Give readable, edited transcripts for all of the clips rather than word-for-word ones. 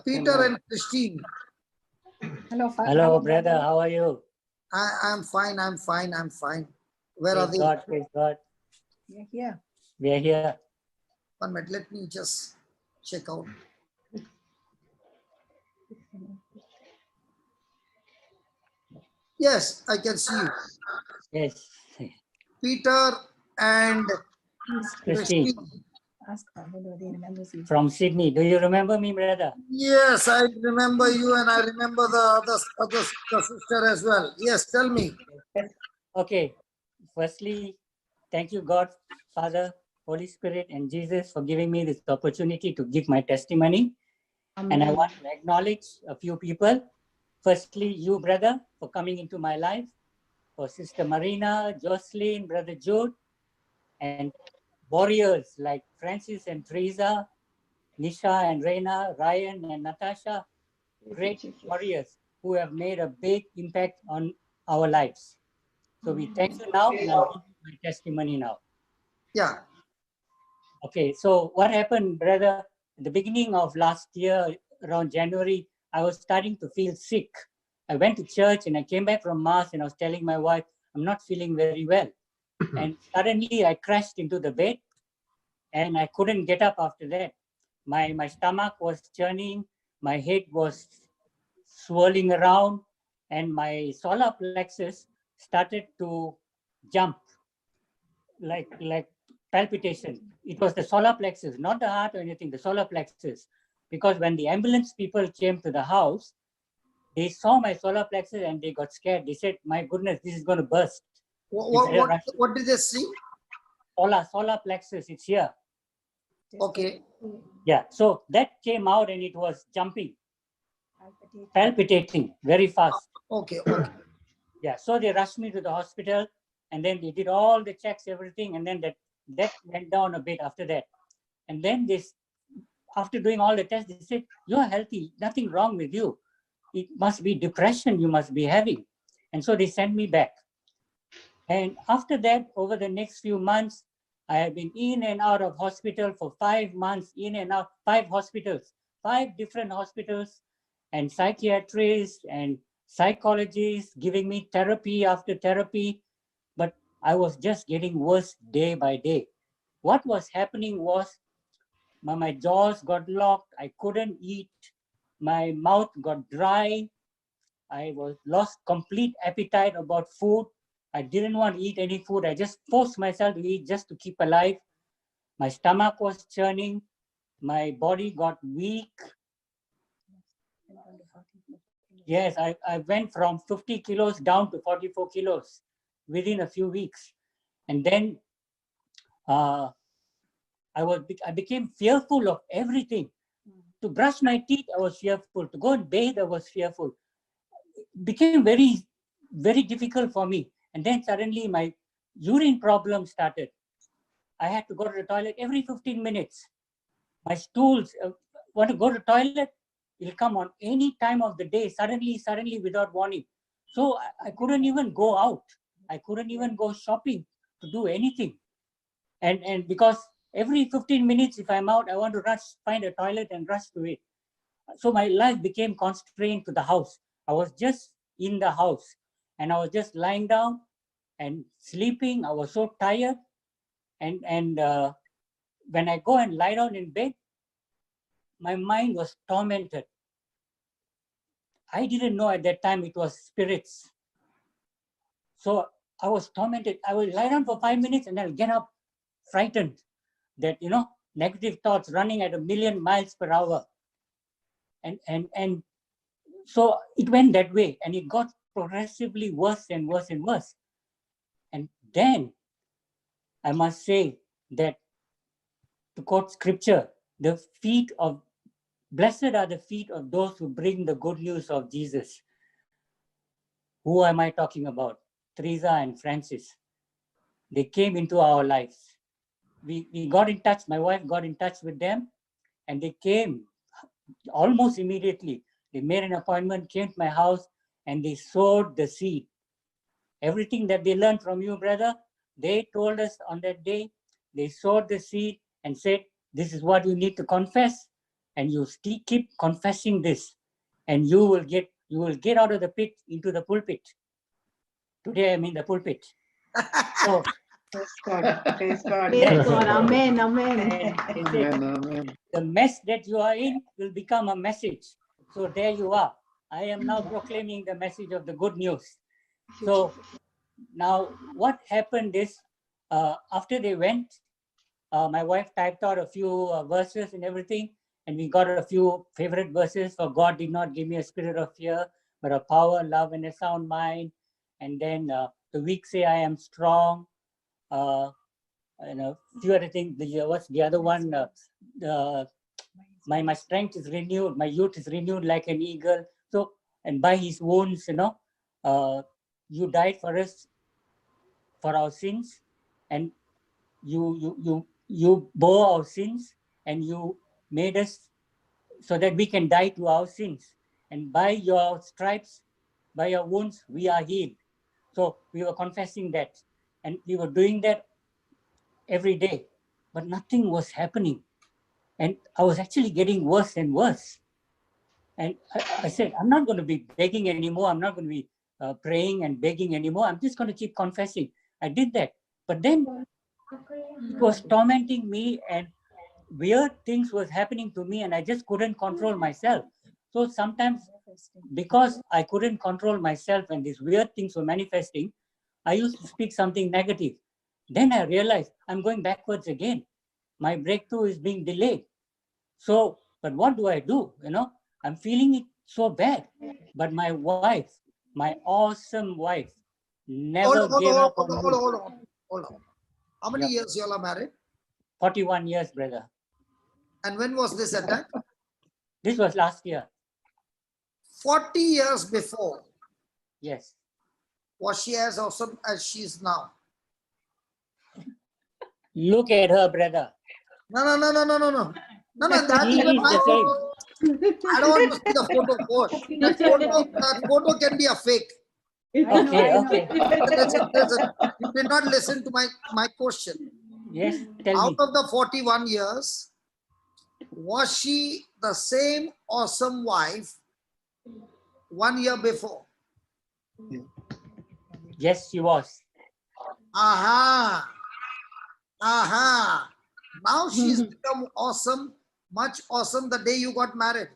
Peter and Christine. Hello, brother. How are you? I'm fine. I'm fine. I'm fine. Where are Praise they? God. Praise God. We're here. We are here. 1 minute. Let me just check out. Yes, I can see you. Yes. Peter and Christine Christine. Ask her whether they remember you. from Sydney. Do you remember me, brother? Yes, I remember you, and I remember the other sister as well. Yes, tell me. Okay. Firstly, thank you, God, Father, Holy Spirit, and Jesus for giving me this opportunity to give my testimony. And I want to acknowledge a few people. Firstly, you, brother, for coming into my life. For Sister Marina, Jocelyn, Brother Jude, and warriors like Francis and Teresa, Nisha and Reina, Ryan and Natasha, great warriors who have made a big impact on our lives. So we thank you now, and I'll give you my testimony now. Yeah. Okay, so what happened, brother? At the beginning of last year, around January, I was starting to feel sick. I went to church and I came back from Mass and I was telling my wife, I'm not feeling very well. And suddenly I crashed into the bed and I couldn't get up after that. My stomach was churning, my head was swirling around, and my solar plexus started to jump like palpitation. It was the solar plexus, not the heart or anything, the solar plexus. Because when the ambulance people came to the house, they saw my solar plexus and they got scared. They said, my goodness, this is going to burst. What did they see? Solar plexus, it's here. Okay. Yeah, so that came out and it was jumping, palpitating very fast. Okay. Yeah, so they rushed me to the hospital and then they did all the checks, everything, and then that went down a bit after that. And then this, after doing all the tests, they said, you're healthy, nothing wrong with you. It must be depression you must be having. And so they sent me back. And after that, over the next few months, I have been in and out of hospital for 5 months, in and out, 5 hospitals, 5 different hospitals, and psychiatrists and psychologists giving me therapy after therapy. But I was just getting worse day by day. What was happening was my jaws got locked. I couldn't eat. My mouth got dry. I was lost complete appetite about food. I didn't want to eat any food. I just forced myself to eat just to keep alive. My stomach was churning. My body got weak. Yes, I went from 50 kilos down to 44 kilos within a few weeks. And then I became fearful of everything. To brush my teeth, I was fearful. To go and bathe, I was fearful. It became very, very difficult for me. And then suddenly my urine problem started. I had to go to the toilet every 15 minutes. My stools, want to go to the toilet, it'll come on any time of the day, suddenly without warning. So I couldn't even go out. I couldn't even go shopping to do anything. And because every 15 minutes, if I'm out, I want to rush, find a toilet and rush to it. So my life became constrained to the house. I was just in the house and I was just lying down and sleeping. I was so tired. And when I go and lie down in bed, my mind was tormented. I didn't know at that time it was spirits. So I was tormented. I will lie down for 5 minutes and I'll get up frightened that, negative thoughts running at 1,000,000 miles per hour. And so it went that way and it got progressively worse and worse and worse. And then I must say that, to quote scripture, blessed are the feet of those who bring the good news of Jesus. Who am I talking about? Teresa and Francis. They came into our lives. We got in touch, my wife got in touch with them, and they came almost immediately. They made an appointment, came to my house, and they sowed the seed. Everything that they learned from you, brother, they told us on that day. They sowed the seed and said, this is what you need to confess, and you still keep confessing this, and you will get out of the pit into the pulpit. Today I'm in the pulpit. So Praise God. Praise God. Yes. Praise God. Amen. Amen. and they say, Amen. the mess that you are in will become a message. So there you are. I am now proclaiming the message of the good news. So now what happened is, after they went, my wife typed out a few verses and everything, and we got a few favorite verses. For God did not give me a spirit of fear, but a power, love, and a sound mind. And then the weak say, I am strong. And a few other things. What's the other one? My strength is renewed. My youth is renewed like an eagle. So, and by his wounds, you died for us, for our sins, and you bore our sins, and you made us so that we can die to our sins. And by your stripes, by your wounds, we are healed. So we were confessing that, and we were doing that every day, but nothing was happening. And I was actually getting worse and worse. And I said, I'm not going to be begging anymore. I'm not going to be praying and begging anymore. I'm just going to keep confessing. I did that. But then it was tormenting me, and weird things was happening to me, and I just couldn't control myself. So sometimes, because I couldn't control myself and these weird things were manifesting, I used to speak something negative. Then I realized I'm going backwards again. My breakthrough is being delayed. So, but what do I do? I'm feeling it so bad. But my wife, my awesome wife, never gave up on me. Hold on. How many Yep. years you all are married? 41 years, brother. And when was this attack? This was last year. 40 years before. Yes. Was she as awesome as she is now? Look at her, brother. No. That He even is the same. I don't want to see the photo. That photo can be a fake. Okay. Listen. You did not listen to my question. Yes, tell Out me. of the 41 years, was she the same awesome wife 1 year before? Yes, she was. Aha. Now she's become awesome, much awesome the day you got married.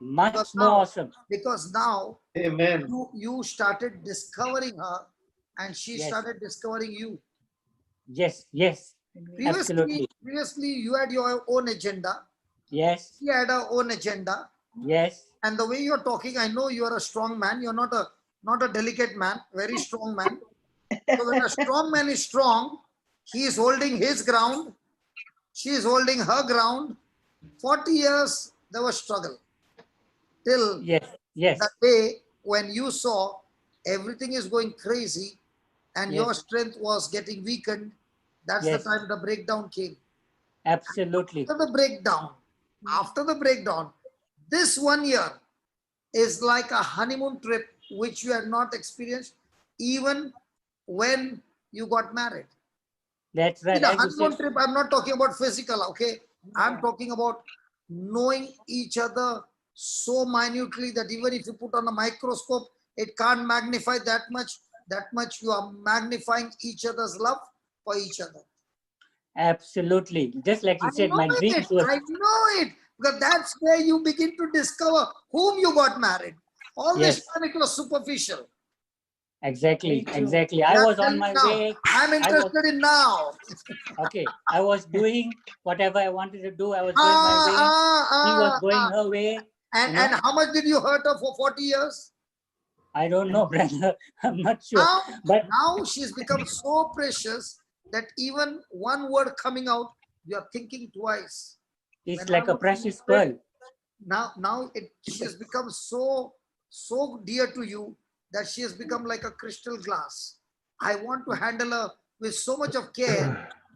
Much Because more now- awesome. Because now Amen. you started discovering her and she Yes. started discovering you. Yes. Absolutely. Previously, you had your own agenda. Yes. She had her own agenda. Yes. And the way you're talking, I know you are a strong man. You're not a delicate man, very strong man. So when a strong man is strong, he is holding his ground. She is holding her ground. 40 years, there was struggle. Till Yes. the day when you saw everything is going crazy and Yes. your strength was getting weakened, that's Yes. the time the breakdown came. Absolutely. After the breakdown, this 1 year is like a honeymoon trip which you had not experienced even when you got married. That's See, right. the As you honeymoon said, trip, I'm not talking about physical, okay? I'm talking about knowing each other so minutely that even if you put on a microscope, it can't magnify that much. That much you are magnifying each other's love for each other. absolutely. Just like you said, my dreams I was know it. Because that's where you begin to discover whom you got married. All this Yes. time it was superficial. exactly. Very true. I Yeah, was tell on me my now. way. I'm interested in now. Okay. I was doing whatever I wanted to do. I was going my way. She was going her way. And, you know? and how much did you hurt her for 40 years? I don't know, brother. I'm not sure. Now, But now she's become so precious that even one word coming out, you're thinking twice. it's When like I a was precious married, pearl. Now she has become so dear to you that she has become like a crystal glass. I want to handle her with so much of care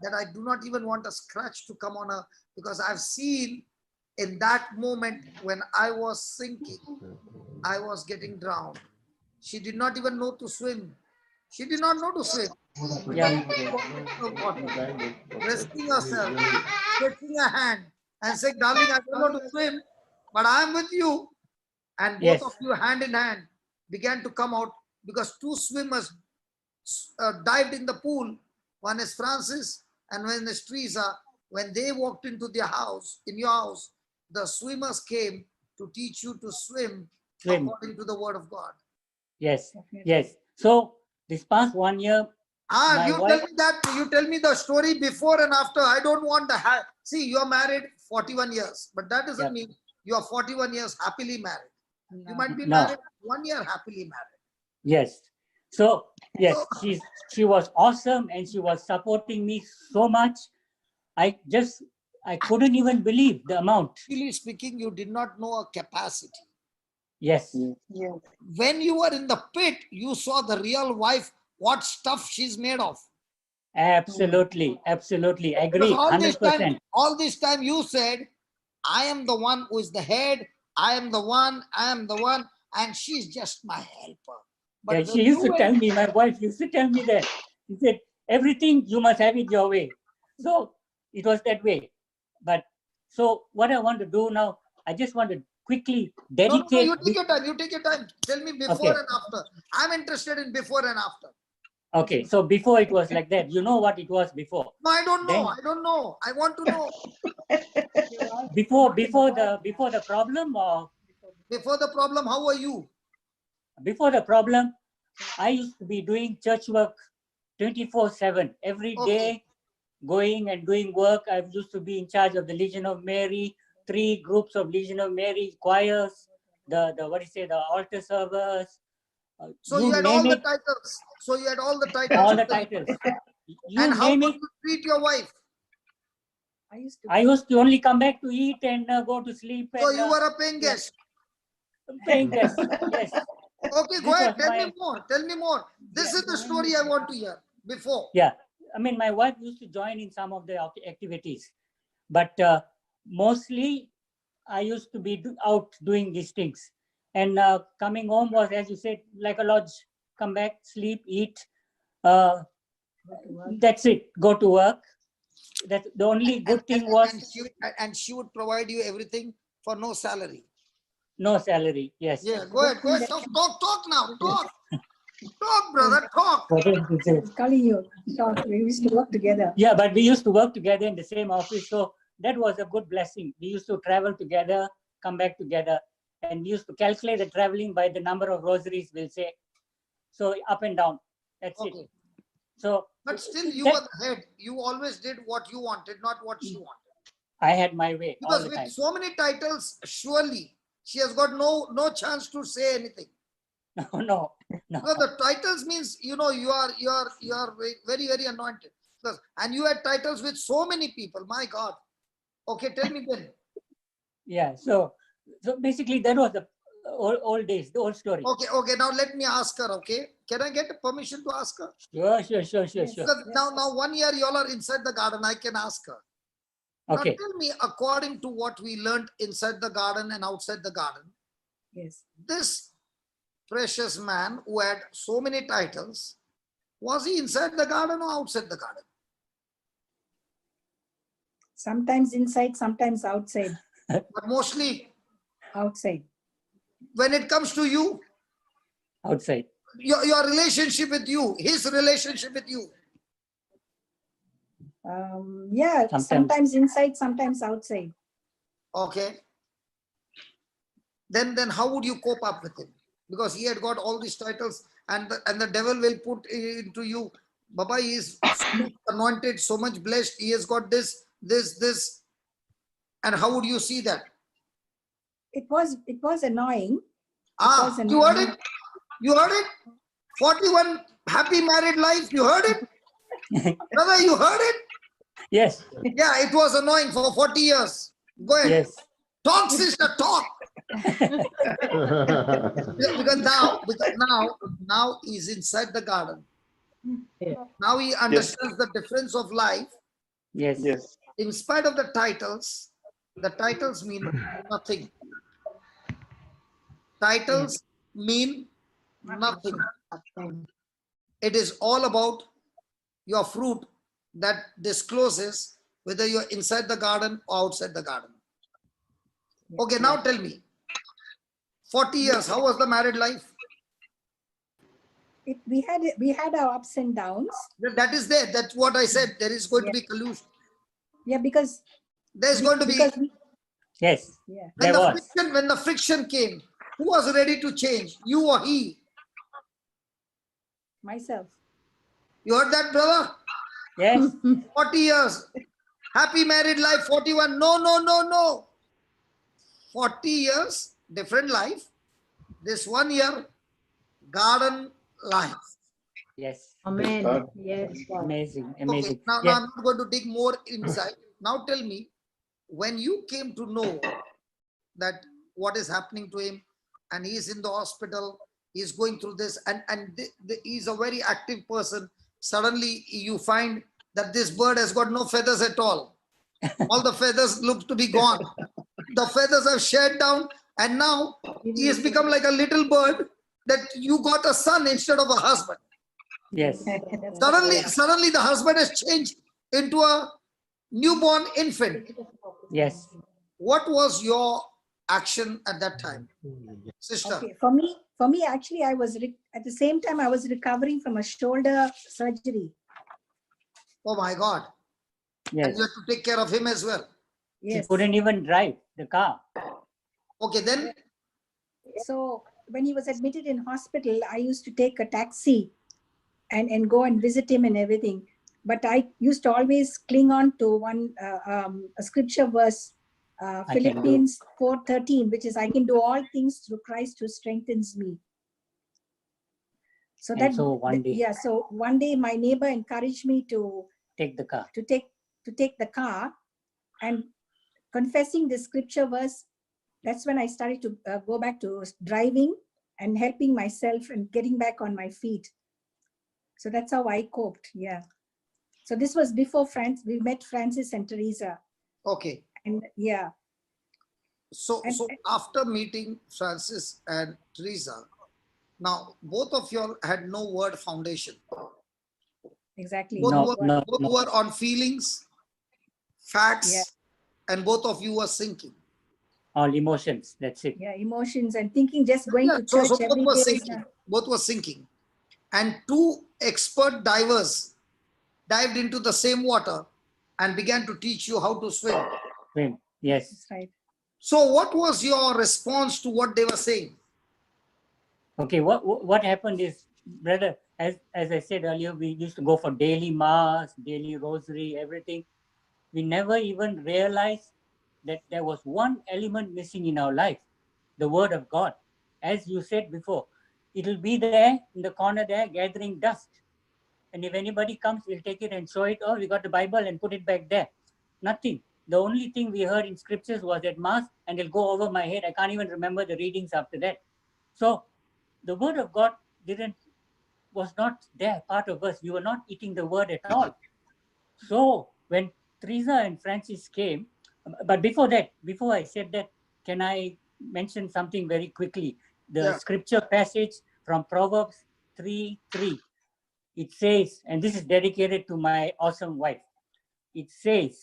that I do not even want a scratch to come on her, because I've seen in that moment when I was sinking, I was getting drowned. She did not even know to swim. She did not know to swim. Yeah. Resting herself, stretching her hand, and saying, darling, I don't know to swim, but I am with you. And both Yes. of you hand in hand began to come out because two swimmers dived in the pool. One is Francis and one is Teresa. When they walked into their house, in your house, the swimmers came to teach you to swim Swim. according to the word of God. Yes. Yes. So this past 1 year, my You wife- tell me that. You tell me the story before and after. I don't want the see. You are married 41 years, but that doesn't Yeah. mean you are 41 years happily married. You might be No. married 1 year happily married. yes. So yes, she was awesome and she was supporting me so much. I couldn't even believe the amount. Really speaking, you did not know her capacity. Yes. Yes. When you were in the pit, you saw the real wife, what stuff she's made of. Absolutely. Absolutely. Because Agree. 100%. all this time you said, I am the one who is the head, I am the one, and she's just my helper. Yeah, But she used to tell me, my wife used to tell me that. She said, everything you must have it your way. So it was that way. But so what I want to do now, I just want to quickly no, dedicate. you take your time. You take your time. Tell me before Okay. and after. I'm interested in before and after. Okay, so before it was like that. You know what it was before? No, I don't know. Then- I don't know. I want to know. Before the problem, or Before the problem, how were you? before the problem, I used to be doing church work 24/7 every Okay. day, going and doing work. I used to be in charge of the Legion of Mary, 3 groups of Legion of Mary choirs, the what do you say, the altar servers. So you had all name the it, titles. So you had all the titles. all the titles. You And how name would it. you treat your wife? I used to only come back to eat and go to sleep. So and you were a paying yeah. guest. paying guest. Yes. Okay, go This ahead. was Tell my- me more. Tell me more. This is the story I want to hear. Before. Yeah, I mean, my wife used to join in some of the activities, but mostly I used to be out doing these things. And coming home was, as you said, like a lodge. Come back, sleep, eat. That's it. Go to work. That the only good thing was And she would provide you everything for no salary. no salary. Yes. Yeah, go ahead. Go ahead. Talk now. Talk. Talk, brother. Talk. Kali, you talk. We used to work together. Yeah, but we used to work together in the same office. So that was a good blessing. We used to travel together, come back together, and we used to calculate the traveling by the number of rosaries, we'll say. So up and down. That's it. Okay. So But still, you that- were the head. You always did what you wanted, not what she wanted. I had my way all Because the with time. so many titles, surely she has got no chance to say anything. No. Because the titles means, you know, you are very, very anointed. Because, and you had titles with so many people. My God. Okay, tell me then. Yeah. So basically that was the old days, the old story. Okay. Now let me ask her. Okay, can I get permission to ask her? Sure. Because now 1 year you all are inside the garden. I can ask her. Now Okay. tell me, according to what we learned inside the garden and outside the garden, Yes. this precious man who had so many titles, was he inside the garden or outside the garden? Sometimes inside, sometimes outside. But mostly Outside. when it comes to you, Outside. your relationship with you, his relationship with you. Yeah, Sometimes. sometimes inside, sometimes outside. Okay. Then how would you cope up with him? Because he had got all these titles, and the devil will put into you, Baba, he is so much anointed, so much blessed, he has got this. And how would you see that? It was annoying. Ah, was you heard annoying. it? You heard it? 41 happy married life, you heard it? Brother, you heard it? Yes. Yeah, it was annoying for 40 years. Go ahead. Yes. Talk, sister, talk. Because now he's inside the garden. Yeah. Now he understands the difference of life. Yes. Yes. In spite of the titles mean nothing. Titles mean nothing. It is all about your fruit that discloses whether you're inside the garden or outside the garden. Okay, now tell me, 40 years, how was the married life? We had our ups and downs. That is there. That's what I said. There is going to be collusion. Yeah, because There's going to be, because we, Yes, yeah. there was. when the friction came, who was ready to change? You or he? Myself. You heard that, brother? Yes, 40 years. Happy married life, 41. No, no, no, no. 40 years, different life. This 1 year, garden life. yes. Amen. God. Yes. Amazing, Okay, amazing. now Yes. I'm not going to dig more inside. Now tell me, when you came to know that what is happening to him and he's in the hospital, he's going through this and he's a very active person. Suddenly you find that this bird has got no feathers at all. All the feathers look to be gone. The feathers have shed down and now he has become like a little bird that you got a son instead of a husband. Yes. Suddenly the husband has changed into a newborn infant. Yes. What was your action at that time, sister? Okay, for me, actually, I was at the same time I was recovering from a shoulder surgery. Oh my God. And Yes. you have to take care of him as well. She Yes. couldn't even drive the car. Okay, then So when he was admitted in hospital, I used to take a taxi and go and visit him and everything. But I used to always cling on to a scripture verse, I can do. Philippians 4:13, which is, I can do all things through Christ who strengthens me. So And so one day- yeah. So one day my neighbor encouraged me to Take the car. take the car, and confessing the scripture verse, that's when I started to go back to driving and helping myself and getting back on my feet. So that's how I coped. Yeah. So this was before we met Francis and Teresa. okay. And yeah, So And- after meeting Francis and Teresa, now both of you all had no word foundation. exactly. Both, No, were, no, both no. were on feelings, facts, Yeah. and both of you were sinking. All emotions. That's it. Yeah, emotions and thinking, just going Yeah, to so church both every were day. sinking. Both were sinking. And two expert divers dived into the same water and began to teach you how to swim. Swim. Yes. That's right. So what was your response to what they were saying? Okay. What happened is, brother, as I said earlier, we used to go for daily mass, daily rosary, everything. We never even realized that there was one element missing in our life, the word of God. As you said before, it'll be there in the corner there gathering dust. And if anybody comes, we'll take it and show it. Oh, we got the Bible and put it back there. Nothing. The only thing we heard in scriptures was at mass, and it'll go over my head. I can't even remember the readings after that. So the word of God was not there, part of us. We were not eating the word at all. So when Teresa and Francis came, but before I said that, can I mention something very quickly? The Yeah. scripture passage from Proverbs 3:3. It says, and this is dedicated to my awesome wife. It says,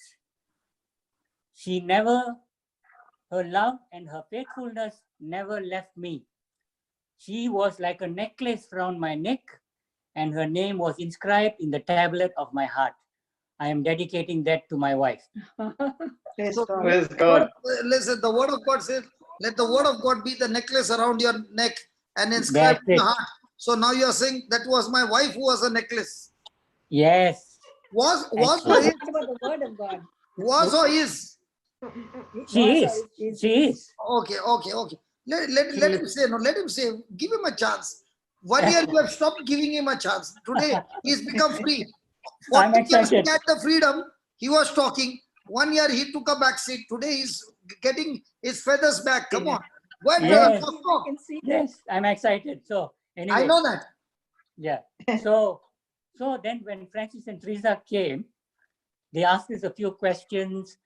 her love and her faithfulness never left me. She was like a necklace around my neck, and her name was inscribed in the tablet of my heart. I am dedicating that to my wife. Praise So- God. Praise God. Listen, the word of God says, let the word of God be the necklace around your neck and inscribed That's in it. the heart. So now you are saying that was my wife who was a necklace. Yes, Was Actually- or What is? about the word of God? Was or is? she Was or is. She is. Okay. Let him say, no, let him say, give him a chance. 1 year you have stopped giving him a chance. Today he's become free. I'm 40 years he excited. had the freedom. He was talking. 1 year he took a back seat. Today he's getting his feathers back. Come on. Go ahead, Yes. brother, I talk. can see that. Yes, I'm excited. So anyway. I know that. Yeah. So then when Francis and Teresa came, they asked us a few questions,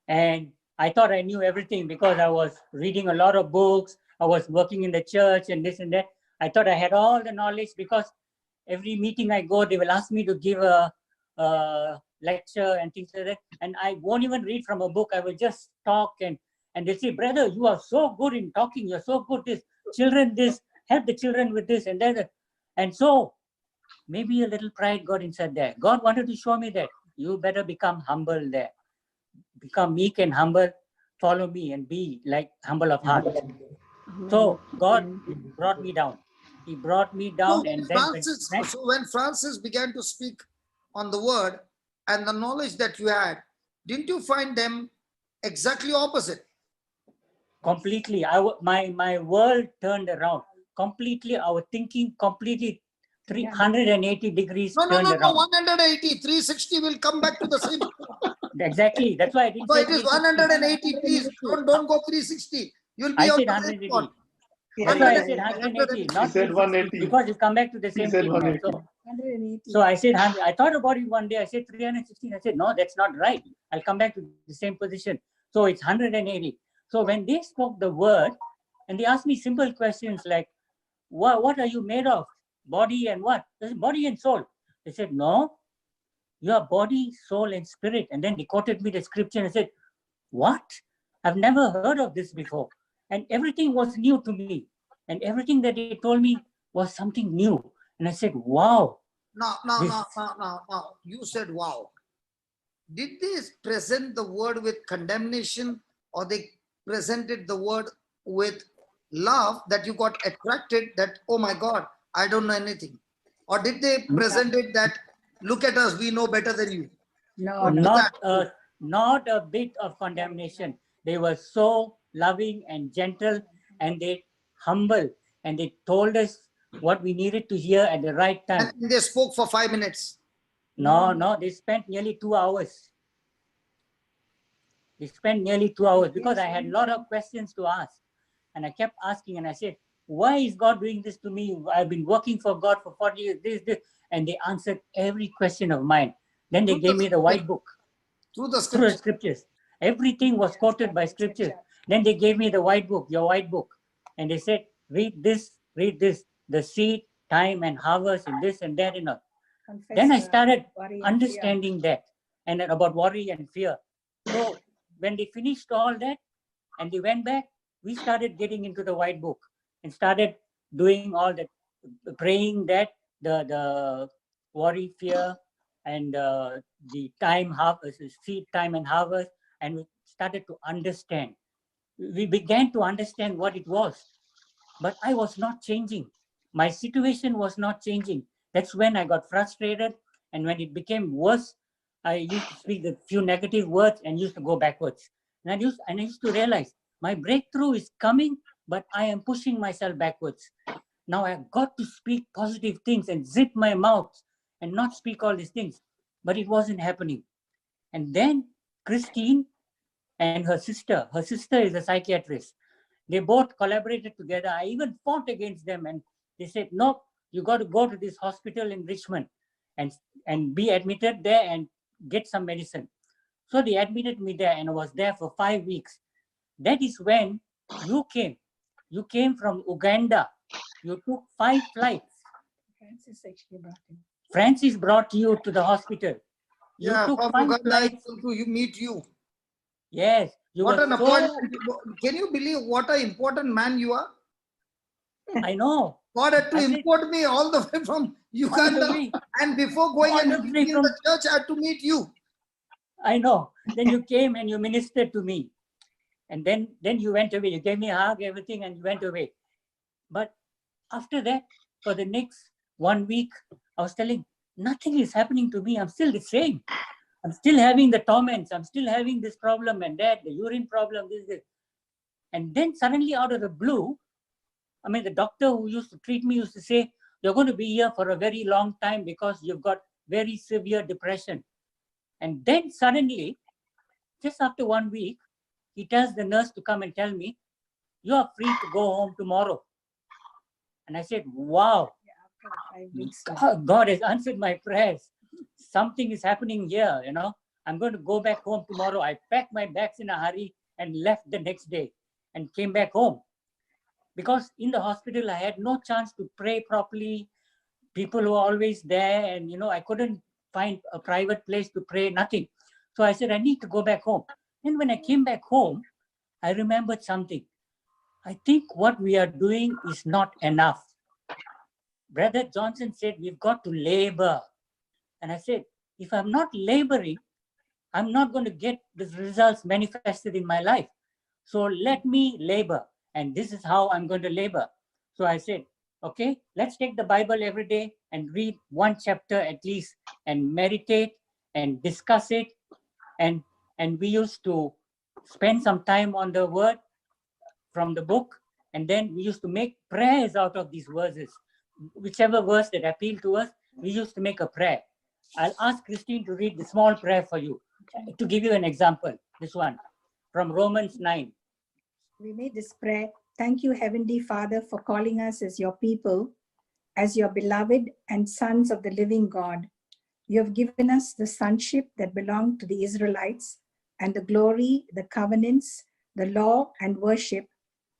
and I thought I knew everything because I was reading a lot of books. I was working in the church and this and that. I thought I had all the knowledge because every meeting I go, they will ask me to give a lecture and things like that. And I won't even read from a book. I will just talk and they say, brother, you are so good in talking. You're so good this. Children this, help the children with this and that. And so maybe a little pride got inside there. God wanted to show me that you better become humble there. Become meek and humble. Follow me and be like humble of heart. So God brought me down. He brought me down, So and then when Francis began to speak on the word and the knowledge that you had, didn't you find them exactly opposite? completely, my world turned around. Completely, our thinking completely 380 degrees No, turned around. 180, 360 will come back to the same. Exactly. That's why I didn't So say it is 360. 180, please. Don't go 360. You'll be I on said the same 180. spot. That's why I said 180, not He said 360, 180. because you come back to the He same said thing. now. 180. So I said 100. I thought about it one day. I said 316. I said, no, that's not right. I'll come back to the same position. So it's 180. So when they spoke the word and they asked me simple questions like, what are you made of? Body and what? I said, body and soul. They said, no, you are body, soul, and spirit. And then they quoted me the scripture and I said, what? I've never heard of this before. And everything was new to me. And everything that they told me was something new. And I said, wow. Now, you said, wow. Did they present the word with condemnation, or they presented the word with love that you got attracted that, oh my God, I don't know anything? Or did they present it that, look at us, we know better than you? No, Not a bit of condemnation. They were so loving and gentle, and they humble, and they told us what we needed to hear at the right time. And they spoke for 5 minutes. No, they spent nearly 2 hours. They spent nearly 2 hours because I had a lot of questions to ask. And I kept asking, and I said, why is God doing this to me? I've been working for God for 40 years, this. And they answered every question of mine. Then they gave me the white book. Through the Through the scripture. scriptures. Everything was quoted by scripture. Then they gave me the white book, your white book. And they said, read this, the seed, time, and harvest, and this and that. Then I started understanding that, and about worry and fear. So when they finished all that and they went back, we started getting into the white book and started doing all that, praying that the worry, fear, and the time, harvest, seed, time, and harvest, and we started to understand. We began to understand what it was, but I was not changing. My situation was not changing. That's when I got frustrated, and when it became worse, I used to speak a few negative words and used to go backwards. And I used to realize my breakthrough is coming, but I am pushing myself backwards. Now I've got to speak positive things and zip my mouth and not speak all these things, but it wasn't happening. And then Christine and her sister is a psychiatrist. They both collaborated together. I even fought against them, and they said, no, you got to go to this hospital in Richmond and be admitted there and get some medicine. So they admitted me there, and I was there for 5 weeks. That is when you came. You came from Uganda. You took 5 flights. Francis brought you to the hospital. You took from 5 Uganda flights. to meet you. Yes. What an appointment. Can you believe what an important man you are? I know. God had to import me all the way from Uganda. And before going and meeting in the church, I had to meet you. I know. Then you came and you ministered to me. And then you went away. You gave me a hug, everything, and you went away. But after that, for the next 1 week, I was telling, nothing is happening to me. I'm still the same. I'm still having the torments. I'm still having this problem and that, the urine problem, this. And then suddenly out of the blue, I mean, the doctor who used to treat me used to say, you're going to be here for a very long time because you've got very severe depression. And then suddenly, just after 1 week, he tells the nurse to come and tell me, you are free to go home tomorrow. And I said, wow, God has answered my prayers. Something is happening here, I'm going to go back home tomorrow. I packed my bags in a hurry and left the next day and came back home. Because in the hospital, I had no chance to pray properly. People were always there, and I couldn't find a private place to pray, nothing. So I said, I need to go back home. And when I came back home, I remembered something. I think what we are doing is not enough. Brother Johnson said, we've got to labor. And I said, if I'm not laboring, I'm not going to get the results manifested in my life. So let me labor. And this is how I'm going to labor. So I said, okay, let's take the Bible every day and read one chapter at least and meditate and discuss it. And we used to spend some time on the word from the book. And then we used to make prayers out of these verses. Whichever verse that appealed to us, we used to make a prayer. I'll ask Christine to read the small prayer for you. To give you an example, this one from Romans 9. We made this prayer. Thank you, Heavenly Father, for calling us as your people, as your beloved and sons of the living God. You have given us the sonship that belonged to the Israelites, and the glory, the covenants, the law and worship,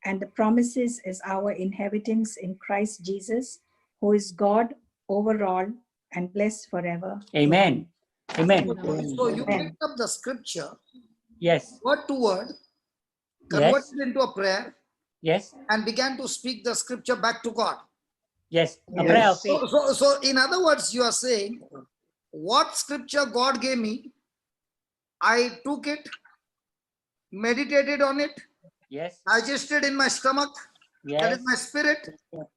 and the promises as our inheritance in Christ Jesus, who is God over all and blessed forever. Amen. Amen. So you Amen. picked up the scripture, Yes. word to word, Yes. converted into a prayer, Yes. and began to speak the scripture back to God. Yes. A Yes. prayer of faith. So in other words, you are saying, what scripture God gave me, I took it, meditated on it, Yes. digested in my stomach, that Yes. is my spirit,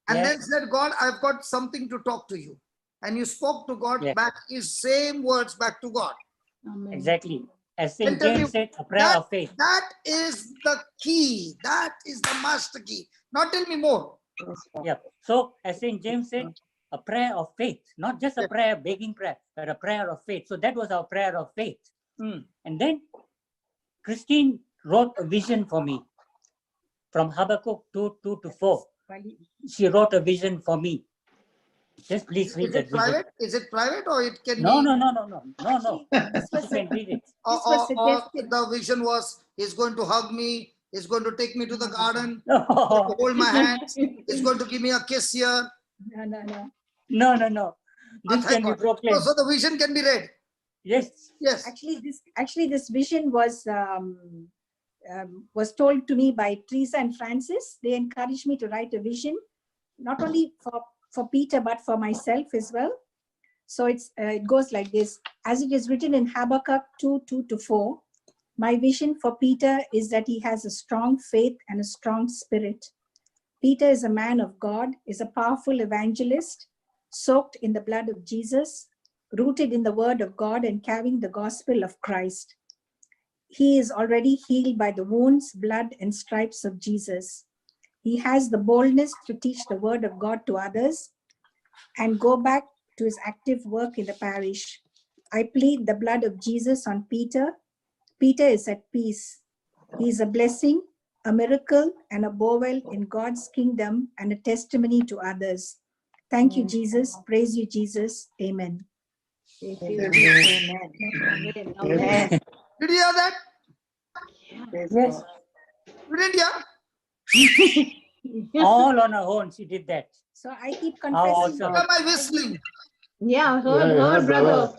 and then said, God, I've got something to talk to you. And you spoke to God Yes. back, his same words back to God. Amen. Exactly. As Then St. tell me, James said, a prayer of faith. That is the key. That is the master key. Now tell me more. Yeah. So as St. James said, a prayer of faith, not just a Yes. prayer, begging prayer, but a prayer of faith. So that was our prayer of faith. Hmm. And then Christine wrote a vision for me from Habakkuk 2:2-4. She wrote a vision for me. Just please read Is that it vision. private? Is it private or it can No, be? no, no, no, no, no, no. This was, You can read it. this was Or suggested. the vision was, he's going to hug me, he's going to take me to the garden, No, hold my hands, he's going to give me a kiss here. No, no, no. no, no, no. This Thank can be God. proclaimed. So the vision can be read. Yes. Yes. Actually, this vision was told to me by Teresa and Francis. They encouraged me to write a vision, not only for Peter, but for myself as well. So it goes like this. As it is written in Habakkuk 2:2-4, my vision for Peter is that he has a strong faith and a strong spirit. Peter is a man of God, is a powerful evangelist, soaked in the blood of Jesus, rooted in the word of God and carrying the gospel of Christ. He is already healed by the wounds, blood, and stripes of Jesus. He has the boldness to teach the word of God to others and go back to his active work in the parish. I plead the blood of Jesus on Peter. Peter is at peace. He is a blessing, a miracle, and a bowel in God's kingdom and a testimony to others. Thank you, Jesus. Praise you, Jesus. Amen. Amen. Amen. Amen. Did you hear that? Yes. You didn't hear? All on her own, she did that. So I keep How confessing. awesome. Why am I whistling? Yeah, heard, brother.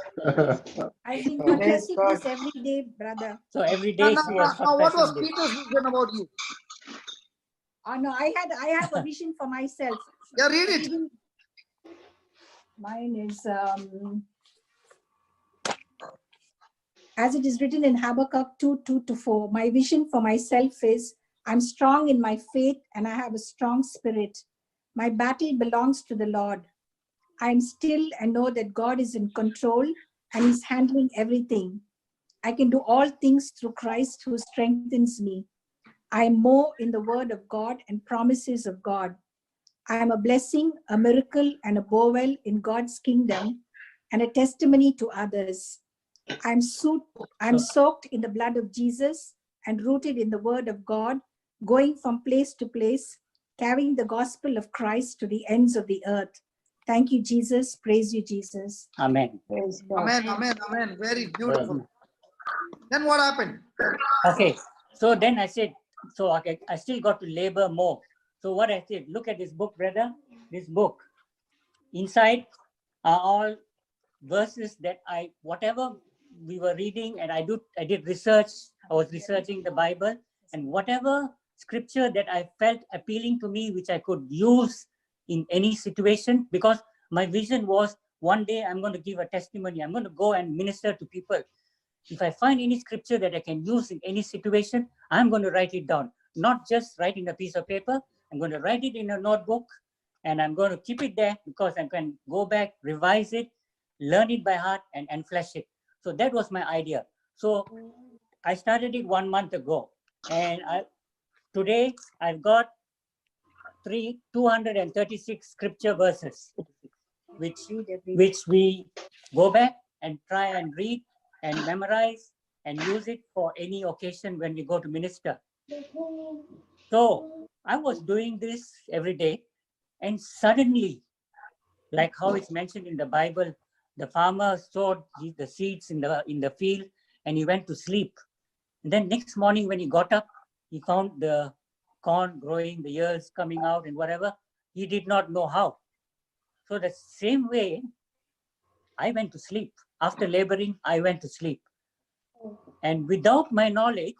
I've been Praise confessing God. this every day, brother. So every Now, day she was what was confessing this. Peter's vision about you? Oh no, I have a vision for myself. Yeah, read it. Mine is as it is written in Habakkuk 2:2-4. My vision for myself is I'm strong in my faith and I have a strong spirit. My battle belongs to the Lord. I'm still and know that God is in control and He's handling everything. I can do all things through Christ who strengthens me. I am more in the word of God and promises of God. I am a blessing, a miracle, and a bowel in God's kingdom and a testimony to others. I'm soaked in the blood of Jesus and rooted in the word of God, going from place to place, carrying the gospel of Christ to the ends of the earth. Thank you, Jesus. Praise you, Jesus. Amen. Praise God. Amen, amen, amen. Very beautiful. Then what happened? Okay. So then I said, so I still got to labor more. So what I said, look at this book, brother. This book. Inside are all verses that whatever we were reading, and I did research. I was researching the Bible, and whatever scripture that I felt appealing to me, which I could use in any situation, because my vision was one day I'm going to give a testimony. I'm going to go and minister to people. If I find any scripture that I can use in any situation, I'm going to write it down. Not just write in a piece of paper. I'm going to write it in a notebook, and I'm going to keep it there because I can go back, revise it, learn it by heart, and flesh it. So that was my idea. So I started it 1 month ago, and today I've got 236 scripture verses, which we go back and try and read and memorize and use it for any occasion when we go to minister. So I was doing this every day, and suddenly, like how it's mentioned in the Bible, the farmer sowed the seeds in the field, and he went to sleep. And then next morning when he got up, he found the corn growing, the ears coming out and whatever. He did not know how. So the same way, I went to sleep. After laboring, I went to sleep. And without my knowledge,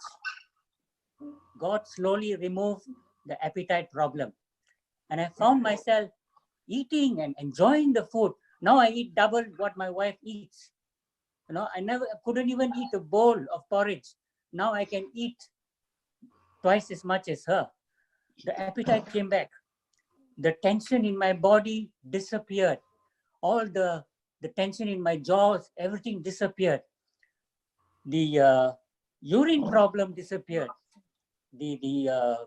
God slowly removed the appetite problem. And I found myself eating and enjoying the food. Now I eat double what my wife eats. I couldn't even eat a bowl of porridge. Now I can eat twice as much as her. The appetite came back. The tension in my body disappeared. All the tension in my jaws, everything disappeared. The urine problem disappeared. The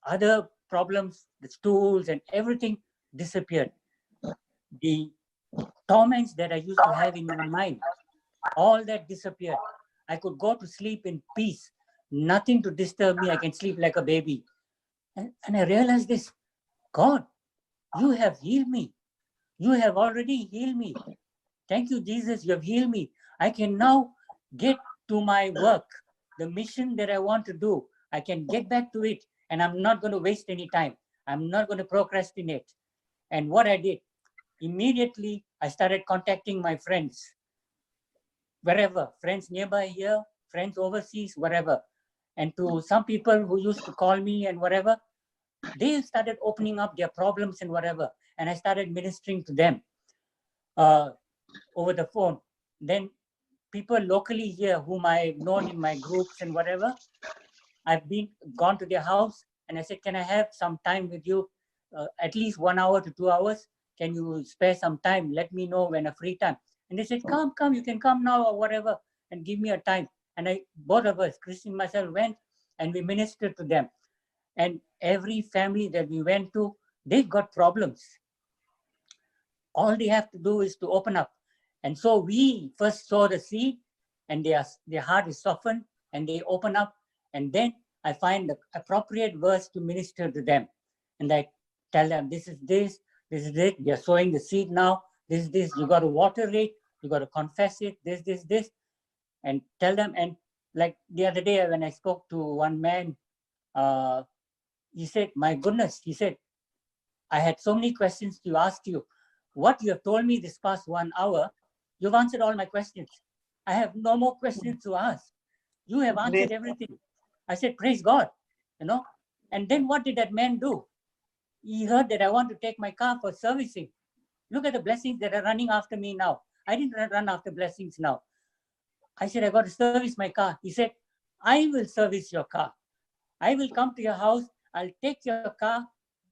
other problems, the stools and everything disappeared. The torments that I used to have in my mind, all that disappeared. I could go to sleep in peace. Nothing to disturb me. I can sleep like a baby. And I realized this, God, you have healed me. You have already healed me. Thank you, Jesus, you have healed me. I can now get to my work, the mission that I want to do. I can get back to it, and I'm not going to waste any time. I'm not going to procrastinate. And what I did, immediately I started contacting my friends, wherever, friends nearby here, friends overseas, wherever. And to some people who used to call me and whatever, they started opening up their problems and whatever. And I started ministering to them over the phone. Then people locally here whom I've known in my groups and whatever, I've gone to their house and I said, can I have some time with you? At least 1 hour to 2 hours. Can you spare some time? Let me know when a free time. And they said, come, you can come now or whatever, and give me a time. And both of us, Christine and myself, went and we ministered to them. And every family that we went to, they've got problems. All they have to do is to open up. And so we first sow the seed, and their heart is softened, and they open up. And then I find the appropriate verse to minister to them. And I tell them, this is it. You're sowing the seed now. This is this. You got to water it. You got to confess it. This. And tell them. And like the other day when I spoke to one man, he said, my goodness, he said, I had so many questions to ask you. What you have told me this past 1 hour, you've answered all my questions. I have no more questions to ask. You have answered everything. I said, praise God, And then what did that man do? He heard that I want to take my car for servicing. Look at the blessings that are running after me now. I didn't run after blessings now. I said, I got to service my car. He said, I will service your car. I will come to your house. I'll take your car.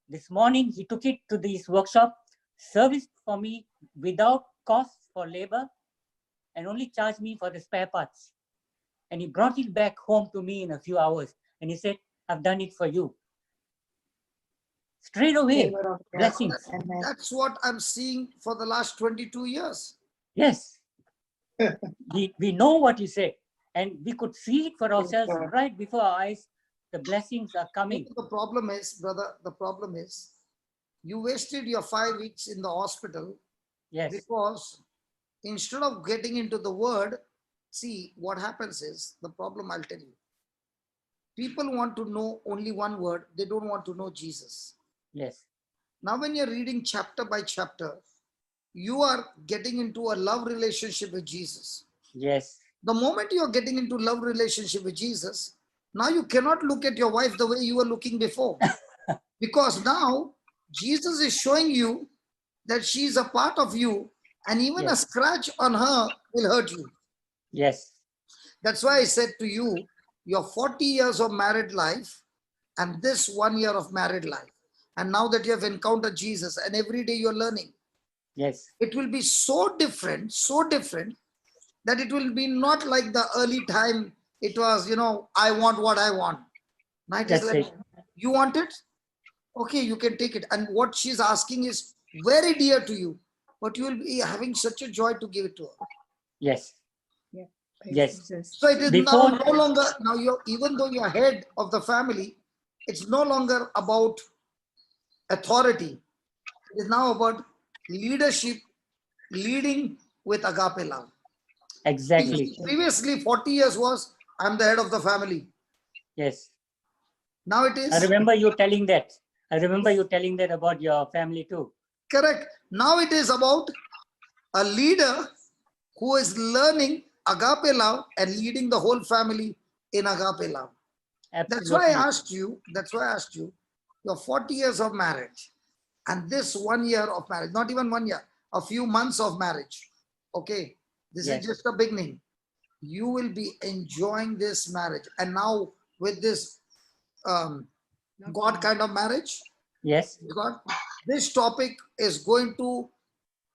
This morning, he took it to this workshop, serviced for me without cost for labor, and only charged me for the spare parts. And he brought it back home to me in a few hours. And he said, I've done it for you. Straight away, blessings. That's what I'm seeing for the last 22 years. Yes. we know what you say. And we could see it for ourselves right before our eyes. The blessings are coming. The problem is, brother, you wasted your 5 weeks in the hospital. Yes. Because instead of getting into the word, see what happens is, the problem I'll tell you. People want to know only one word. They don't want to know Jesus. Yes. Now when you're reading chapter by chapter, you are getting into a love relationship with Jesus. Yes. The moment you are getting into love relationship with Jesus, now you cannot look at your wife the way you were looking before. Because now Jesus is showing you that she is a part of you, and even a Yes. scratch on her will hurt you. Yes. That's why I said to you, your 40 years of married life and this 1 year of married life. And now that you have encountered Jesus and every day you're learning, Yes. it will be so different that it will be not like the early time. It was, I want what I want. Now it is That's like, it. you want it? Okay, you can take it. And what she's asking is very dear to you, but you will be having such a joy to give it to her. Yes. Praise Yes. Jesus. So it is Before- now no longer, now you're, even though you're head of the family, it's no longer about authority. It is now about leadership, leading with agape love. Exactly. Previously, 40 years was, I'm the head of the family. Yes. Now it I is, remember you telling that. I remember you telling that about your family too. correct. Now it is about a leader who is learning agape love and leading the whole family in agape love. That's why I Absolutely. asked you, your 40 years of marriage and this 1 year of marriage, not even 1 year, a few months of marriage. Okay, this Yes. is just a beginning. You will be enjoying this marriage. And now with this God kind of marriage, Yes. God, this topic is going to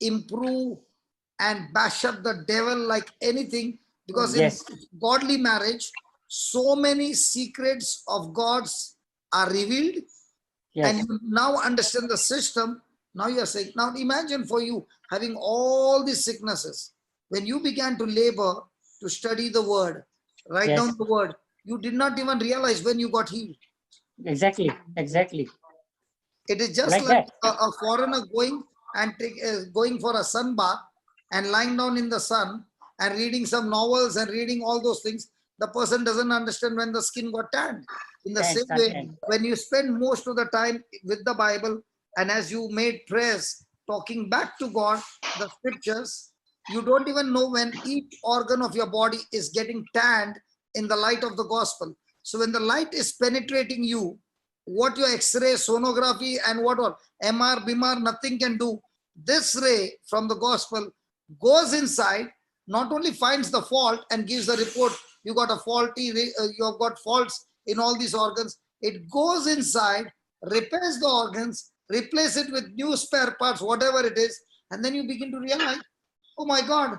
improve and bash up the devil like anything, because Yes. in godly marriage, so many secrets of God's are revealed, and Yes. you now understand the system. Now you're saying, now imagine for you having all these sicknesses. When you began to labor to study the word, write Yes. down the word, you did not even realize when you got healed. Exactly. Exactly. It is just Like like that. a foreigner going and going for a sun bath and lying down in the sun and reading some novels and reading all those things. The person doesn't understand when the skin got tanned. In the Tan, same sun way, tan. when you spend most of the time with the Bible and as you made prayers, talking back to God, the scriptures, you don't even know when each organ of your body is getting tanned in the light of the gospel. So when the light is penetrating you, what your X-ray, sonography, and what all MR, BIMR, nothing can do. This ray from the gospel goes inside, not only finds the fault and gives the report, you got a faulty, you have got faults in all these organs. It goes inside, repairs the organs, replace it with new spare parts, whatever it is, and then you begin to realize, oh my God,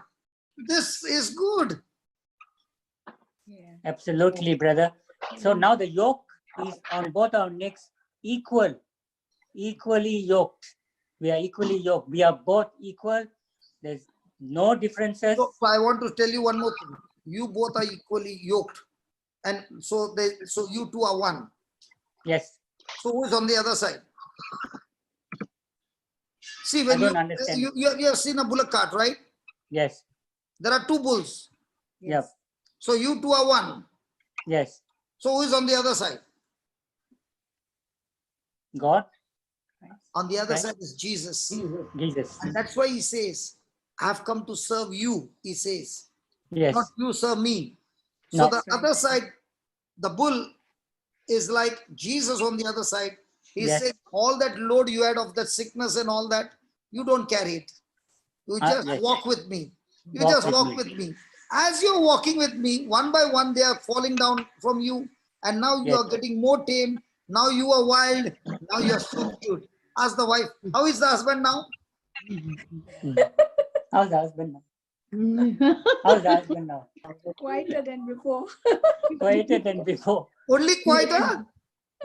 this is good. Yeah. Absolutely, brother. So now the yoke is on both our necks, equally yoked. We are equally yoked. We are both equal. There's no differences. So I want to tell you one more thing. You both are equally yoked, and so you two are one. Yes. So who is on the other side? See, I when don't understand. you have seen a bullock cart, right? Yes. There are two bulls. Yep. So you two are one. Yes. So who is on the other side? God, On the other Right. side is Jesus. Jesus. And that's why he says, I have come to serve you, he says. Yes. Not you serve me. So No. the other side, the bull is like Jesus on the other side. He Yes. said, all that load you had of that sickness and all that, you don't carry it. You just Yes. walk with me. You Walk just with walk me. with me. As you're walking with me, one by one, they are falling down from you. And now you Yes. are getting more tame. Now you are wild. Now you are so cute. Ask the wife, how is the husband now? How's the husband now? How's the husband now? Quieter than before. Quieter than before. Only quieter?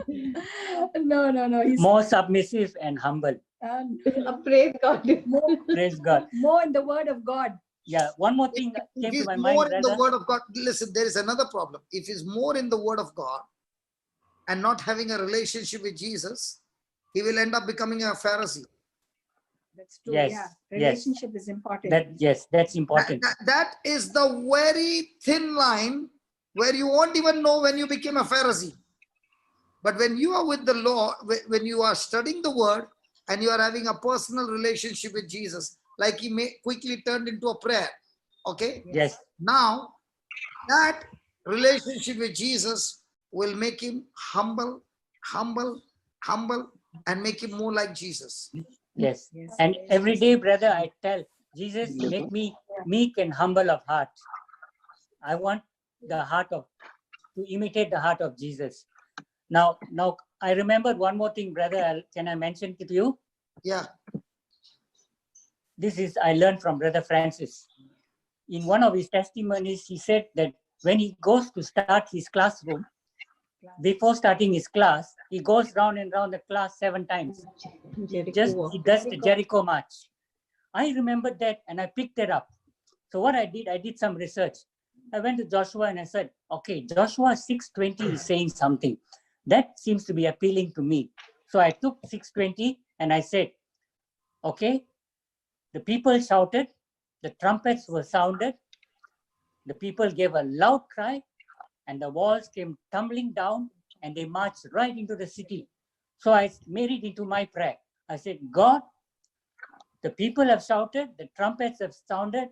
No. He's More submissive and humble. Praise God. Praise God. more in the word of God. Yeah. One more If thing came to he's my more mind, in the brother. word of God, listen, there is another problem. If he's more in the word of God and not having a relationship with Jesus, he will end up becoming a Pharisee. That's true. Yes, Yeah. yes. Relationship is important. That's important. That is the very thin line where you won't even know when you became a Pharisee. But when you are with the law, when you are studying the word and you are having a personal relationship with Jesus, like he quickly turned into a prayer. Okay. Yes. Now, that relationship with Jesus will make him humble, humble, humble, and make him more like Jesus. Yes. And every day, brother, I tell Jesus, make me meek and humble of heart. I want the heart of, to imitate the heart of Jesus. Now, I remembered one more thing, brother. Can I mention it to you? Yeah. This is, I learned from Brother Francis. In one of his testimonies, he said that when he goes to start his classroom, before starting his class, he goes round and round the class 7 times. He does the Jericho march. I remembered that and I picked it up. So what I did some research. I went to Joshua and I said, okay, Joshua 6:20 is saying something. That seems to be appealing to me. So I took 6:20 and I said, okay, the people shouted, the trumpets were sounded, the people gave a loud cry, and the walls came tumbling down and they marched right into the city. So I made it into my prayer. I said, God, the people have shouted, the trumpets have sounded,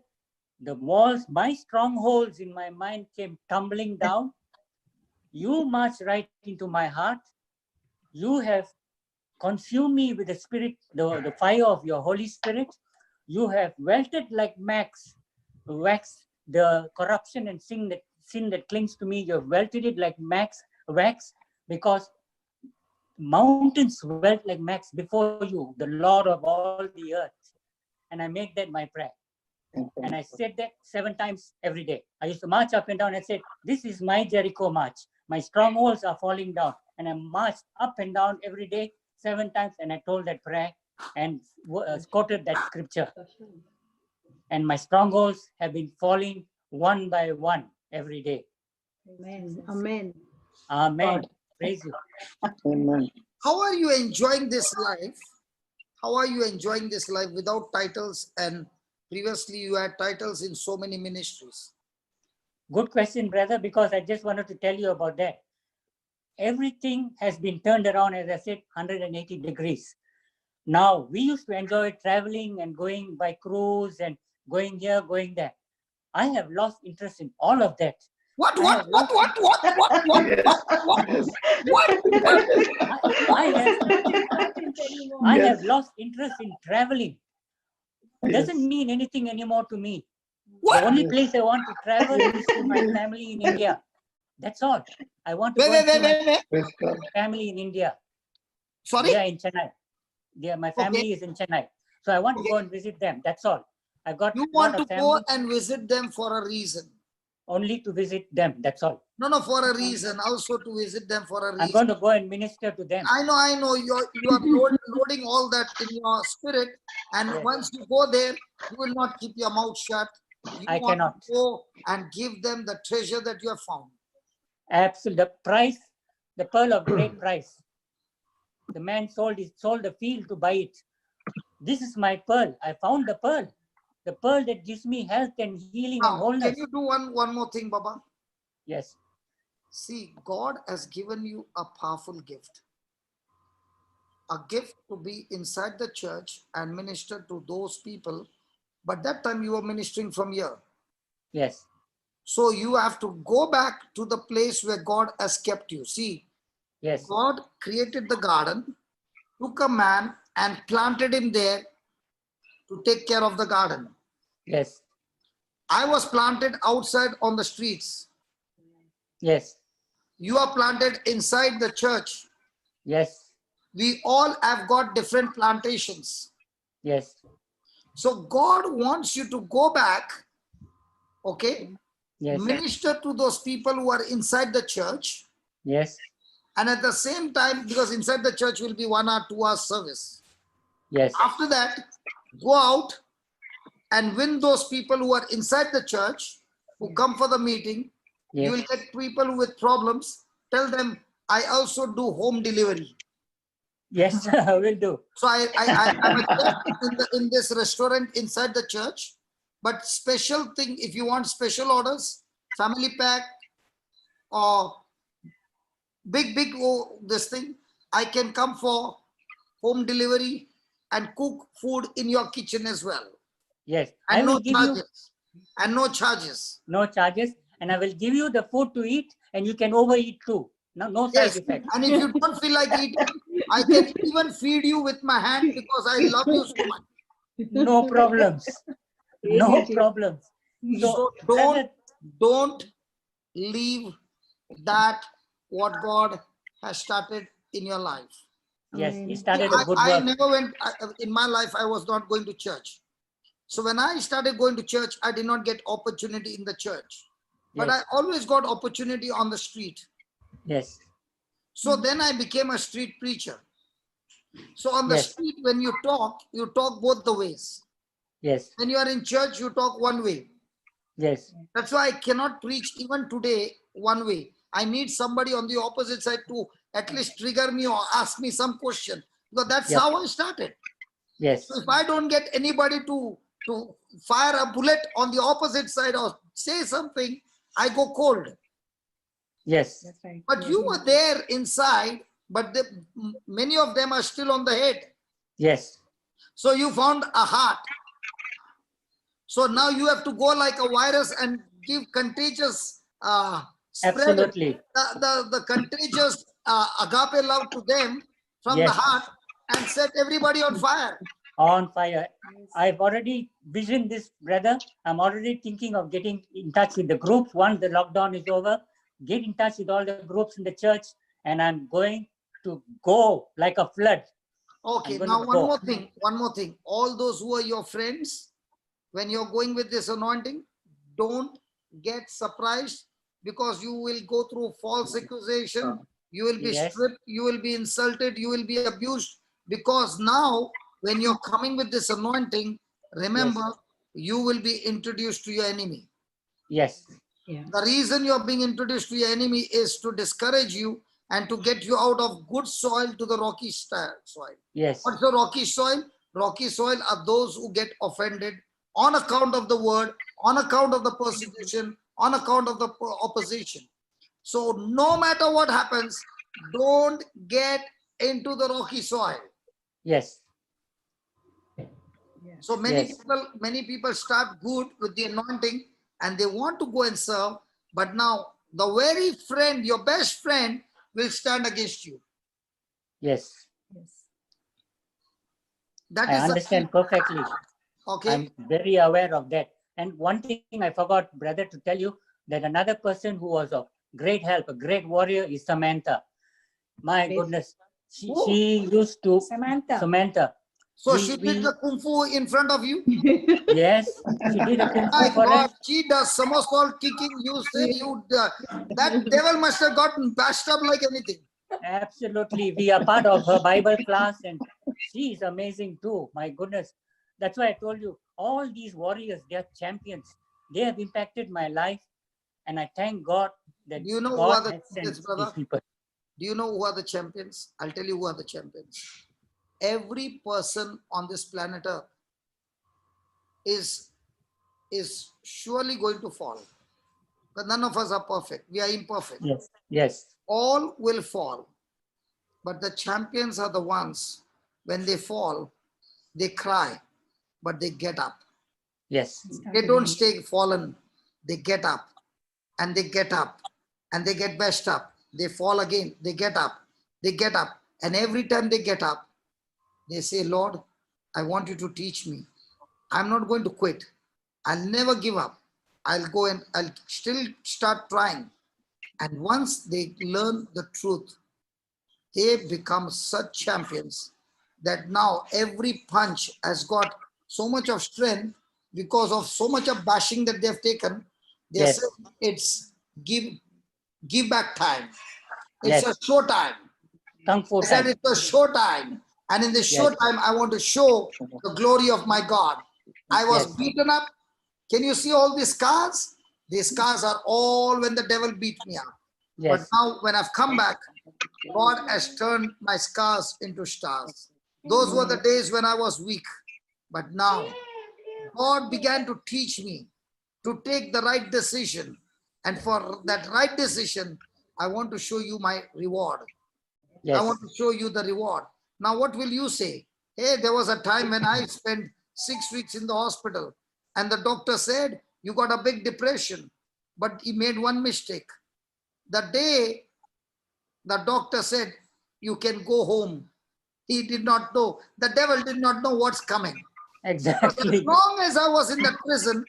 the walls, my strongholds in my mind came tumbling down. You marched right into my heart. You have consumed me with the spirit, the fire of your Holy Spirit. You have welted like wax the corruption and sin that clings to me. You have welted it like wax, because mountains welt like wax before you, the Lord of all the earth. And I made that my prayer. And I said that 7 times every day. I used to march up and down and said, this is my Jericho march. My strongholds are falling down. And I marched up and down every day 7 times. And I told that prayer and quoted that scripture. And my strongholds have been falling one by one every day. Amen. Amen. Amen. Praise you. Amen. How are you enjoying this life? How are you enjoying this life without titles? And previously you had titles in so many ministries. Good question, brother, because I just wanted to tell you about that. Everything has been turned around, as I said, 180 degrees. Now, we used to enjoy traveling and going by cruise and going here, going there. I have lost interest in all of that. What? I have lost interest in traveling. Doesn't mean anything anymore to me. What? The only place I want to travel is to my family in India. That's all. I want to go and see my family in India. Sorry? They are in Chennai. My family is in Chennai. So I want to go and visit them. That's all. I got You want to go and visit them for a reason. Only to visit them. That's all. No, for a reason. Also to visit them for a reason. I'm going to go and minister to them. I know. You are loading all that in your spirit. And once you go there, you will not keep your mouth shut. I cannot. To go and give them the treasure that you have found. Absolutely. The price, the pearl of great price. The man sold the field to buy it. This is my pearl. I found the pearl. The pearl that gives me health and healing and wholeness. Can you do one more thing, Baba? Yes. See, God has given you a powerful gift. A gift to be inside the church and minister to those people. But that time you were ministering from here. Yes. So you have to go back to the place where God has kept you. See, yes. God created the garden, took a man and planted him there to take care of the garden. Yes. I was planted outside on the streets. Yes. You are planted inside the church. Yes. We all have got different plantations. Yes. So God wants you to go back, okay? Yes. Minister to those people who are inside the church. Yes. And at the same time, because inside the church will be 1 or 2 hours service. Yes. After that, go out and win those people who are inside the church, who come for the meeting. Yes. You will get people with problems. Tell them, I also do home delivery. Yes, I will do. So I'm a chef in this restaurant inside the church. But special thing, if you want special orders, family pack or big this thing, I can come for home delivery and cook food in your kitchen as well. Yes. I And will no give you charges. And no charges. no charges, and I will give you the food to eat, and you can overeat too. No side Yes. effects. And if you don't feel like eating, I can even feed you with my hand because I love you so much. No problems. No problems. So, So brother, don't leave that what God has started in your life. yes, he Amen. started a good I work. never went, in my life, I was not going to church. So when I started going to church, I did not get opportunity in the church. But Yes. I always got opportunity on the street. Yes. So then I became a street preacher. So on the Yes. street, when you talk both the ways. Yes. When you are in church, you talk one way. Yes. That's why I cannot preach even today one way. I need somebody on the opposite side to at least trigger me or ask me some question. Because that's Yep. how I started. Yes. So if I don't get anybody to fire a bullet on the opposite side or say something, I go cold. Yes. That's right. But you were there inside, but many of them are still on the head. Yes. So you found a heart. So now you have to go like a virus and give contagious spread Absolutely. the contagious agape love to them from the Yes. heart and set everybody on fire. On fire. I've already visioned this, brother. I'm already thinking of getting in touch with the groups once the lockdown is over. Get in touch with all the groups in the church, and I'm going to go like a flood. Okay, I'm going now to go. one more thing. All those who are your friends, when you're going with this anointing, don't get surprised because you will go through false accusation. You will be Yes. stripped, you will be insulted, you will be abused. Because now, when you're coming with this anointing, remember, you will be introduced to your enemy. Yes. Yeah. The reason you're being introduced to your enemy is to discourage you and to get you out of good soil to the rocky soil. Yes. What's the rocky soil? Rocky soil are those who get offended on account of the word, on account of the persecution, on account of the opposition. So no matter what happens, don't get into the rocky soil. Yes. So Yes. many people start good with the anointing and they want to go and serve, but now the very friend, your best friend, will stand against you. Yes. Yes. That I is understand perfectly. okay. I'm very aware of that. And one thing I forgot, brother, to tell you that another person who was of great help, a great warrior, is Samantha. My Yes. goodness, Oh. she used to Samantha. So we- she did we- the kung fu in front of you. yes, she did a kung My fu for God, us. she does somersault kicking. You say that devil must have gotten bashed up like anything. Absolutely, we are part of her Bible class, and she is amazing too. My goodness, that's why I told you all these warriors, they are champions. They have impacted my life, and I thank God that Do you know who God are the has sent champions, these brother? people. Do you know who are the champions? I'll tell you who are the champions. Every person on this planet Earth is surely going to fall. But none of us are perfect. We are imperfect. Yes, yes, All will fall. But the champions are the ones, when they fall, they cry, but they get up. yes, They don't stay fallen. They get up and they get up and they get bashed up. They fall again. They get up. They get up. And every time they get up, they say, Lord, I want you to teach me. I'm not going to quit. I'll never give up. I'll go and I'll still start trying. And once they learn the truth, they become such champions that now every punch has got so much of strength because of so much of bashing that they've taken. They yes, say it's give back time. It's a yes. show time. Kung fu I said time. it's a show time. And in the show Yes. time, I want to show the glory of my God. I was Yes. beaten up. Can you see all these scars? These scars are all when the devil beat me up. But Yes, now when I've come back, God has turned my scars into stars. Those were the days when I was weak. But now God began to teach me to take the right decision. And for that right decision, I want to show you my reward. I yes, want to show you the reward. Now, what will you say? Hey, there was a time when I spent 6 weeks in the hospital. And the doctor said, you got a big depression. But he made one mistake. The day the doctor said, you can go home, he did not know. The devil did not know what's coming. As Exactly. long as I was in that prison,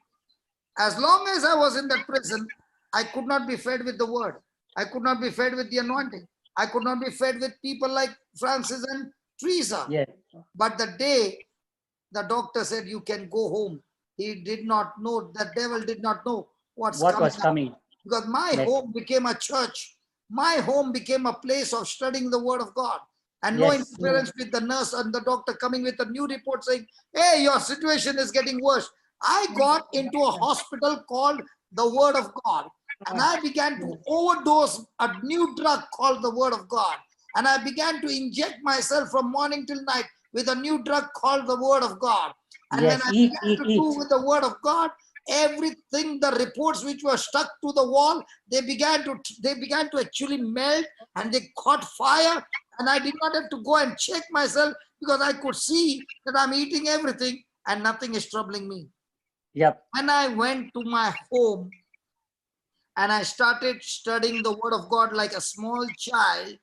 I could not be fed with the word. I could not be fed with the anointing. I could not be fed with people like Francis and Teresa. Yes. But the day the doctor said you can go home, he did not know, the devil did not know What coming was up. coming? Because my Yes. home became a church. My home became a place of studying the word of God. And no Yes. interference with the nurse and the doctor coming with a new report saying, hey, your situation is getting worse. I got into a hospital called the Word of God. And I began to overdose a new drug called the Word of God. And I began to inject myself from morning till night with a new drug called the Word of God. And Yes, when I eat, began to eat, do eat. with the Word of God, everything, the reports which were stuck to the wall, they began to actually melt and they caught fire. And I did not have to go and check myself because I could see that I'm eating everything and nothing is troubling me. Yep. When I went to my home and I started studying the Word of God like a small child,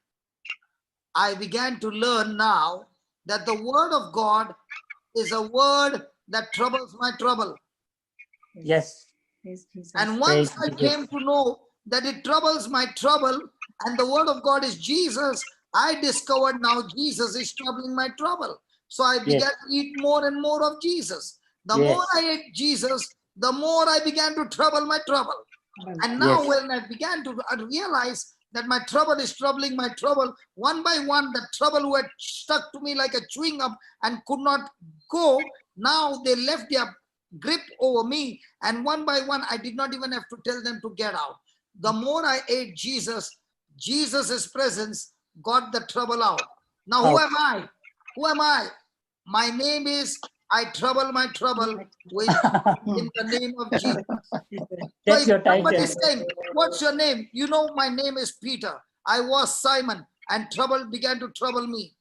I began to learn now that the Word of God is a word that troubles my trouble. Yes. Praise Jesus. And once Praise I Jesus. came to know that it troubles my trouble and the Word of God is Jesus, I discovered now Jesus is troubling my trouble. So I began Yes. to eat more and more of Jesus. The Yes. more I ate Jesus, the more I began to trouble my trouble. And now Yes. when I began to realize that my trouble is troubling my trouble, one by one, the trouble who had stuck to me like a chewing gum and could not go, now they left their grip over me. And one by one, I did not even have to tell them to get out. The more I ate Jesus, Jesus' presence got the trouble out. Now, who Out. am I? Who am I? My name is I trouble my trouble with in the name of Jesus. So That's if your somebody title. is saying, what's your name? You know, my name is Peter. I was Simon, and trouble began to trouble me,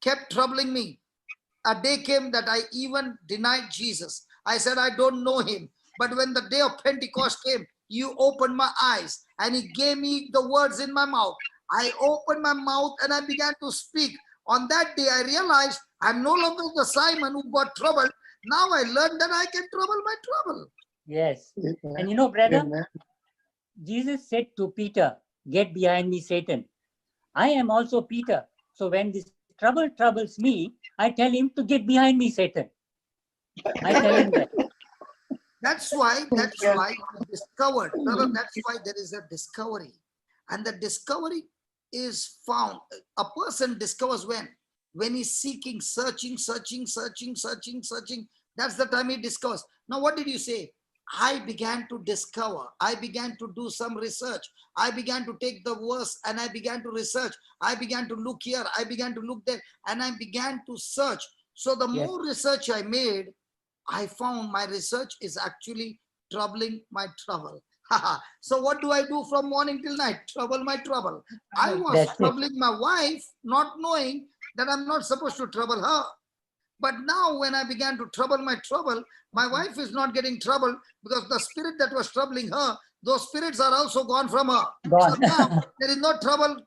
kept troubling me. A day came that I even denied Jesus. I said, I don't know him. But when the day of Pentecost came, you opened my eyes and he gave me the words in my mouth. I opened my mouth and I began to speak. On that day, I realized I'm no longer the Simon who got troubled. Now I learned that I can trouble my trouble. Yes. And you know, brother, Amen. Jesus said to Peter, get behind me, Satan. I am also Peter. So when this trouble troubles me, I tell him to get behind me, Satan. I tell him that. That's why I discovered, brother, that's why there is a discovery. And the discovery is found. A person discovers when he's seeking, searching. That's the time he discovers. Now, what did you say? I began to discover. I began to do some research. I began to take the verse and I began to research. I began to look here. I began to look there and I began to search. So the Yes. more research I made, I found my research is actually troubling my trouble. So what do I do from morning till night? Trouble my trouble. I was That's it. troubling my wife, not knowing that I'm not supposed to trouble her. But now when I began to trouble my trouble, my wife is not getting troubled because the spirit that was troubling her, those spirits are also gone from her. So Gone. now there is no trouble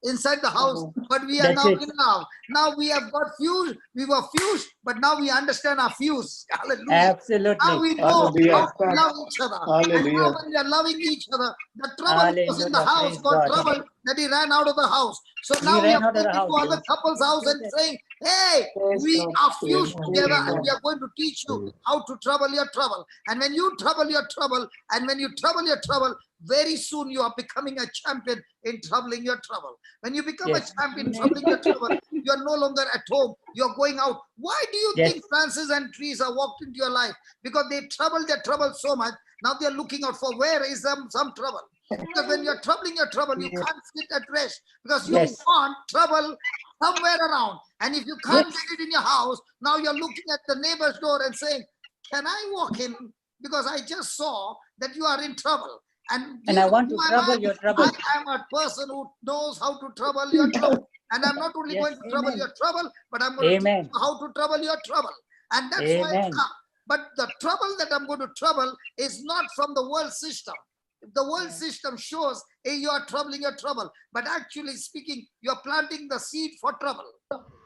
inside the house, but we are That's now it. in love. Now we have got fused. We were fused, but now we understand our fuse. Hallelujah. Now Absolutely. we know Hallelujah. how to love each other. And now Hallelujah. when we are loving each other, the trouble that was in the Hallelujah. house Praise got God. trouble that he ran out of the house. So He now we ran are out of going the into house. other couple's house and saying, hey, Praise we God. are fused Amen. together and Amen. we are going to teach you how to trouble your trouble. And when you trouble your trouble, and when you trouble your trouble, very soon you are becoming a champion in troubling your trouble. When you become Yes. a champion troubling your trouble, you are no longer at home. You're going out. Why do you Yes. think Francis and Teresa walked into your life? Because they troubled their trouble so much. Now they're looking out for where is some trouble. Because when you're troubling your trouble, you can't sit at rest because you Yes. want trouble somewhere around. And if you can't Yes. get it in your house, now you're looking at the neighbor's door and saying, can I walk in? Because I just saw that you are in trouble. And And I Jesus, want to who am trouble I? your trouble. I am a person who knows how to trouble your trouble. And I'm not only Yes. going to trouble Amen. your trouble, but I'm going to teach Amen. you how to trouble your trouble. And that's why Amen. it's come. But the trouble that I'm going to trouble is not from the world system. If the world system shows, hey, you are troubling your trouble, but actually speaking, you're planting the seed for trouble.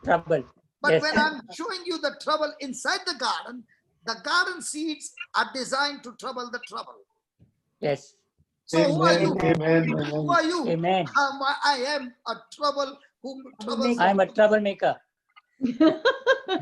Trouble. But Yes. when I'm showing you the trouble inside the garden seeds are designed to trouble the trouble. Yes. So who are you? Amen. Who are you? Amen. I am a trouble whom troubles. I'm a troublemaker.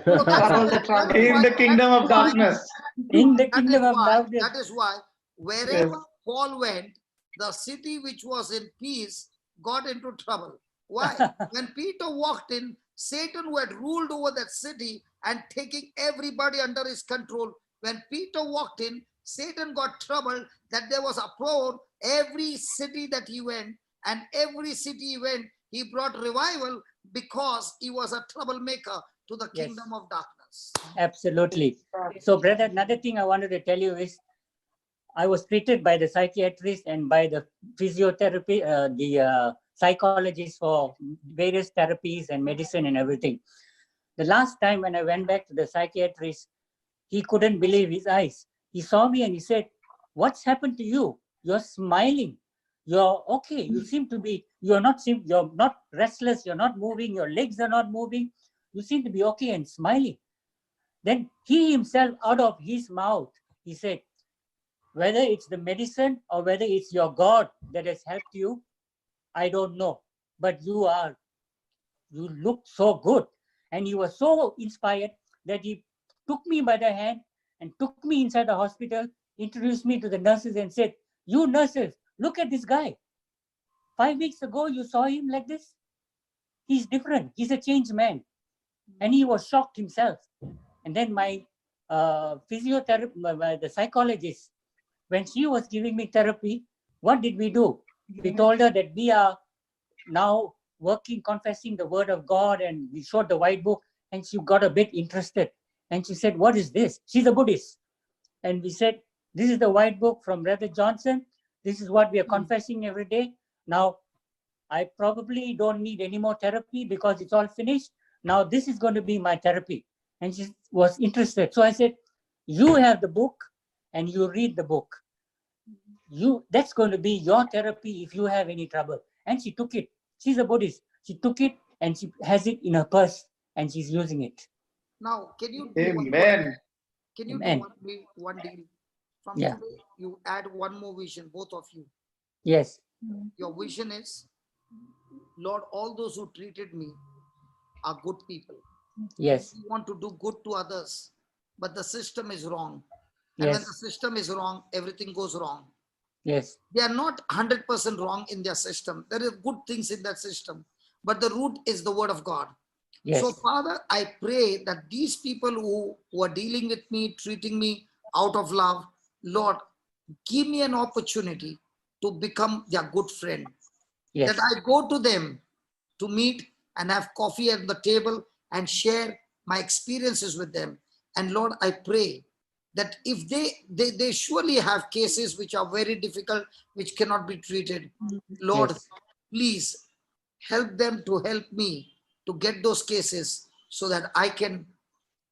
So that's In the kingdom of darkness. In the That kingdom is of why, darkness. that is why wherever Yes. Paul went, the city which was in peace got into trouble. Why? When Peter walked in, Satan, who had ruled over that city and taking everybody under his control, when Peter walked in, Satan got trouble that there was a uproar. Every city that he went, and every city he went, he brought revival because he was a troublemaker to the Yes. kingdom of darkness. Absolutely. So, brother, another thing I wanted to tell you is I was treated by the psychiatrist and by the physiotherapy, the psychologist for various therapies and medicine and everything. The last time when I went back to the psychiatrist, he couldn't believe his eyes. He saw me and he said, "What's happened to you? You're smiling. You're okay. You seem to be, you're not restless. You're not moving. Your legs are not moving. You seem to be okay and smiling." Then he himself, out of his mouth, he said, "Whether it's the medicine or whether it's your God that has helped you, I don't know. But you look so good." And he was so inspired that he took me by the hand and took me inside the hospital, introduced me to the nurses and said, "You nurses, look at this guy. 5 weeks ago, you saw him like this. He's different. He's a changed man." And he was shocked himself. And then my physiotherapist, the psychologist, when she was giving me therapy, what did we do? We told her that we are now working, confessing the word of God, and we showed the white book, and she got a bit interested. And she said, "What is this?" She's a Buddhist. And we said, "This is the white book from Brother Johnson. This is what we are confessing every day. Now, I probably don't need any more therapy because it's all finished. Now, this is going to be my therapy." And she was interested. So I said, "You have the book and you read the book. That's going to be your therapy if you have any trouble." And she took it. She's a Buddhist. She took it and she has it in her purse and she's using it. Now, can you do Amen. Can you Amen. do one deal? From Yeah. today, you add one more vision, both of you. Yes. Your vision is, Lord, all those who treated me are good people. Yes. You want to do good to others, but the system is wrong. And when the Yes. system is wrong, everything goes wrong. Yes. They are not 100% wrong in their system. There are good things in that system, but the root is the word of God. Yes. So, Father, I pray that these people who are dealing with me, treating me out of love, Lord, give me an opportunity to become their good friend. Yes. That I go to them to meet and have coffee at the table and share my experiences with them. And Lord, I pray that if they surely have cases which are very difficult, which cannot be treated. Lord, Yes. please help them to help me to get those cases so that I can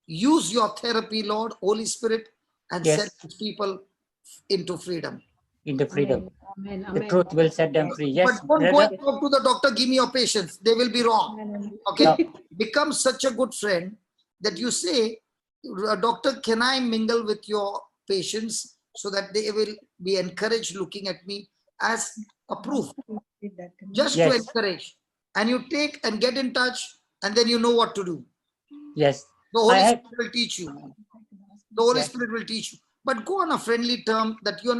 use your therapy, Lord, Holy Spirit, and Yes. set these people into freedom. Into freedom. Amen. The truth will set them free. Yes, But don't go brother. and talk to the doctor, give me your patients. They will be wrong. Okay. No. Become such a good friend that you say, "Doctor, can I mingle with your patients so that they will be encouraged looking at me as a proof?" Just to Yes. encourage. And you take and get in touch, and then you know what to do. Yes. The Holy I had- Spirit will teach you. The Holy Yes. Spirit will teach you. But go on a friendly term that you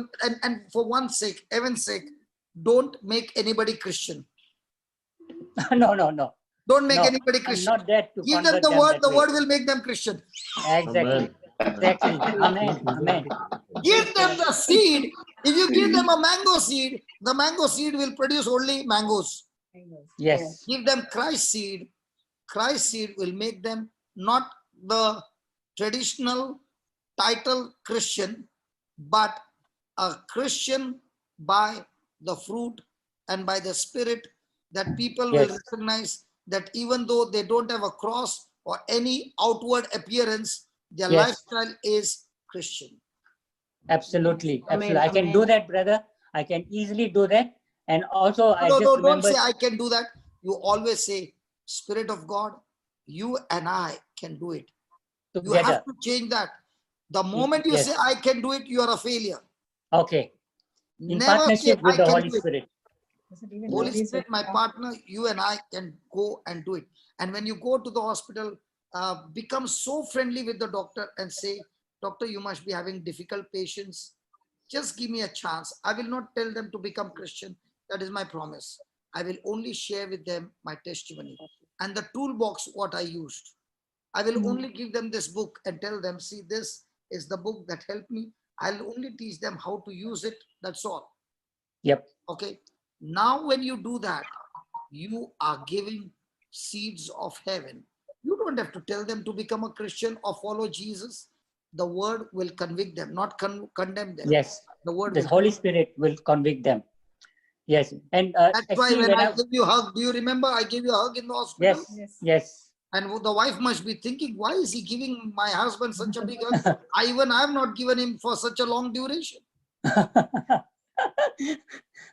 and for one's sake, heaven's sake, don't make anybody Christian. No, no, no. Don't make No, anybody I'm Christian. not there to Give them convert the them word, that the way. word will make them Christian. Exactly. Exactly. Amen. Amen. Give them the seed. If you give them a mango seed, the mango seed will produce only mangoes. Yes. Give them Christ seed. Christ seed will make them not the traditional title Christian, but a Christian by the fruit and by the spirit, that people will Yes. recognize that even though they don't have a cross or any outward appearance, their Yes. lifestyle is Christian. Absolutely. Amen, Absolutely. I can do amen. that, brother. I can easily do that. And also, I No, just no, don't remember. say I can do that. You always say, Spirit of God, you and I can do it. You have Together. to change that. The moment you Yes. say I can do it, you are a failure. Okay. In Never say partnership with I the can Holy do it. Spirit. Is it even Holy always Spirit, with my God? partner, you and I can go and do it. And when you go to the hospital, become so friendly with the doctor and say, Doctor, you must be having difficult patients. Just give me a chance. I will not tell them to become Christian. That is my promise. I will only share with them my testimony and the toolbox what I used. I will only give them this book and tell them, see, this is the book that helped me. I'll only teach them how to use it. That's all. Yep. Okay. Now, when you do that, you are giving seeds of heaven. You don't have to tell them to become a Christian or follow Jesus. The word will convict them, not condemn them. Yes. The word The will. Holy Spirit will convict them. Yes. And That's why actually, when when I gave you a hug, do you remember I gave you a hug in the hospital? yes, Yes. yes. And the wife must be thinking, why is he giving my husband such a big hug? I have not given him for such a long duration.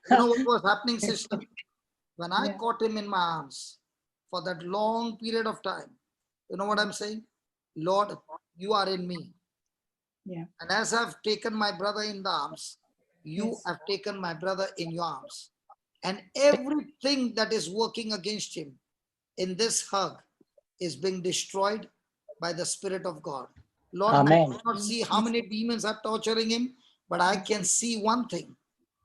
You know what was happening, sister? When I Yeah. caught him in my arms for that long period of time, you know what I'm saying? Lord, you are in me. Yeah. And as I've taken my brother in the arms, you Yes. have taken my brother in your arms. And everything that is working against him in this hug is being destroyed by the Spirit of God. Lord, I Amen. cannot see how many demons are torturing him, but I can see one thing.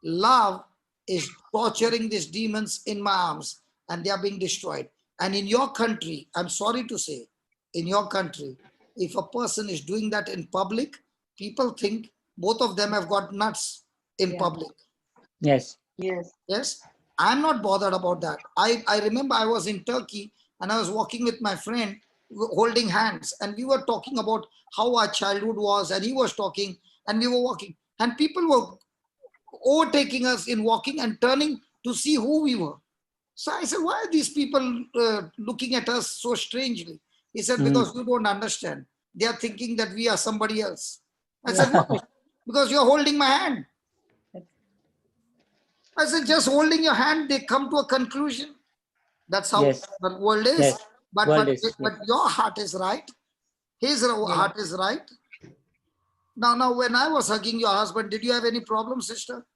Love is torturing these demons in my arms and they are being destroyed. And in your country, I'm sorry to say, in your country, if a person is doing that in public, people think both of them have got nuts in Yeah. public. Yes. Yes. Yes, I'm not bothered about that. I remember I was in Turkey and I was walking with my friend holding hands and we were talking about how our childhood was and he was talking and we were walking and people were overtaking us in walking and turning to see who we were. So I said, why are these people looking at us so strangely? He said, because you don't understand. They are thinking that we are somebody else. I said, why? Because you're holding my hand. I said, just holding your hand, they come to a conclusion. That's how Yes. the world is. Yes. But World but is, but your heart is right. His Yeah. heart is right. Now, when I was hugging your husband, did you have any problem, sister?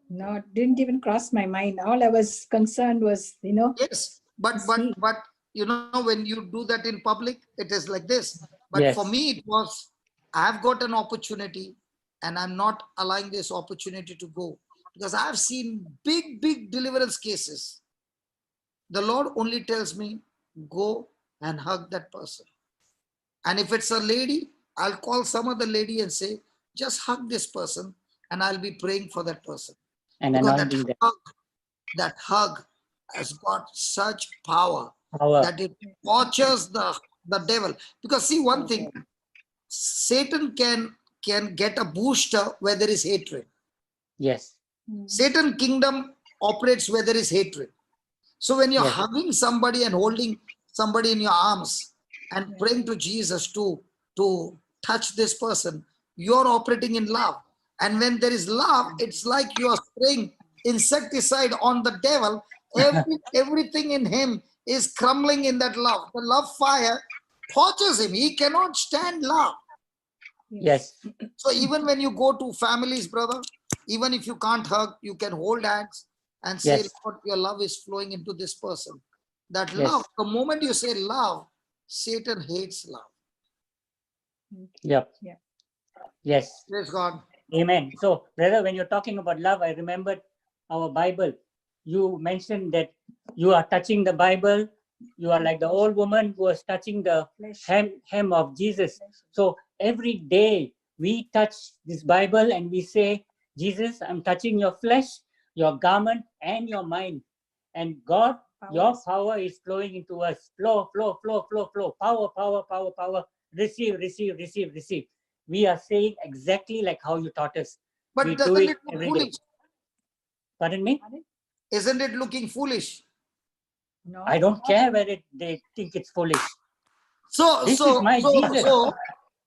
No, it didn't even cross my mind. All I was concerned was, Yes, but His but feet. but you know, when you do that in public, it is like this. But for Yes. me, it was I've got an opportunity, and I'm not allowing this opportunity to go because I've seen big deliverance cases. The Lord only tells me, go and hug that person. And if it's a lady, I'll call some other lady and say, just hug this person, and I'll be praying for that person. And Because anointing them. that hug has got such power Power. that it tortures the devil. Because see one thing, Satan can get a booster where there is hatred. Yes. Satan kingdom operates where there is hatred. So when you're Yes. hugging somebody and holding somebody in your arms and praying to Jesus to touch this person, you're operating in love. And when there is love, it's like you are spraying insecticide on the devil. Everything in him is crumbling in that love. The love fire tortures him. He cannot stand love. Yes. So even when you go to families, brother, even if you can't hug, you can hold hands and say, Yes. Lord, your love is flowing into this person. That Yes. love, the moment you say love, Satan hates love. Yep. Yeah. Yes. Praise God. Amen. So, brother, when you're talking about love, I remembered our Bible. You mentioned that you are touching the Bible. You are like the old woman who was touching the Flesh. hem of Jesus. So every day we touch this Bible and we say, Jesus, I'm touching your flesh, your garment, and your mind. And God, your power is flowing into us. Flow. Power. Receive. We are saying exactly like how you taught us. But We do doesn't it it look every day. foolish? Pardon me? Isn't it looking foolish? No. I don't care whether they think it's foolish. So This is my Jesus.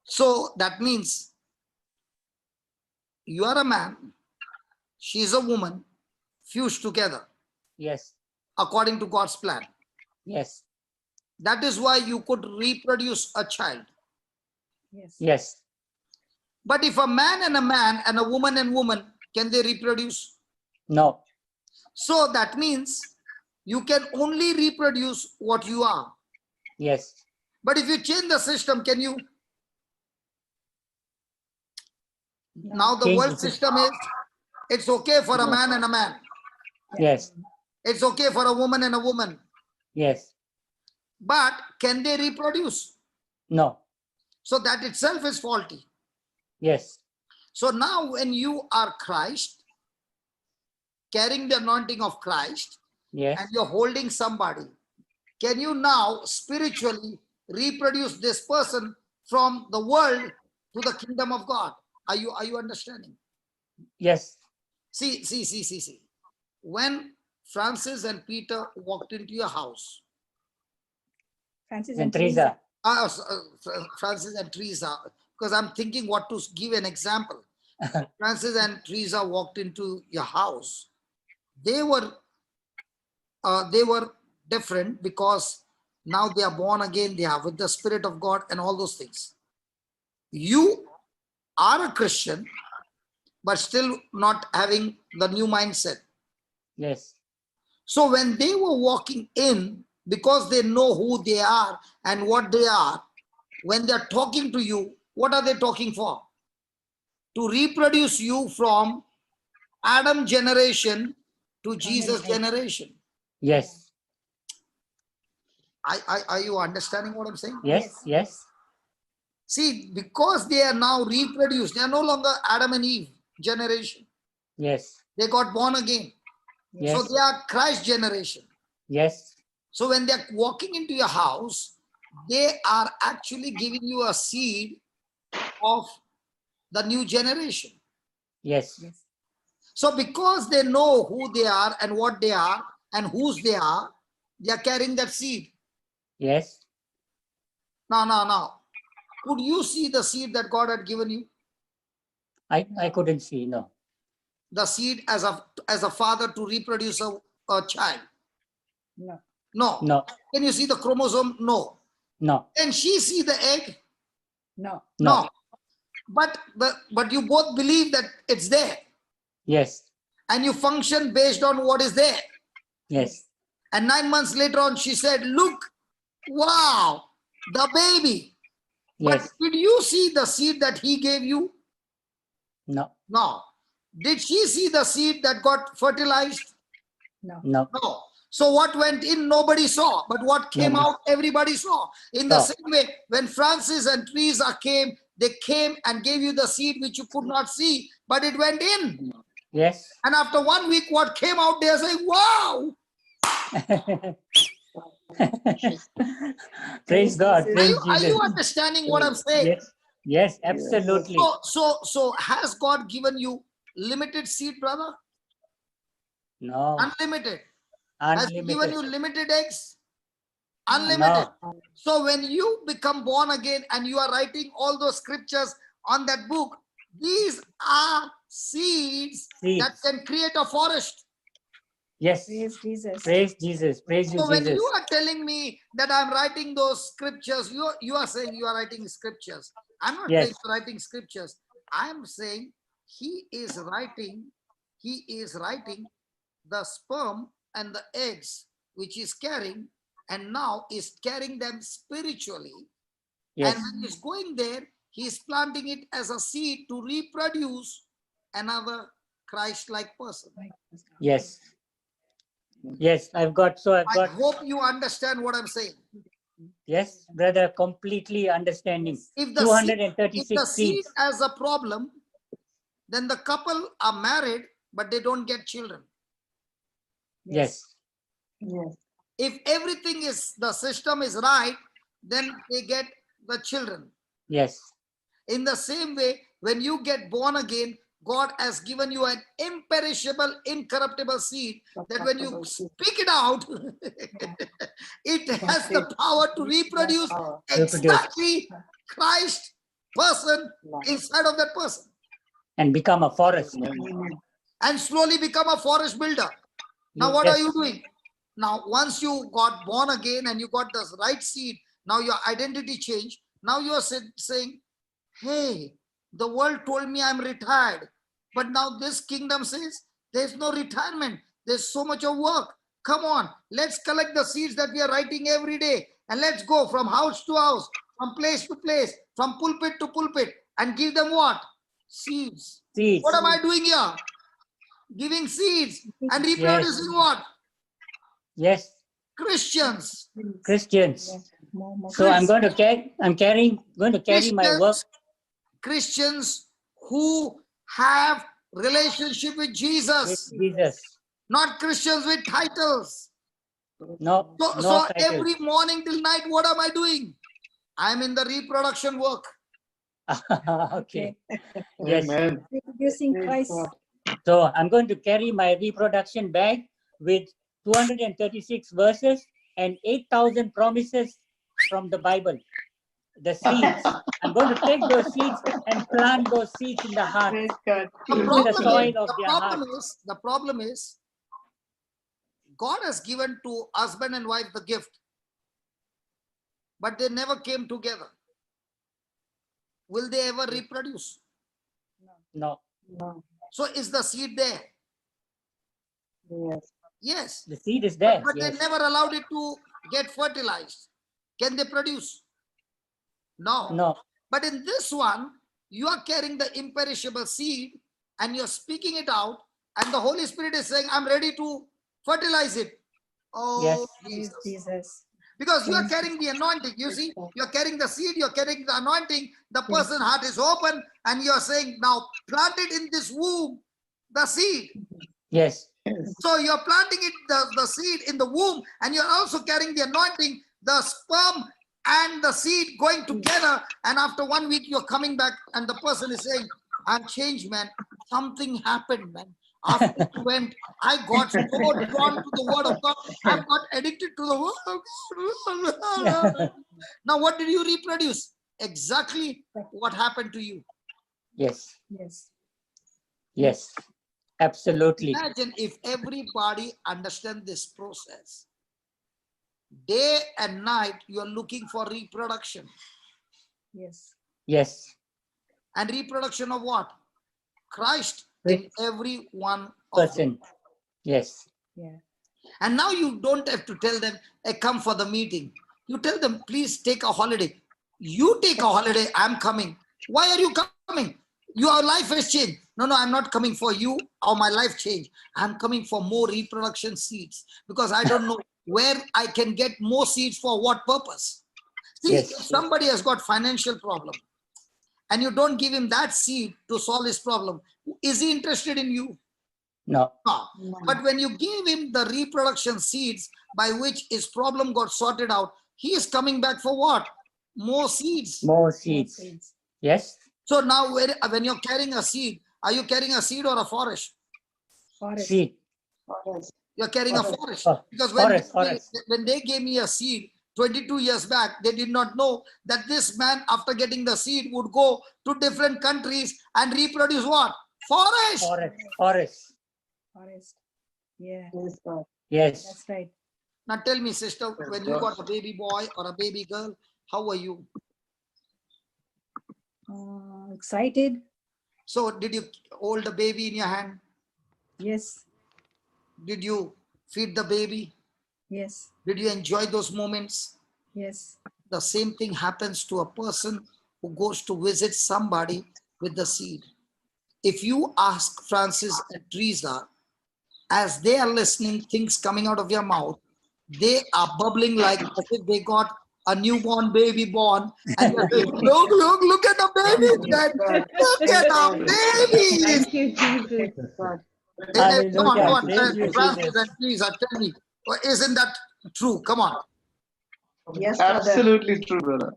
So that means you are a man, she is a woman, fused together Yes. according to God's plan. Yes. That is why you could reproduce a child. Yes. Yes. But if a man and a woman and woman, can they reproduce? No. So that means you can only reproduce what you are. Yes. But if you change the system, can you? Now the Change world the system. system is, it's okay for a man and a man. Yes. It's okay for a woman and a woman. Yes. But can they reproduce? No. So that itself is faulty. Yes. So now when you are Christ, carrying the anointing of Christ, Yes. and you're holding somebody, can you now spiritually reproduce this person from the world to the kingdom of God? Are you understanding? Yes. See. When Francis and Peter walked into your house, Francis And Teresa. Francis and Teresa, because I'm thinking what to give an example. Francis and Teresa walked into your house. They were different because now they are born again. They are with the Spirit of God and all those things. You are a Christian, but still not having the new mindset. Yes. So when they were walking in, because they know who they are and what they are, when they're talking to you, what are they talking for? To reproduce you from Adam generation to Jesus generation. Yes. Are you understanding what I'm saying? Yes. Yes. See, because they are now reproduced, they are no longer Adam and Eve generation. Yes. They got born again. So Yes. they are Christ generation. Yes. So when they're walking into your house, they are actually giving you a seed of the new generation. Yes. Yes. So because they know who they are and what they are and whose they are carrying that seed. Yes. Now. Could you see the seed that God had given you? I couldn't see. No. The seed as a father to reproduce a child? No. No. No. Can you see the chromosome? No. No. Can she see the egg? No. No. But you both believe that it's there, Yes. and you function based on what is there. Yes. And 9 months later on, she said, look, wow, the baby. But Yes. did you see the seed that he gave you? No. No. Did she see the seed that got fertilized? No. No. No. So what went in, nobody saw. But what came Nobody. out, everybody saw. In the Saw. same way, when Francis and Teresa came, they came and gave you the seed which you could not see, but it went in. Yes. And after 1 week, what came out, they're saying, wow. Praise God. Jesus. Praise Are you Jesus. understanding what I'm saying? Yes. Yes. Absolutely. So has God given you limited seed, brother? No. Unlimited. Has he given Unlimited. you limited eggs? Unlimited. No. So when you become born again and you are writing all those scriptures on that book, these are seeds that Seeds. can create a forest. Yes. Praise Jesus. Praise Jesus. Praise you, So when Jesus. you are telling me that I'm writing those scriptures, you are saying you are writing scriptures. I'm not Yes. saying you're writing scriptures. I'm saying he is writing the sperm and the eggs which is carrying, and now is carrying them spiritually. Yes. And when he's going there, he's planting it as a seed to reproduce another Christ-like person. Yes. Yes. I've got. I hope you understand what I'm saying. Yes, brother. Completely understanding. If the seed 236 seeds. has a problem, then the couple are married, but they don't get children. Yes. If everything is, the system is right, then they get the children. Yes. In the same way, when you get born again, God has given you an imperishable, incorruptible seed that when you speak it out, it has the power to reproduce exactly Christ person inside of that person and become a forest. and slowly become a forest builder. Now, what are Yes. you doing? Now, once you got born again and you got the right seed, now your identity changed. Now you are saying, hey, the world told me I'm retired. But now this kingdom says there's no retirement. There's so much of work. Come on, let's collect the seeds that we are writing every day. And let's go from house to house, from place to place, from pulpit to pulpit, and give them what? Seeds. Seeds. What am I doing here? Giving seeds and reproducing what? Yes. Christians. Christians. Yes. More So I'm going to carry my work. Christians who have relationship with With Jesus, Jesus. not Christians with titles. No, So, no so title. every morning till night, what am I doing? I'm in the reproduction work. Okay. Yes. Amen. reproducing Christ. So I'm going to carry my reproduction bag with 236 verses and 8,000 promises from the Bible. The seeds. I'm going to take those seeds and plant those seeds in the heart, Praise God. into the soil of their heart. The problem is, God has given to husband and wife the gift, but they never came together. Will they ever reproduce? No, So is the seed there? Yes. Yes. the seed is there. But Yes. they never allowed it to get fertilized. Can they produce? No. No. But in this one, you are carrying the imperishable seed and you're speaking it out, and the Holy Spirit is saying, I'm ready to fertilize it. Oh, Yes. Jesus. Jesus. Because you are carrying the anointing. You see, you're carrying the seed, you're carrying the anointing. The person's heart is open, and you're saying, now plant it in this womb, the seed. Yes. So you're planting it, the seed in the womb, and you're also carrying the anointing, the sperm and the seed going together. And after 1 week, you're coming back, and the person is saying, I'm changed, man. Something happened, man. After it went, I got so drawn to the word of God. I got addicted to the word of God. Now, what did you reproduce? Exactly what happened to you. Yes. Yes. Yes. Absolutely. Imagine if everybody understand this process. Day and night, you're looking for reproduction. Yes. Yes. And reproduction of what? Christ in every one of them. Person. Yes. Yeah. And now you don't have to tell them, hey, come for the meeting. You tell them, please take a holiday. You take a holiday, I'm coming. Why are you coming? Your life has changed. No, I'm not coming for you or my life change. I'm coming for more reproduction seeds because I don't know where I can get more seeds for what purpose. See, Yes. if somebody has got financial problem and you don't give him that seed to solve his problem, is he interested in you? No. No. But when you give him the reproduction seeds by which his problem got sorted out, he is coming back for what? More seeds. More seeds. Yes. So now when you're carrying a seed, are you carrying a seed or a forest? Forest. Seed. You're carrying a forest. Oh, Because forest. when they gave me a seed 22 years back, they did not know that this man, after getting the seed, would go to different countries and reproduce what? Forest. Forest. Forest. Yeah. Yes. That's right. Now tell me, sister, when you got a baby boy or a baby girl, how were you? Excited. So did you hold the baby in your hand? Yes. Did you feed the baby? Yes. Did you enjoy those moments? Yes. The same thing happens to a person who goes to visit somebody with the seed. If you ask Francis and Teresa, as they are listening things coming out of your mouth, they are bubbling like as if they got a newborn baby born, and they're saying, look at the baby, Dad. Look at the baby. Thank you, Jesus. Come on, Thank you, Francis Jesus. and Teresa, tell me, isn't that true? Come on. Yes, absolutely true, brother.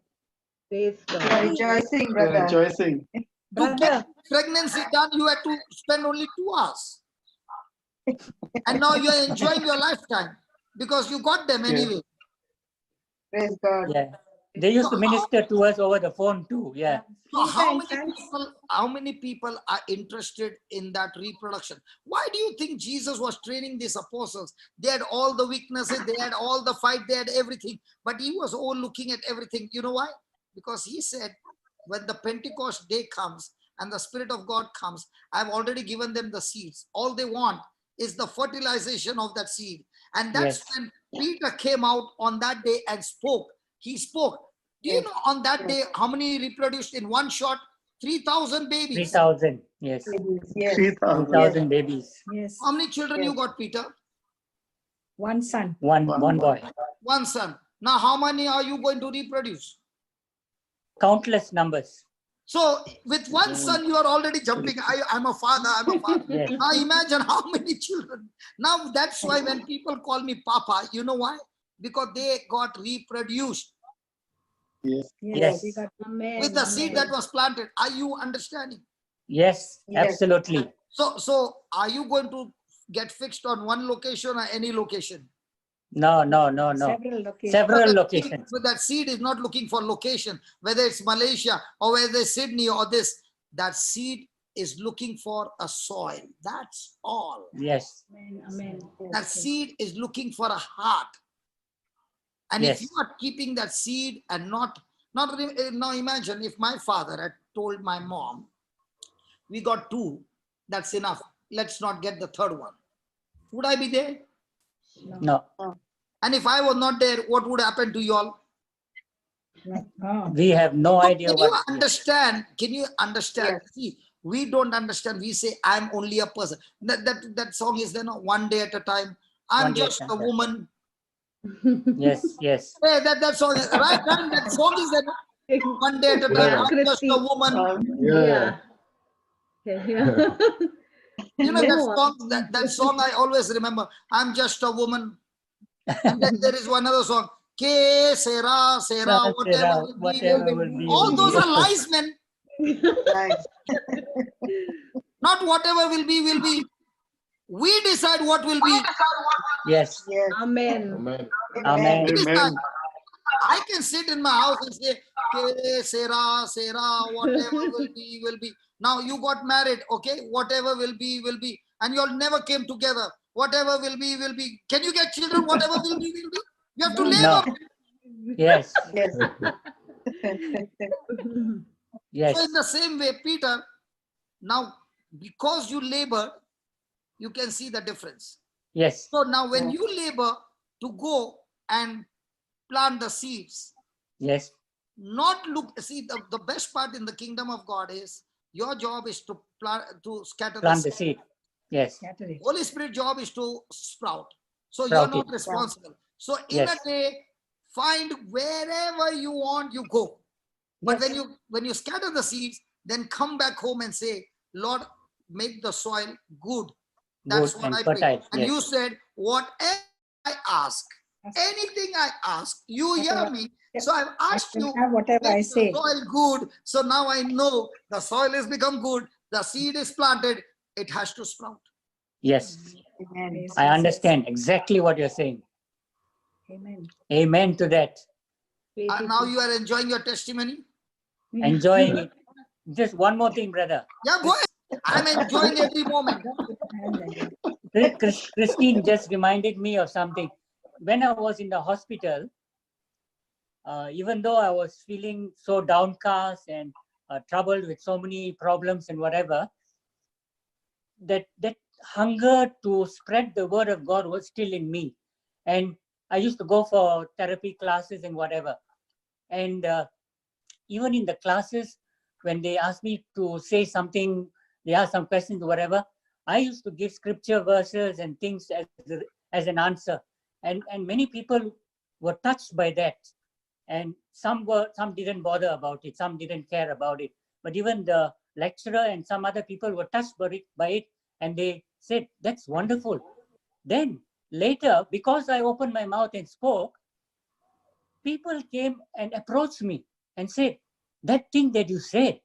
Praise We God. are rejoicing, brother. We're rejoicing. To Brother. get pregnancy done, you had to spend only 2 hours. And now you're enjoying your lifetime because you got them anyway. Praise God. Yeah. They used to minister to us over the phone too. Yeah. So Lisa how and many Franz, people, how many people are interested in that reproduction? Why do you think Jesus was training these apostles? They had all the weaknesses, they had all the fight, they had everything, but he was all looking at everything. You know why? Because he said, when the Pentecost day comes and the Spirit of God comes, I've already given them the seeds. All they want is the fertilization of that seed. And that's Yes. when Peter came out on that day and spoke. He spoke. Do you know on that day how many reproduced in one shot? 3,000 babies. 3,000. Yes. Yes. 3,000 Yes. babies. yes, How many children you Yes. got, Peter? one son. One boy. One son. Now, how many are you going to reproduce? Countless numbers. So, with one son, you are already jumping. I'm a father. I'm a father. Yes. Now, imagine how many children. Now, that's why when people call me Papa, you know why? Because they got reproduced Yes. Yes, we Yes. got with the seed that was planted. Are you understanding? Yes. Yes. Absolutely. So are you going to get fixed on one location or any location? No. several locations. Several That seed- locations. But that seed is not looking for location, whether it's Malaysia or whether it's Sydney or this. That seed is looking for a soil. That's all. Yes. Amen. Amen. That seed is looking for a heart. And if Yes. you are keeping that seed and not now imagine if my father had told my mom, we got two, that's enough. Let's not get the third one. Would I be there? No. And if I was not there, what would happen to you all? Oh, We have no So idea can you what. understand? Can you understand? Yes. See, we don't understand. We say, I'm only a person. That song is there, no? One day at a time. I'm One day at just a a time. woman. Yes. Yes. Hey, that song, right? That song is there, no? One day at a time. Yeah, I'm just a Christy. woman. Yeah. Yeah. You know that No, song, that song I always remember. I'm just a woman. And then there is one other song. Que sera, sera, whatever will be, will Whatever be. will be. All will those be. are lies, man. Nice. Not whatever will be, will be. We decide what will be. Yes. Yes. Amen. Amen. We decide. Amen. I can sit in my house and say, que sera, sera, whatever will be, will be. Now you got married, okay? Whatever will be, will be. And you all never came together. Whatever will be, will be. Can you get children? Whatever will be, will be. You have to No. labor. Yes. Yes. So Yes. in the same way, Peter, now because you labor, you can see the difference. Yes. So now when you labor to go and plant the seeds, Yes. not look, see the best part in the kingdom of God is your job is to plant, to scatter Plant the the seed. seed. Yes. scatter it. Holy Spirit job is to sprout. So Sprout you're not it. responsible. So in Yes. a day, find wherever you want, you go. But Yes. when you scatter the seeds, then come back home and say, Lord, make the soil good. That's Good what and I pray. fertile. And Yes. you said, whatever I ask, anything I ask, you hear me. So I've I asked will you, have whatever I make say. the soil good. So now I know the soil has become good. The seed is planted. It has to sprout. Yes. Amen. Yes, I yes, understand exactly what you're saying. yes. Amen. Amen to that. Now you are enjoying your testimony. Enjoying it. Just one more thing, brother. Yeah, go ahead. I'm enjoying every moment. Christine just reminded me of something. When I was in the hospital, even though I was feeling so downcast and troubled with so many problems and whatever, that hunger to spread the word of God was still in me. And I used to go for therapy classes and whatever. And even in the classes, when they asked me to say something, they asked some questions or whatever, I used to give scripture verses and things as an answer. And many people were touched by that. And some didn't bother about it, some didn't care about it. But even the lecturer and some other people were touched by it, and they said, that's wonderful. Then later, because I opened my mouth and spoke, people came and approached me and said, that thing that you said,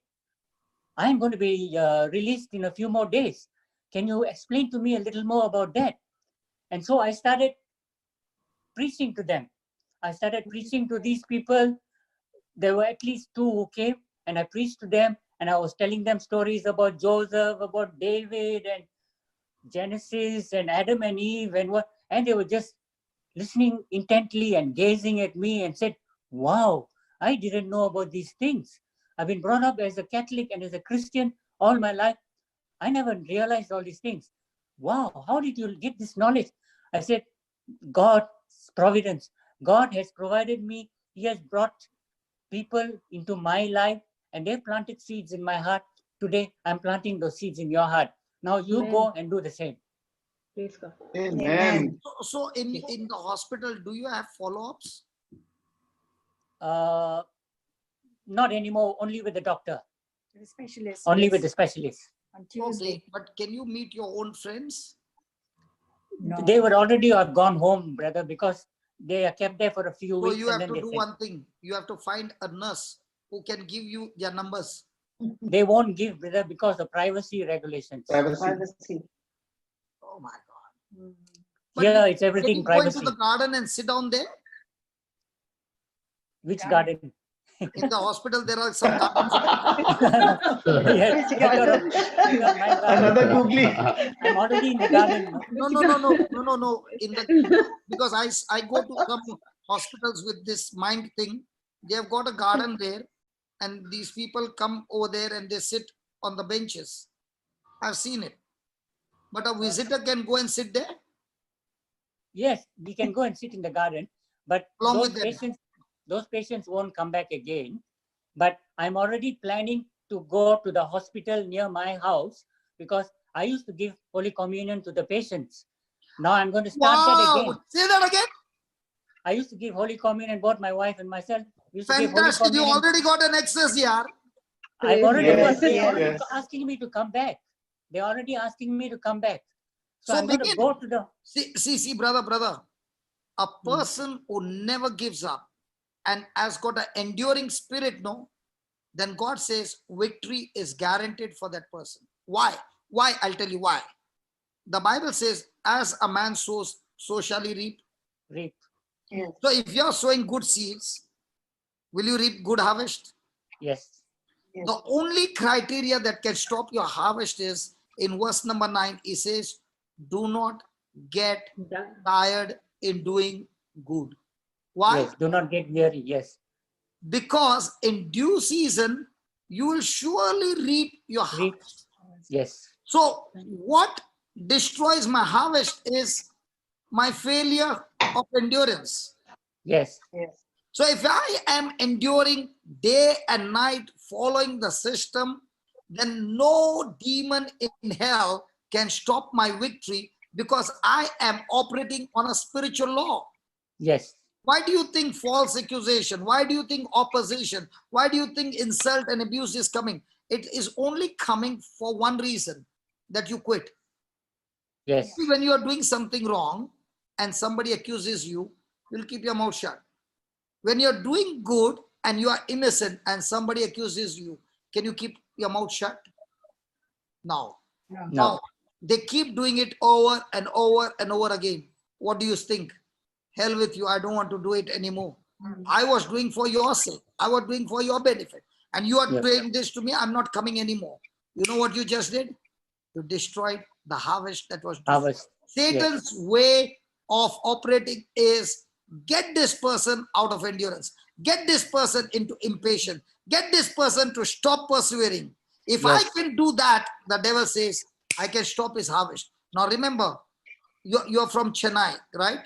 I'm going to be released in a few more days. Can you explain to me a little more about that? And so I started preaching to them. I started preaching to these people there were at least 2 who came, and I preached to them, and I was telling them stories about Joseph, about David, and Genesis, and Adam and Eve, and they were just listening intently and gazing at me and said, "Wow, I didn't know about these things. I've been brought up as a Catholic and as a Christian all my life. I never realized all these things. Wow, how did you get this knowledge?" I said, "God's providence. God has provided me. He has brought people into my life, and they planted seeds in my heart. Today, I'm planting those seeds in your heart. Now you Amen. go and do the same." Praise God. Amen. So in the hospital, do you have follow-ups? Not anymore, only with the doctor, The specialist. only yes, with the specialist. on Okay, Tuesday. but can you meet your own friends? No. They were already gone home, brother, because they are kept there for a few So weeks. you And have then to they do said, one thing. You have to find a nurse who can give you their numbers. they won't give, brother, because of privacy regulations. Privacy. Privacy. Oh my God. Mm. But Here, it's can everything you go into privacy. the garden and sit down there? Which Garden. garden? In the hospital, there are some gardens. Yes, because my garden, Another googly. I'm already in the garden. No. Because I go to some hospitals with this mind thing. They have got a garden there, and these people come over there and they sit on the benches. I've seen it. But a visitor can go and sit there Yes, we can go and sit in the garden, but along those with them. patients won't come back again. But I'm already planning to go to the hospital near my house, because I used to give Holy Communion to the patients. Now I'm going to start that Wow! again. Say that again. I used to give Holy Communion, both my wife and myself used to give Holy Fantastic. You Communion. already got an access here. I've already Yes, got, they're yes, already yes. asking me to come back. They're already asking me to come back. So, So I'm going to begin. go to the, See, brother. A person who never gives up and has got an enduring spirit, no, then God says victory is guaranteed for that person. Why? Why? I'll tell you why. The Bible says, as a man sows, so shall he reap. reap. Yes. So if you're sowing good seeds, will you reap good harvest? Yes. Yes. The only criteria that can stop your harvest is in verse number 9, it says, do not get Done. tired in doing good. Why? Yes. Do not get weary. Yes. Because in due season, you will surely reap your Reap. harvest. Yes. So what destroys my harvest is my failure of endurance. Yes. Yes. So if I am enduring day and night following the system, then no demon in hell can stop my victory, because I am operating on a spiritual law. Yes. Why do you think false accusation? Why do you think opposition? Why do you think insult and abuse is coming? It is only coming for one reason, that you quit. Yes. See, when you are doing something wrong and somebody accuses you, you'll keep your mouth shut. When you're doing good and you are innocent and somebody accuses you, can you keep your mouth shut? No. No. They keep doing it over and over and over again. What do you think? Hell with you, I don't want to do it anymore. I was doing for your sake. I was doing for your benefit. And you are Yes. doing this to me, I'm not coming anymore. You know what you just did? You destroyed the harvest that was due. Harvest. Satan's way of operating is get this person out of endurance, get this person into impatience, get this person to stop persevering. If I Yes. can do that, the devil says, I can stop his harvest. Now remember, you're from Chennai, right?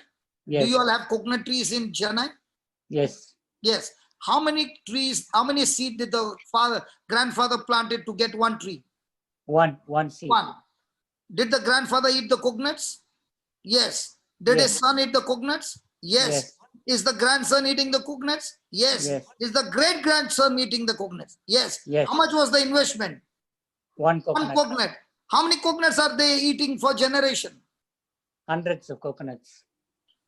Yes. Do you all have coconut trees in Chennai? Yes. Yes. How many trees, how many seed did the grandfather planted to get one tree? One seed. One. Did the grandfather eat the coconuts? Yes. Did his Yes. son eat the coconuts? Yes. Yes. Is the grandson eating the coconuts? Yes. Yes. Is the great grandson eating the coconuts? Yes. Yes. How much was the investment? One One coconut. coconut. How many coconuts are they eating for generation? Hundreds of coconuts.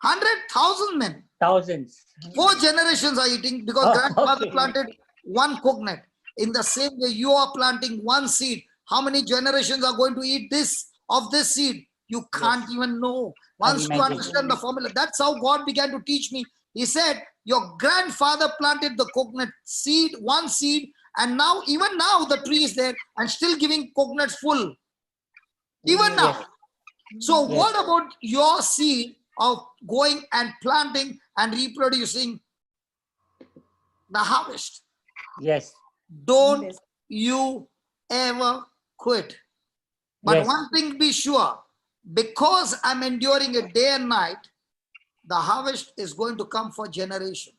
100,000 men. Thousands. 4 generations are eating, because Oh, grandfather okay. planted one coconut. In the same way, you are planting one seed. How many generations are going to eat this of this seed? You can't even know. Once you imagine. understand the formula, that's how God began to teach me. He said, Your grandfather planted the coconut seed, one seed, and now, even now, the tree is there and still giving coconuts full. Even now. So Yes. what about your seed of going and planting and reproducing the harvest? Yes. Don't Yes. you ever quit. But Yes. one thing be sure, because I'm enduring it day and night, the harvest is going to come for generation.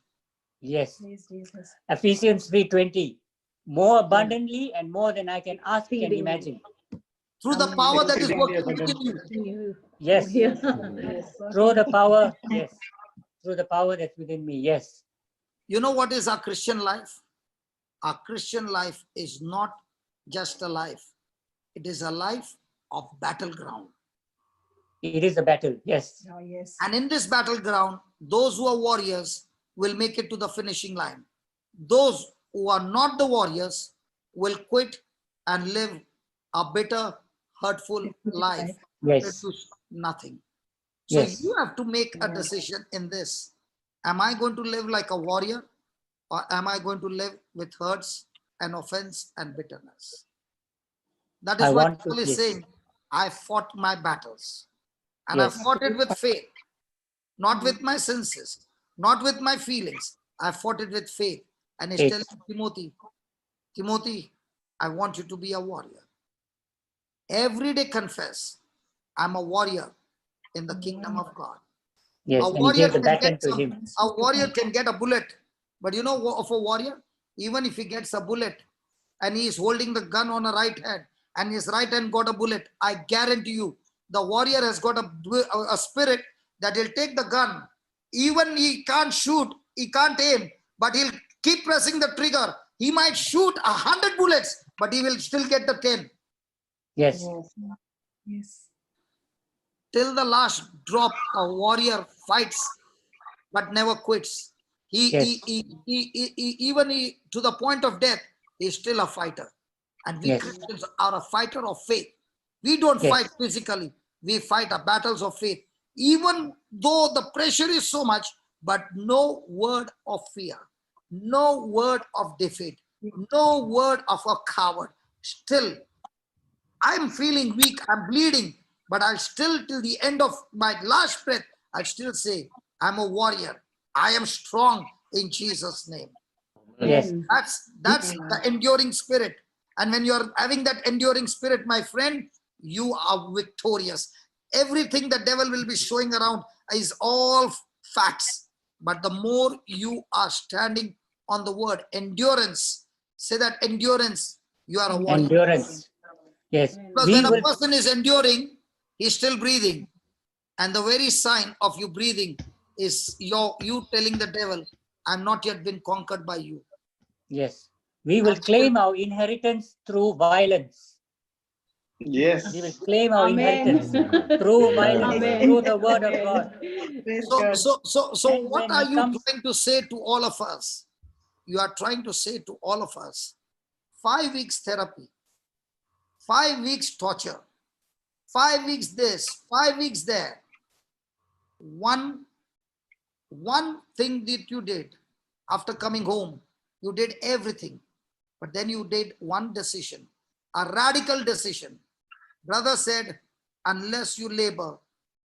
Yes. Praise Jesus. Ephesians 3:20. More abundantly and more than I can ask and Exceedingly. imagine. Through the Amen. power that is Exceedingly working within you. In you. Yes. Yeah. Yes. Through the power. Yes. Through the power that's within me. Yes. You know what is our Christian life? Our Christian life is not just a life. It is a life of battleground. It is a battle. Yes. Oh, yes. And in this battleground, those who are warriors will make it to the finishing line. Those who are not the warriors will quit and live a bitter, hurtful life. Yes. Produce nothing. So Yes. you have to make a decision in this. Am I going to live like a warrior, or am I going to live with hurts and offense and bitterness? That is I why want to, Paul is yes. saying, I fought my battles. And I Yes. fought it with faith, not with my senses, not with my feelings. I fought it with faith. And he's Faith. telling Timothy, Timothy, I want you to be a warrior. Every day confess, I'm a warrior in the kingdom of God. Yes. A And he warrior gave the can baton get to him. a warrior can get a bullet, but you know of a warrior, even if he gets a bullet and he is holding the gun on a right hand and his right hand got a bullet, I guarantee you, the warrior has got a spirit that he'll take the gun. Even he can't shoot, he can't aim, but he'll keep pressing the trigger. He might shoot 100 bullets, but he will still get the 10. Yes. Yes. Yes. Till the last drop, a warrior fights but never quits. Yes. To the point of death, he's still a fighter. And we Yes. Christians are a fighter of faith. We don't Yes. fight physically. We fight our battles of faith. Even though the pressure is so much, but no word of fear, no word of defeat, no word of a coward. Still, I'm feeling weak, I'm bleeding, but I'll still, till the end of my last breath, I'll still say, I'm a warrior. I am strong in Jesus' name. Yes. Amen. That's the enduring spirit. And when you're having that enduring spirit, my friend, you are victorious. Everything the devil will be showing around is all facts. But the more you are standing on the word endurance, say that endurance, you are a warrior. Endurance. Yes. Because We when a will. person is enduring, he's still breathing. And the very sign of you breathing is you telling the devil, I'm not yet been conquered by you. Yes. We will claim our inheritance through violence. Yes. We will claim our Amen. inheritance through violence, Amen. through the word of Amen. God. Praise So, God. so And what when are he you comes, trying to say to all of us? You are trying to say to all of us, 5 weeks therapy, 5 weeks torture, 5 weeks this, 5 weeks there. One thing that you did after coming home, you did everything, but then you did one decision, a radical decision. Brother said, unless you labor,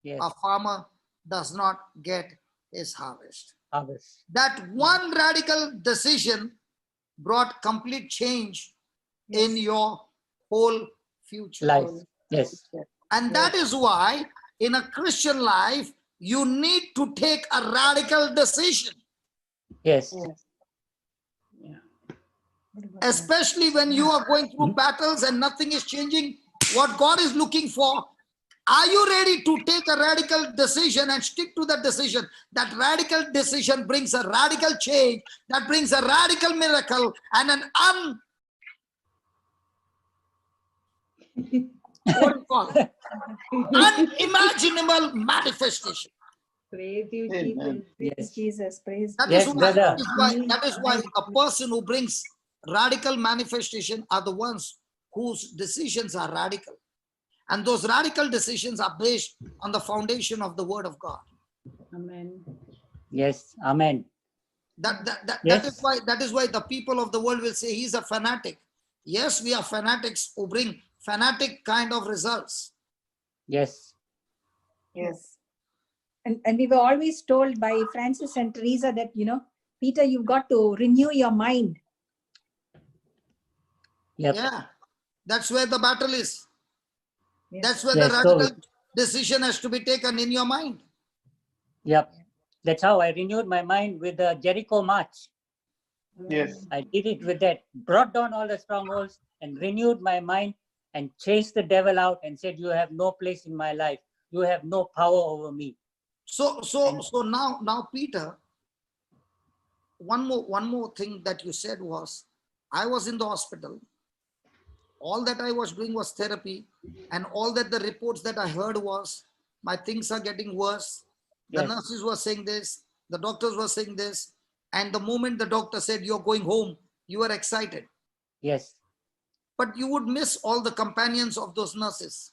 yes, a farmer does not get his harvest. harvest. That one radical decision brought complete change in your whole future. Life. Yes. And that is why in a Christian life, you need to take a radical decision, Yes. Yes. especially when you are going through battles and nothing is changing. What God is looking for, are you ready to take a radical decision and stick to that decision? That radical decision brings a radical change, that brings a radical miracle and an what do you call it? Unimaginable manifestation. Praise you, Amen. Jesus. Praise Yes. Jesus. Praise That Yes, is why, brother. that is why a person who brings radical manifestation are the ones whose decisions are radical. And those radical decisions are based on the foundation of the word of God. Amen. Yes. Amen. Yes. That is why the people of the world will say he's a fanatic. Yes, we are fanatics who bring fanatic kind of results. Yes. Yes. And we were always told by Francis and Teresa that, Peter, you've got to renew your mind. Yep. Yeah, that's where the battle is. Yes. That's where Yes, the so- radical decision has to be taken in your mind. Yep. That's how I renewed my mind with the Jericho March. Yes. I did it with that, brought down all the strongholds and renewed my mind and chased the devil out and said, you have no place in my life. You have no power over me. So now, Peter, one more thing that you said was, I was in the hospital. All that I was doing was therapy, and all that the reports that I heard was, my things are getting worse. The Yes. nurses were saying this, the doctors were saying this, and the moment the doctor said you're going home, you were excited. Yes. But you would miss all the companions of those nurses.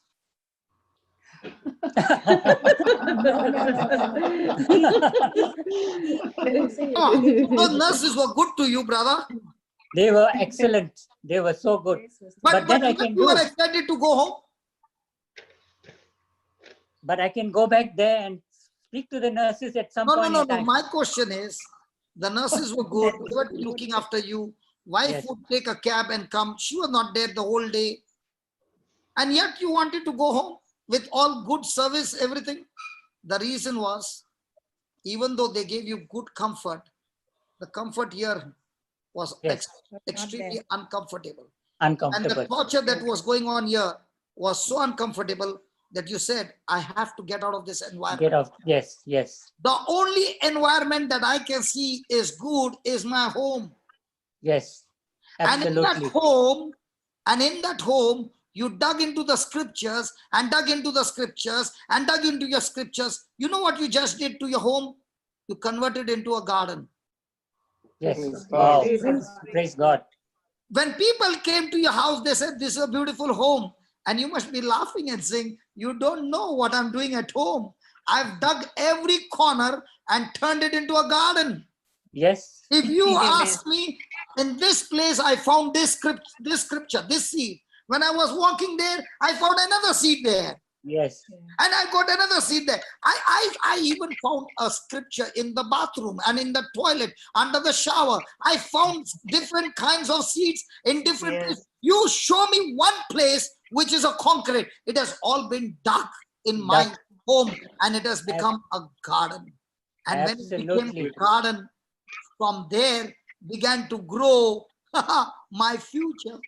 Those nurses were good to you, brother. They were excellent. They were so good. But then I yet can you were do. excited to go home. But I can go back there and speak to the nurses at some point No. in time. My question is, the nurses were good. They were looking after you. Wife Yes. would take a cab and come. She was not there the whole day. And yet you wanted to go home with all good service, everything. The reason was, even though they gave you good comfort, the comfort here was Yes. extremely uncomfortable. Uncomfortable. And the torture that was going on here was so uncomfortable that you said, I have to get out of this environment. Get off. Yes. Yes. The only environment that I can see is good is my home. Yes. Absolutely. And in that home, you dug into the scriptures and dug into the scriptures and dug into your scriptures. You know what you just did to your home? You converted into a garden. Yes. Praise Wow. God. Praise God. When people came to your house, they said, this is a beautiful home. And you must be laughing and saying, you don't know what I'm doing at home. I've dug every corner and turned it into a garden. Yes. If you ask me, in this place, I found this scripture, this seed. When I was walking there, I found another seed there. Yes. And I got another seed there. I even found a scripture in the bathroom and in the toilet, under the shower. I found different kinds of seeds in different places. You show me one place which is a concrete. It has all been dug in my home and it has become a garden. And when it became Absolutely. a garden, from there began to grow my future.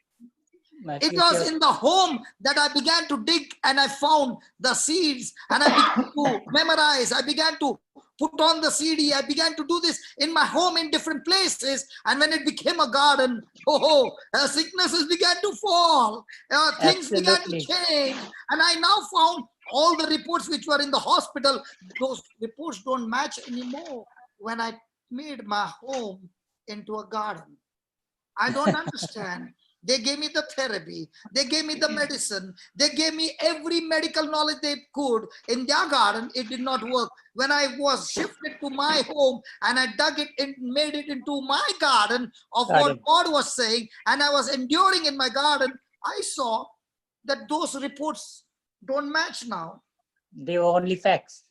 My It was future. in the home that I began to dig and I found the seeds and I began to memorize. I began to put on the CD. I began to do this in my home in different places. And when it became a garden, sicknesses began to fall. Things began to Absolutely. change. And I now found all the reports which were in the hospital. Those reports don't match anymore when I made my home into a garden. I don't understand. They gave me the therapy. They gave me the medicine. They gave me every medical knowledge they could. In their garden, it did not work. When I was shifted to my home and I dug it and made it into my garden of what God was saying, and I was enduring in my garden, I saw that those reports don't match now. They were only facts.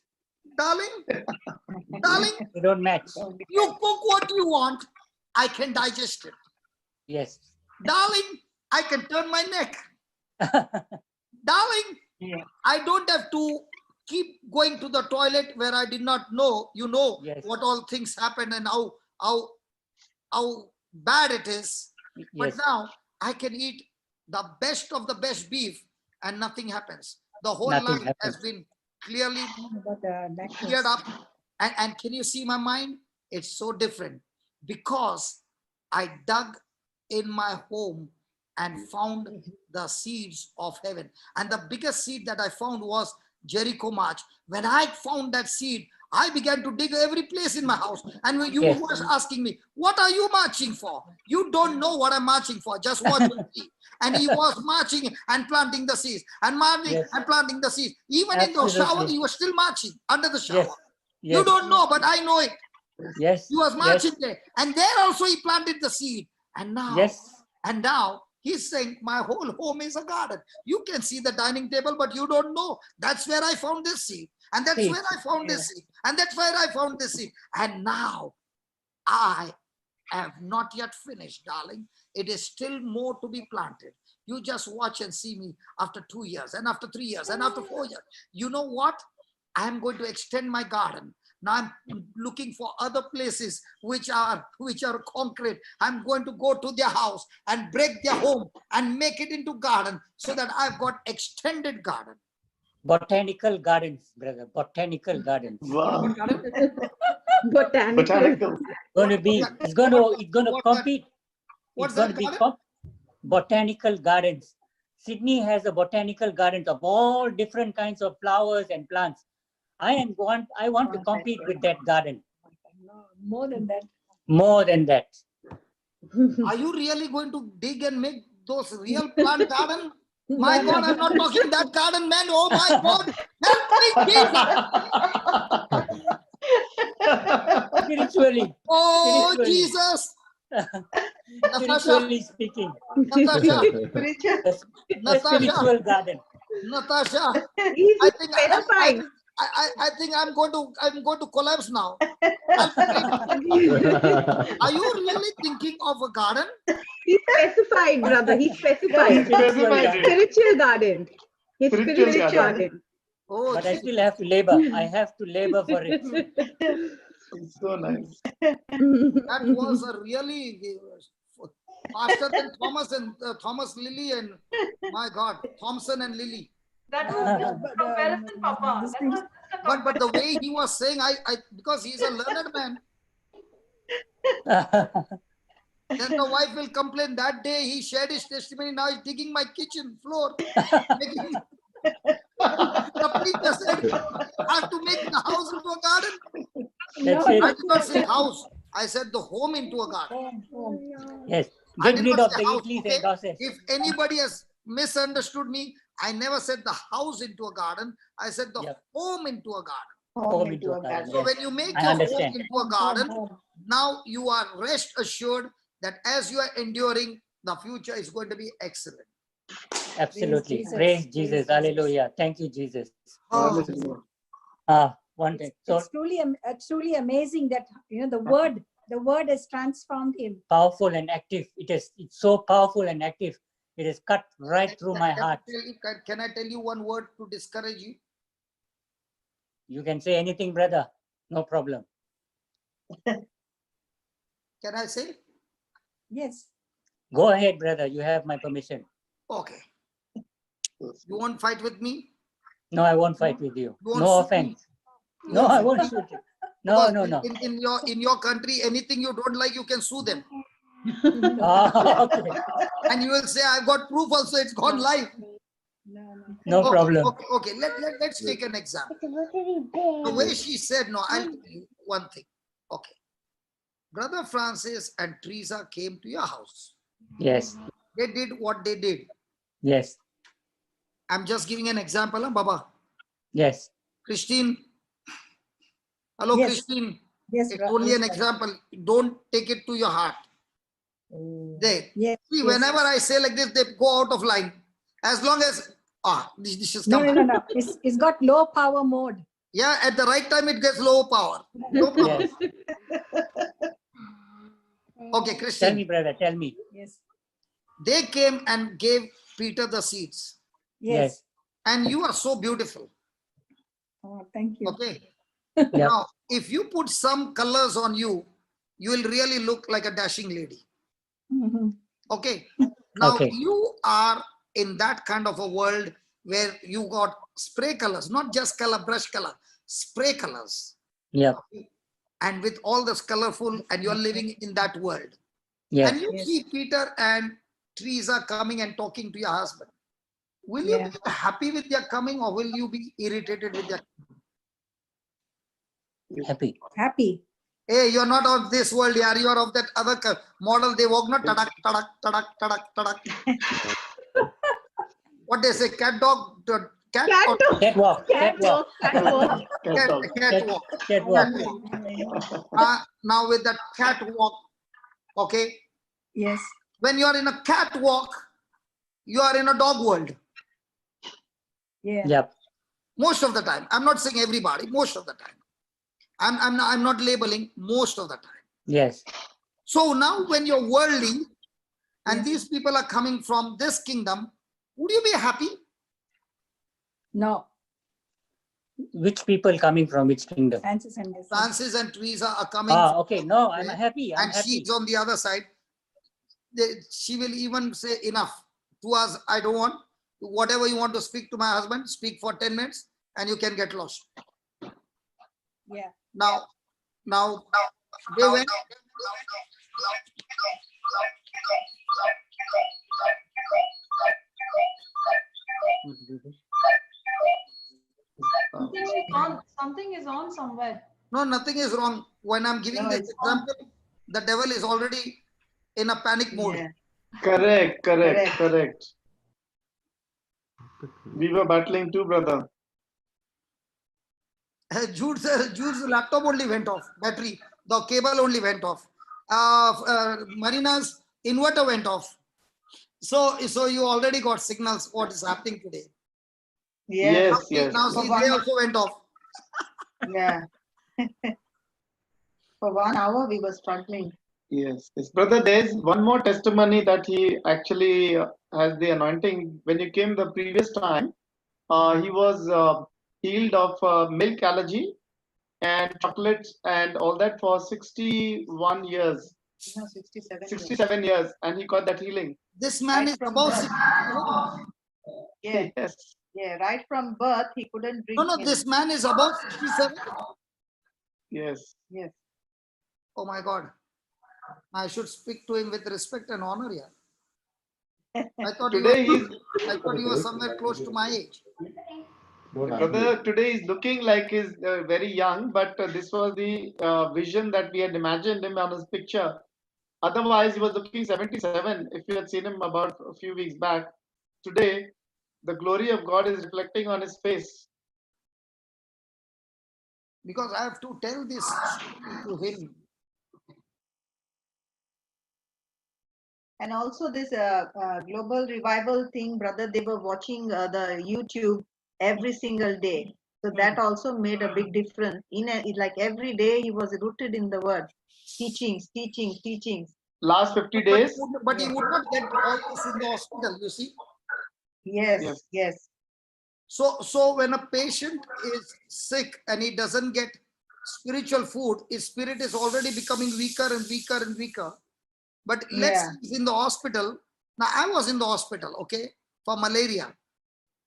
Darling, They don't match. you cook what you want. I can digest it. Yes. Darling, I can turn my neck. Darling, I don't have to keep going to the toilet where I did not know, Yes. what all things happen and how bad it is. But Yes. now I can eat the best of the best beef and nothing happens. The whole Nothing life happens. has been clearly About the lactose. cleared up. And can you see my mind? It's so different because I dug in my home and found the seeds of heaven. And the biggest seed that I found was Jericho March. When I found that seed, I began to dig every place in my house. And when you Yes. was asking me, what are you marching for? You don't know what I'm marching for. Just watch and see. And he was marching and planting the seeds and marching Yes. and planting the seeds. Even in the shower, Absolutely. he was still marching under the shower. Yes. You Yes. don't know, but I know it. Yes. He was Yes. marching there. And there also he planted the seed. And Yes. now he's saying, my whole home is a garden. You can see the dining table, but you don't know. That's where I found this seed. And that's Seed. where I found this seed. And that's where I found this seed. And now I have not yet finished, darling. It is still more to be planted. You just watch and see me after 2 years and after 3 years and after 4 years. You know what? I'm going to extend my garden. Now I'm looking for other places which are concrete. I'm going to go to their house and break their home and make it into garden so that I've got extended garden. Botanical gardens, brother. Botanical gardens. Wow. Botanical. Botanical. Going to be. It's going to What's that? compete. What's It's going that to be garden? botanical gardens. Sydney has a botanical gardens of all different kinds of flowers and plants. I want to compete with that garden. No, more than that. More than that. Are you really going to dig and make those real plant garden? My God, I'm not talking that garden, man. Oh my God. Help me, Jesus. Spiritually. Oh, Spiritually. Jesus. Natasha, Spiritually speaking. Natasha, Spiritual. The Natasha, spiritual garden. Natasha. He's I think specifying. I think I'm going to collapse now. Are you really thinking of a garden? He's specified, brother. He's specified. Spiritual garden. Spiritual garden. His Spiritual spiritual garden. garden. Oh, But I gee. still have to labor. I have to labor for it. It's so nice. That was a really faster than Thomas Lilly and my God, Thompson and Lilly. That was just a comparison, Papa. This That thing- was just a But the way he was saying, I because he's a learned man, then the wife will complain. That day he shared his testimony. Now he's digging my kitchen floor. Making, the preacher said, I have to make the house into a garden. That's I it. did not say house. I said the home into a garden. Yes. I Get did rid not of say the house, Idlis okay? and doses. If anybody has misunderstood me, I never said the house into a garden. I said the Yep. home into a garden. Home into a garden. So Yes. when you make I your home understand. into a garden, now you are rest assured that as you are enduring, the future is going to be excellent. Absolutely. Jesus. Praise Praise Jesus. Jesus. Hallelujah. Thank you, Jesus. Oh, One thing. So It's truly amazing that the word has transformed him. powerful and active. It's so powerful and active. It is cut right through my heart. Can I tell you one word to discourage you? You can say anything, brother. No problem. Can I say? Yes. Go ahead, brother. You have my permission. Okay. You won't fight with me? No, I won't fight with you. You won't No shoot me? offense. No, I won't shoot you. No, Because no. In your country, anything you don't like, you can sue them. Ah, okay. And you will say, I've got proof also, it's gone live. No Okay, problem. Okay. Let's take an example. The way she said, no, I'll tell you one thing. Okay. Brother Francis and Teresa came to your house. Yes. They did what they did. Yes. I'm just giving an example, huh, Baba. Yes. Christine. Hello, Yes. Christine. Yes. It's only an example. Don't take it to your heart. There. Yes. See, yes. whenever I say like this, they go out of line. As long as this is No, come. no, no. It's got low power mode. Yeah, at the right time it gets low power. No problem. Yes. Okay, Tell me, Christine. brother. Tell me. Yes. They came and gave Peter the seeds. Yes. And you are so beautiful. Oh, thank you. Okay. Yep. Now, if you put some colors on you, you will really look like a dashing lady. Mhm. Okay. Now Okay. you are in that kind of a world where you got spray colors, not just color, brush color, spray colors. Yep. And with all this colorful, and you're living in that world. Yes. And you Yes. see Peter and Teresa coming and talking to your husband. Will you Yeah. be happy with their coming, or will you be irritated with their? Happy. Happy. Hey, you're not of this world, yaar. You're of that other model. They walk not tadak, tadak, tadak, tadak, tadak. What they say, cat dog, cat Cat or dog. Catwalk. Catwalk. Catwalk. Catwalk. cat walk. Catwalk. Catwalk. Now with that catwalk, okay? Yes. When you are in a catwalk, you are in a dog world. Yeah. Yep. Most of the time. I'm not saying everybody, most of the time. I'm not labeling most of the time. Yes. So now when you're worldly and Yeah. these people are coming from this kingdom, would you be happy? No. Which people coming from which kingdom? Francis and this. Francis and Teresa are coming. Ah, from okay. No, I'm there, happy. I'm and happy. she's on the other side. She will even say, enough to us, I don't want. Whatever you want to speak to my husband, speak for 10 minutes and you can get lost. Yeah. Now they went. Something is on somewhere. No, nothing is wrong. When I'm giving No, this it's example, the devil is already in a panic mode. Yeah. Correct. We were battling too, brother. Jude's laptop only went off, battery, the cable only went off. Marina's inverter went off. So you already got signals what is happening today. Yes. Now see, they also went off. Yeah. For 1 hour, we were struggling. Yes. Brother, there's one more testimony that he actually has the anointing. When you came the previous time, he was healed of milk allergy and chocolates and all that for 61 years, No, 67 years. 67 years, and he got that healing. This man Right is from about birth. Yeah, Yes. yeah. Right from birth, he couldn't drink no, milk. this man is about 67. Yes. Yes. Oh my God. I should speak to him with respect and honor here. I thought Today he was somewhere close to my age. brother, today is looking like he's very young, but this was the vision that we had imagined him on his picture. Otherwise, he was looking 77. If you had seen him about a few weeks back, today the glory of God is reflecting on his face. Because I have to tell this to him. And also this global revival thing, brother, they were watching the YouTube every single day. So that also made a big difference. Like every day he was rooted in the word. Teachings. Last 50 days. But he would not get all this in the hospital, you see. Yes. So when a patient is sick and he doesn't get spiritual food, his spirit is already becoming weaker and weaker. But let's say he's in the hospital. Now I was in the hospital, okay, for malaria.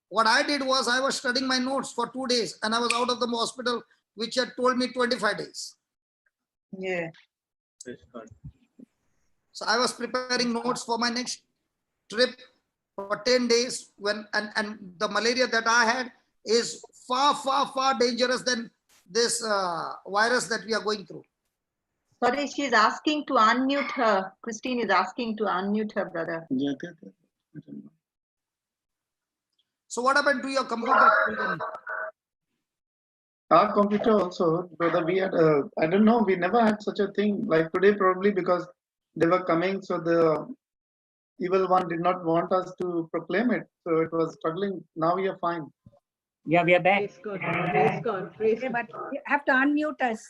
What I did was I was studying my notes for 2 days and I was out of the hospital, which had told me 25 days. Yeah. So I was preparing notes for my next trip for 10 days and the malaria that I had is far dangerous than this virus that we are going through. Sorry, she's asking to unmute her. Christine is asking to unmute her, brother. So what happened to your computer? Our computer also, brother, we had I don't know, we never had such a thing like today, probably because they were coming, so the evil one did not want us to proclaim it, so it was struggling. Now we are fine. Yeah, we are back. Praise Okay, God. but you have to unmute us.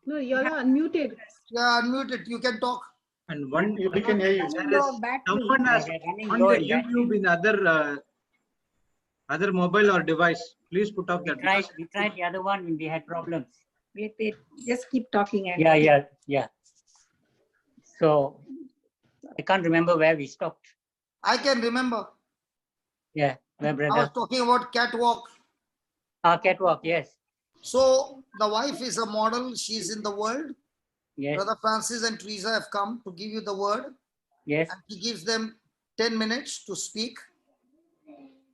No, you're unmuted. Yeah, unmute it. You can talk. And one We can hear you. Running there is low battery. someone has We are running on low the in battery. YouTube in other mobile or device. Please put off that. We tried the other one when we had problems. Wait, just keep talking. And Yeah. So I can't remember where we stopped. I can remember. Yeah, where I was brother? talking about catwalk. Catwalk, yes. So the wife is a model. She's in the world. Yes, Brother Francis and Teresa have come to give you the word. yes, And he gives them 10 minutes to speak,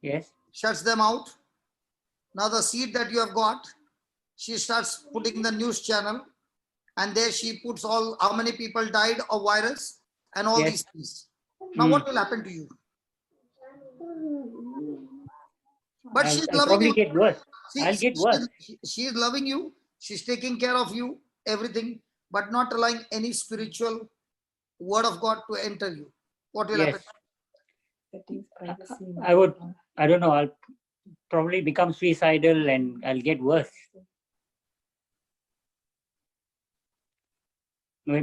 yes. shuts them out. Now the seat that you have got, she starts putting the news channel and there she puts all how many people died of virus and all Yes. these things. Now what will happen to you? But she's I'll loving probably you. get worse. See, I'll get worse. she is loving you. She's taking care of you, everything, but not allowing any spiritual word of God to enter you. What will Yes. happen? That is privacy. I would, I don't know, I'll probably become suicidal and I'll get worse.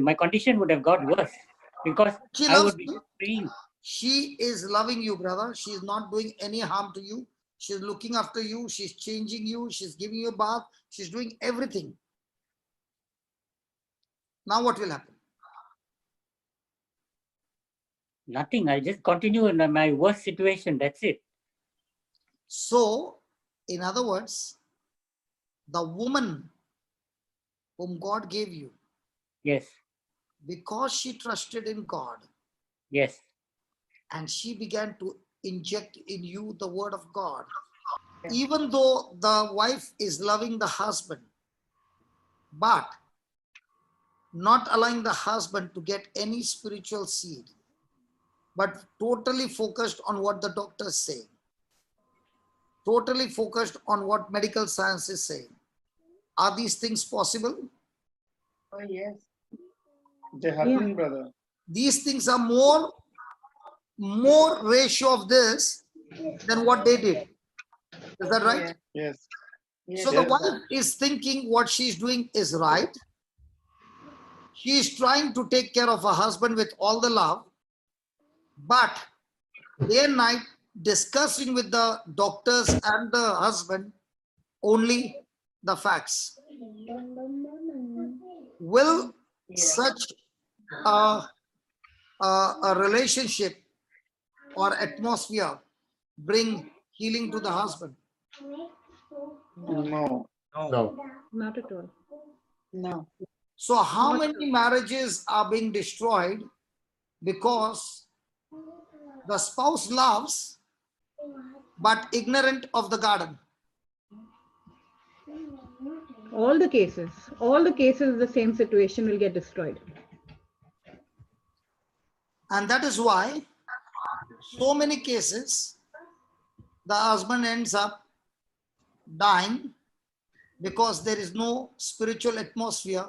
My condition would have got worse because She I loves would be you. praying. She is loving you, brother. She is not doing any harm to you. She's looking after you. She's changing you. She's giving you a bath. She's doing everything. Now what will happen? Nothing. I just continue in my worst situation. That's it. So, in other words, the woman whom God gave you, Yes. because she trusted in God Yes. and she began to inject in you the word of God, even though the wife is loving the husband, but not allowing the husband to get any spiritual seed, but totally focused on what the doctors say, totally focused on what medical science is saying. Are these things possible? Oh, yes. They're happening, brother. These things are more ratio of this than what they did. Is that right? Yeah. Yes. Yes. So the Yes. wife is thinking what she's doing is right. She is trying to take care of her husband with all the love, but day and night discussing with the doctors and the husband only the facts. Will Yeah. such a relationship or atmosphere bring healing to the husband? No. No. Not at all. No. So how Not many marriages are being destroyed because the spouse loves but ignorant of the garden? all the cases, the same situation will get destroyed. And that is why so many cases the husband ends up dying because there is no spiritual atmosphere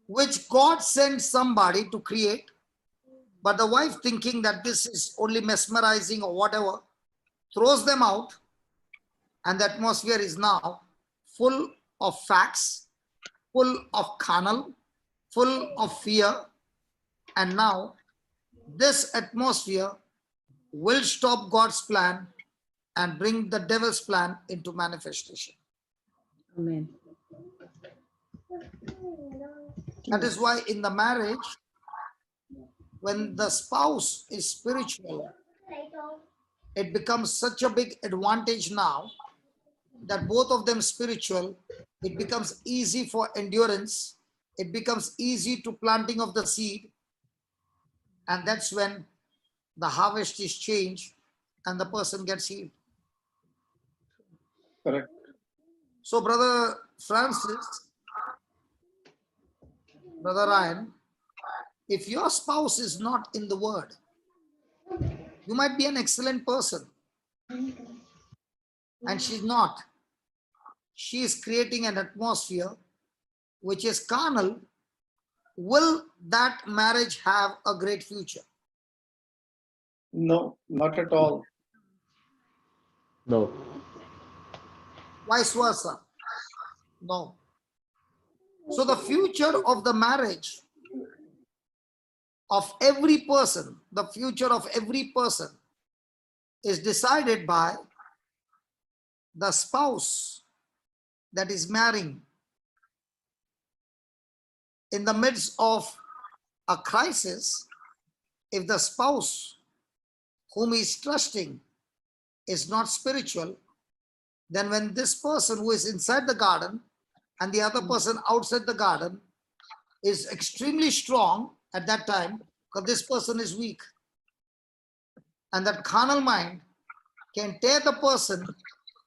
which God sent somebody to create, but the wife, thinking that this is only mesmerizing or whatever, throws them out, and the atmosphere is now full of facts, full of carnal, full of fear, and now this atmosphere will stop God's plan and bring the devil's plan into manifestation. Amen. That is why in the marriage, when the spouse is spiritual, it becomes such a big advantage now that both of them spiritual. It becomes easy for endurance. It becomes easy to planting of the seed. And that's when the harvest is changed and the person gets healed. Correct. So Brother Francis, Brother Ryan, if your spouse is not in the word, you might be an excellent person. And she's not. She is creating an atmosphere which is carnal. Will that marriage have a great future? No, not at all. No. Vice versa? No. So the future of the marriage of every person, the future of every person is decided by the spouse that is marrying. In the midst of a crisis, if the spouse whom he is trusting is not spiritual, then when this person who is inside the garden and the other person outside the garden is extremely strong at that time, because this person is weak. And that carnal mind can tear the person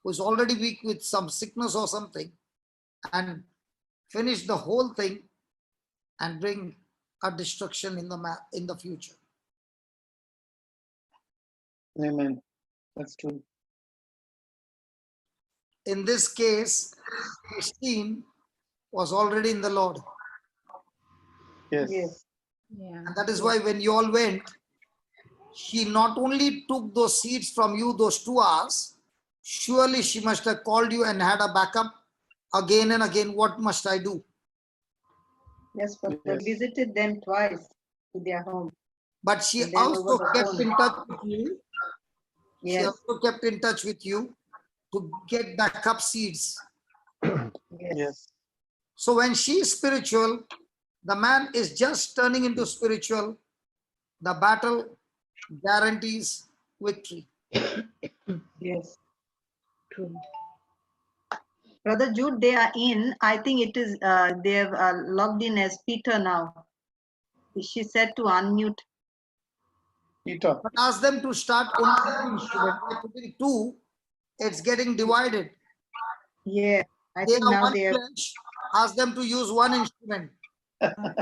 who is already weak with some sickness or something and finish the whole thing and bring a destruction in the future. Amen. That's true. In this case, Christine was already in the Lord. Yes. Yes. Yeah. And that is why when you all went, she not only took those seeds from you those 2 hours, surely she must have called you and had a backup again and again. What must I do? Yes, but Yes. we visited them twice to their home. But she And then also over the kept phone. in touch with you. She Yes. also kept in touch with you to get backup seeds. Yes. Yes. So when she is spiritual, the man is just turning into spiritual. The battle guarantees victory. Yes. True. Brother Jude, they are in. I think it is, they have logged in as Peter now. She said to unmute. Peter. But ask them to start only one instrument. By putting 2, it's getting divided. Yeah. I They think are now one they have. flesh. Ask them to use one instrument.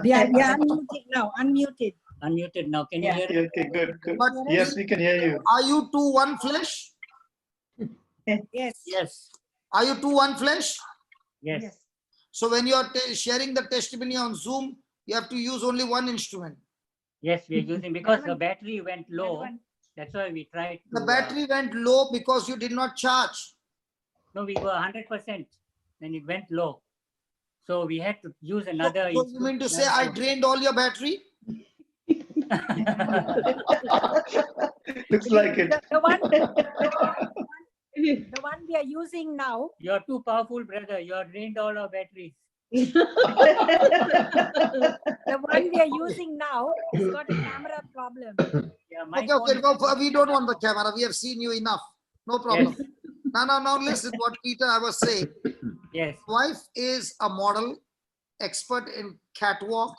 We are unmuted now, unmuted. Unmuted now. Can you Yeah. hear? Okay, okay, good, good. But Yes, we can hear you. are you 2 one flesh? Yes. Yes. Are you 2 one flesh? Yes. So when you are sharing the testimony on Zoom, you have to use only one instrument. Yes, we are using because the one- battery went low. one- That's why we tried to. The battery went low because you did not charge. No, we were 100%. Then it went low. So we had to use another. So you mean to say I drained all your battery? Looks like it. The one we are using now, You're too powerful, brother. You have drained all our batteries. the one we are using now has got a camera problem. Yeah, my Okay, phone okay, is go. having We a don't camera want the camera. We have seen you enough. No problem. Yes. Now listen what Peter I was saying. Yes. Wife is a model, expert in catwalk.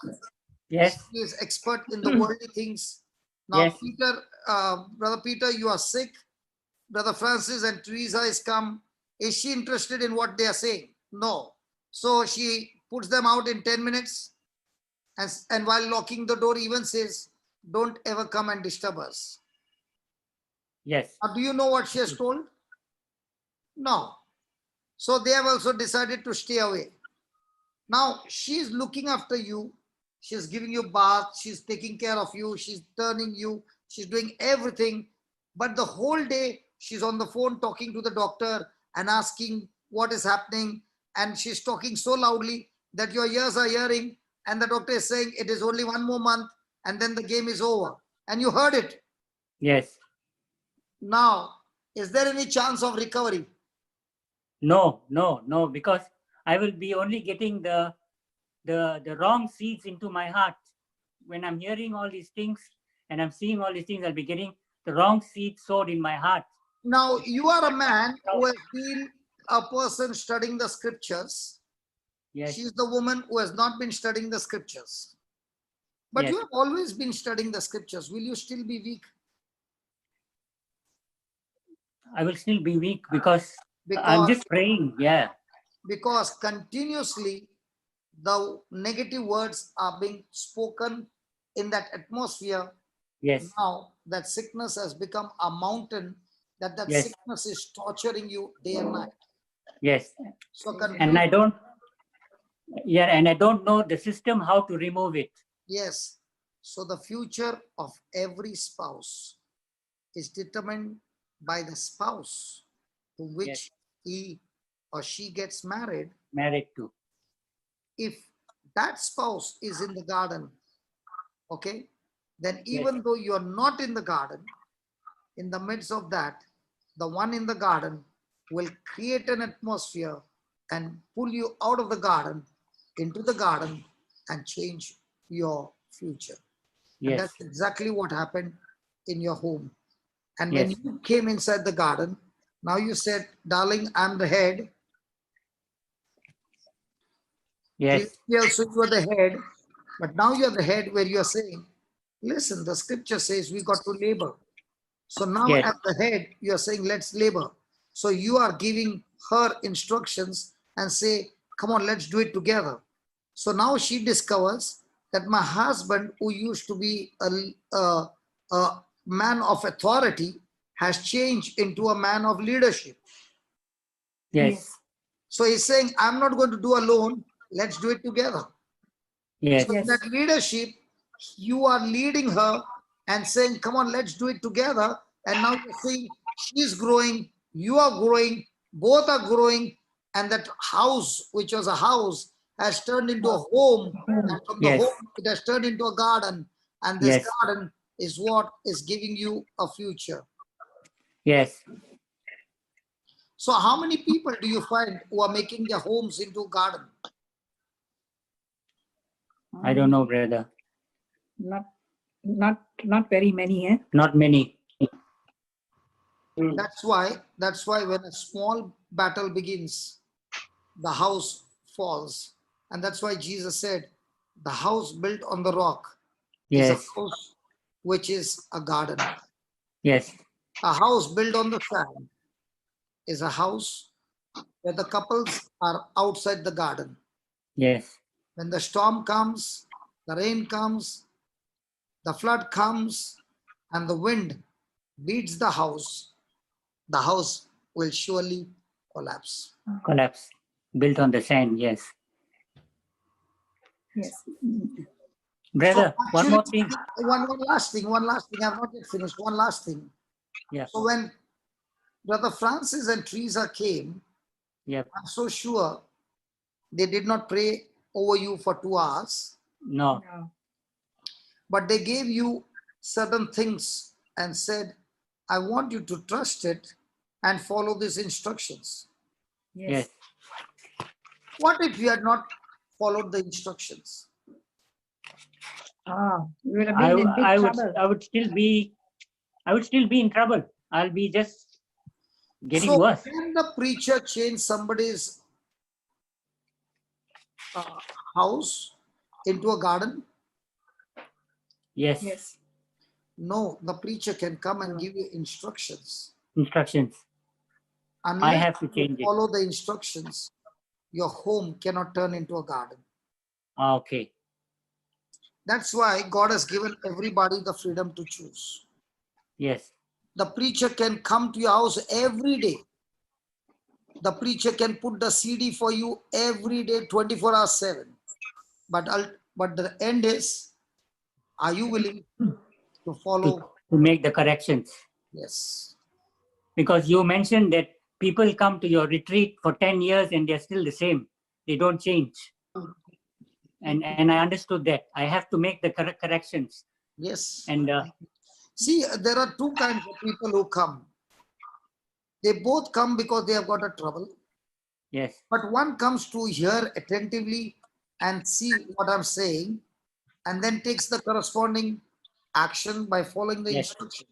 Yes. She is expert in the worldly things. Now, Yes. Peter, Brother Peter, you are sick. Brother Francis and Teresa is come. Is she interested in what they are saying? No. So she puts them out in 10 minutes. And while locking the door, even says, don't ever come and disturb us. Yes. Now, do you know what she has told? No. So they have also decided to stay away. Now she is looking after you. She's giving you bath. She's taking care of you. She's turning you. She's doing everything. But the whole day she's on the phone talking to the doctor and asking what is happening. And she's talking so loudly that your ears are hearing. And the doctor is saying it is only 1 more month and then the game is over. And you heard it. Yes. Now, is there any chance of recovery? No, because I will be only getting the wrong seeds into my heart. When I'm hearing all these things and I'm seeing all these things, I'll be getting the wrong seeds sowed in my heart. Now, you are a man who has been a person studying the scriptures. Yes. She's the woman who has not been studying the scriptures. But Yes. you have always been studying the scriptures. Will you still be weak? I will still be weak because I'm Because, just praying. Yeah. because continuously the negative words are being spoken in that atmosphere. Yes. Now that sickness has become a mountain, that Yes. sickness is torturing you day and night. Yes. So And I don't. Yeah, and I don't know the system how to remove it. yes. So the future of every spouse is determined by the spouse to which Yes. he or she gets married. Married to. If that spouse is in the garden, okay, then even though you are not in the garden, in the midst of that, the one in the garden will create an atmosphere and pull you out of the garden into the garden and change your future. And Yes. that's exactly what happened in your home. And when Yes. you came inside the garden, now you said, darling, I'm the head. Yes. Also you are the head, but now you're the head where you're saying, listen, the scripture says we got to labor. So now Yes. as the head, you're saying, let's labor. So you are giving her instructions and say, come on, let's do it together. So now she discovers that my husband, who used to be a man of authority, has changed into a man of leadership. Yes. So he's saying, I'm not going to do alone. let's do it together. Yes. So in that leadership, you are leading her and saying, come on, let's do it together. And now you're saying she's growing, you are growing, both are growing, and that house, which was a house, has turned into a home. And from the Yes. home, it has turned into a garden. And this Yes. garden is what is giving you a future. Yes. So how many people do you find who are making their homes into a garden? I don't know, brother. Not very many, eh? Not many. That's why when a small battle begins, the house falls. And that's why Jesus said, the house built on the rock is a Yes. house which is a garden. Yes. A house built on the sand is a house where the couples are outside the garden. Yes. When the storm comes, the rain comes, the flood comes, and the wind beats the house will surely collapse. Collapse. Built on the sand. Yes. Yes. Brother, So one more actually, thing. one last thing. I've not yet finished. One last thing. Yeah. So when Brother Francis and Teresa came, Yep. I'm so sure they did not pray over you for 2 hours, No. No. but they gave you certain things and said, I want you to trust it and follow these instructions. Yes. What if you had not followed the instructions? We would have been in big trouble. I would still be in trouble. I'll be just getting So worse. can the preacher change somebody's house into a garden? Yes. Yes. No, the preacher can come and give you instructions. Instructions. Unless have to you change it. follow the instructions, your home cannot turn into a garden. Okay. That's why God has given everybody the freedom to choose. Yes. The preacher can come to your house every day. The preacher can put the CD for you every day, 24 hours 7. But the end is, are you willing to follow? To make the corrections. Yes. Because you mentioned that people come to your retreat for 10 years and they're still the same. They don't change. And I understood that. I have to make the corrections. Yes. And See, there are two kinds of people who come. They both come because they have got a trouble. yes. But one comes to hear attentively and see what I'm saying, and then takes the corresponding action by following the Yes. instruction.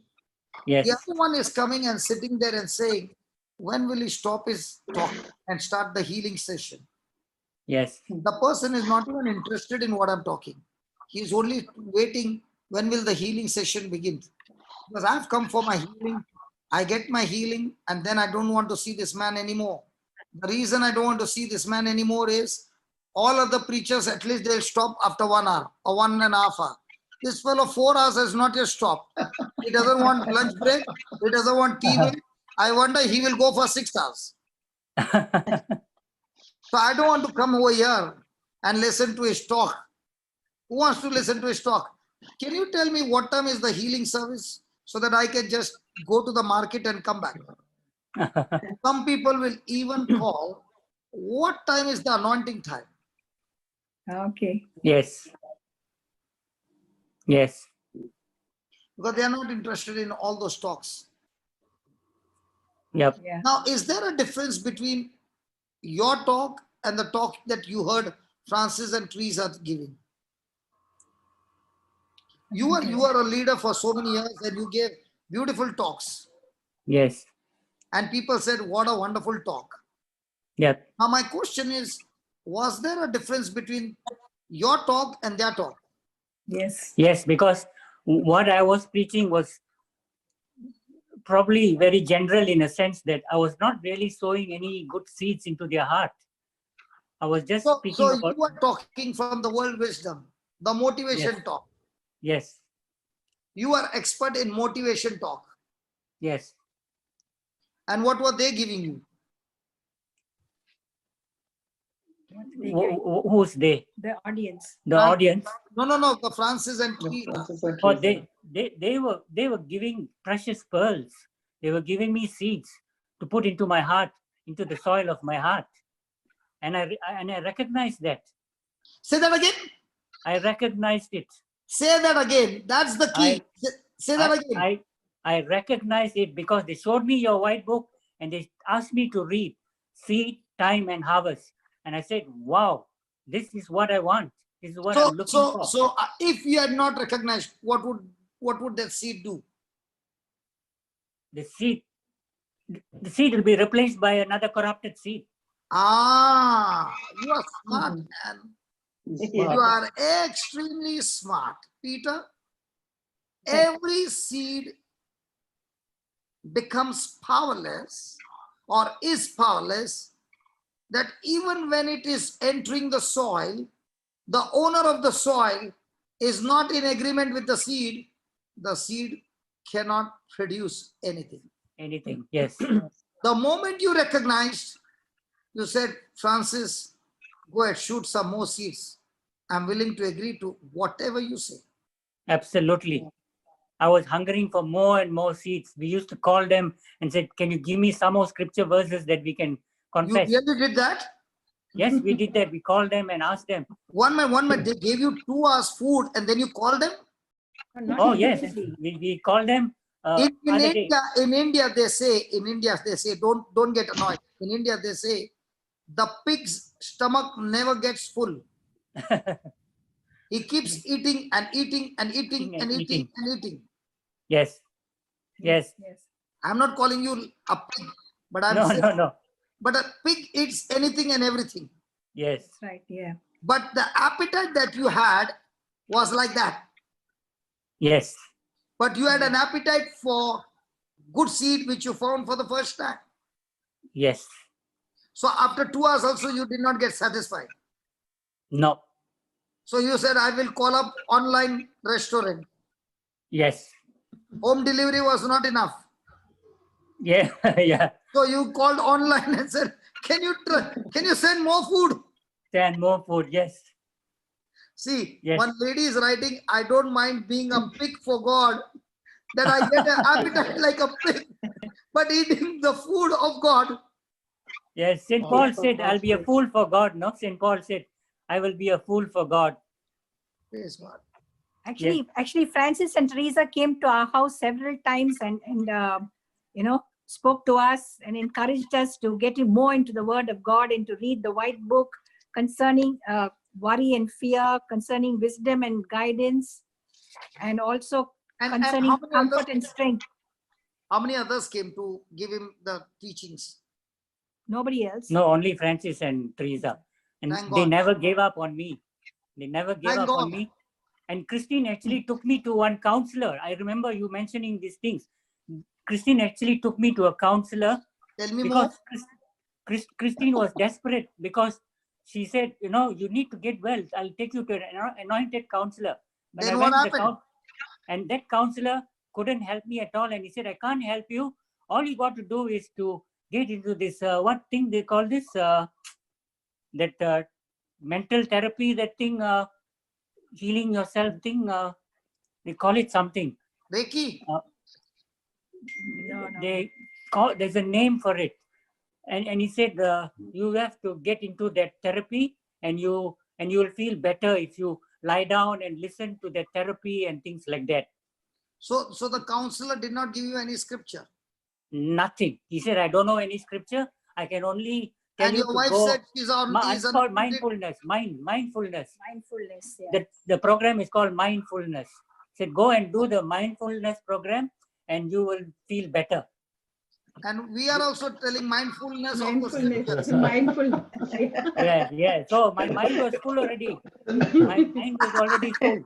Yes. The other one is coming and sitting there and saying, when will he stop his talk and start the healing session? Yes. The person is not even interested in what I'm talking. He's only waiting, when will the healing session begin? Because I've come for my healing, I get my healing, and then I don't want to see this man anymore. The reason I don't want to see this man anymore is all other preachers, at least they'll stop after 1 hour or 1.5 hours. This fellow 4 hours has not yet stopped. He doesn't want lunch break. He doesn't want tea break. I wonder he will go for 6 hours. So I don't want to come over here and listen to his talk. Who wants to listen to his talk? Can you tell me what time is the healing service so that I can just go to the market and come back? Some people will even call, what time is the anointing time? Okay. Yes. Yes. Because they are not interested in all those talks. Yep. Yeah. Now, is there a difference between your talk and the talk that you heard Francis and Teresa giving? You are a leader for so many years and you gave beautiful talks. Yes. And people said, what a wonderful talk. Yep. Now, my question is, was there a difference between your talk and their talk? Yes. Yes, because what I was preaching was probably very general in a sense that I was not really sowing any good seeds into their heart. I was just speaking So about. you were talking from the world wisdom, the motivation Yes. talk. Yes. You are expert in motivation talk. Yes. And what were they giving you? They get Who's they? the audience. The audience. No, the Francis and No, Teresa. Francis and Oh, Teresa. they were giving precious pearls. They were giving me seeds to put into my heart, into the soil of my heart. And I recognized that. Say that again. I recognized it. Say that again. That's the key. Say that again. I recognized it because they showed me your white book and they asked me to read Seed, Time and Harvest. And I said, wow, this is what I want. This is what I'm looking for. So if you had not recognized, what would that seed do? The seed will be replaced by another corrupted seed. Ah, you are smart, man. He's You smart. are extremely smart, Peter. Every seed becomes powerless or is powerless, that even when it is entering the soil, the owner of the soil is not in agreement with the seed cannot produce anything. Anything, yes. The moment you recognized, you said, Francis, go ahead, shoot some more seeds. I'm willing to agree to whatever you say. Absolutely. I was hungering for more and more seeds. We used to call them and said, can you give me some more scripture verses that we can You confess? really did that? Yes, we did that. We called them and asked them. One minute, they gave you 2 hours food and then you called them? Not Oh, yes, immediately. we called them. In India, they say, don't get annoyed. In India, they say, the pig's stomach never gets full. He keeps eating and eating and eating and eating and eating. Yes, yes. Yes. I'm not calling you a pig, but I'm No, saying, no. but a pig eats anything and everything. Yes, That's right. Yeah. But the appetite that you had was like that. yes, But you had an appetite for good seed, which you found for the first time. yes. So after 2 hours also, you did not get satisfied. No, So you said, I will call up online restaurant. yes. Home delivery was not enough. Yeah, yeah. So you called online and said, can you send more food? And more food, yes. See, Yes. one lady is writing, I don't mind being a pig for God, that I get an appetite like a pig, but eating the food of God. Yes, St. Paul said, I'll be a fool for God. No, St. Paul said, I will be a fool for God. Praise God. Actually, Francis and Teresa came to our house several times and spoke to us and encouraged us to get more into the Word of God and to read the White Book concerning worry and fear, concerning wisdom and guidance, and also And concerning comfort and strength. how many others came to give him the teachings? Nobody else. No, only Francis and Teresa. And Thank they God. never gave up on me. They never gave Thank up on God. me. And Christine actually took me to one counselor. I remember you mentioning these things. Christine actually took me to a counselor Tell me more. because Christine was desperate because she said, you need to get well. I'll take you to an anointed counselor. When Then I what went to the happened? and that counselor couldn't help me at all. And he said, I can't help you. All you got to do is to get into this, what thing they call this, that mental therapy, that thing, healing yourself thing, they call it something. Reiki. No. There's a name for it. And he said, you have to get into that therapy and you will feel better if you lie down and listen to the therapy and things like that. So the counselor did not give you any scripture. Nothing. He said, I don't know any scripture. I can only tell And you your to wife go. said she's on. It's called mindfulness. Mindfulness. Mindfulness. Yeah. The program is called mindfulness. He said, go and do the mindfulness program and you will feel better. And we are also telling mindfulness. Mindfulness. Mindfulness. Yeah. So my mind was full already. My mind was already full.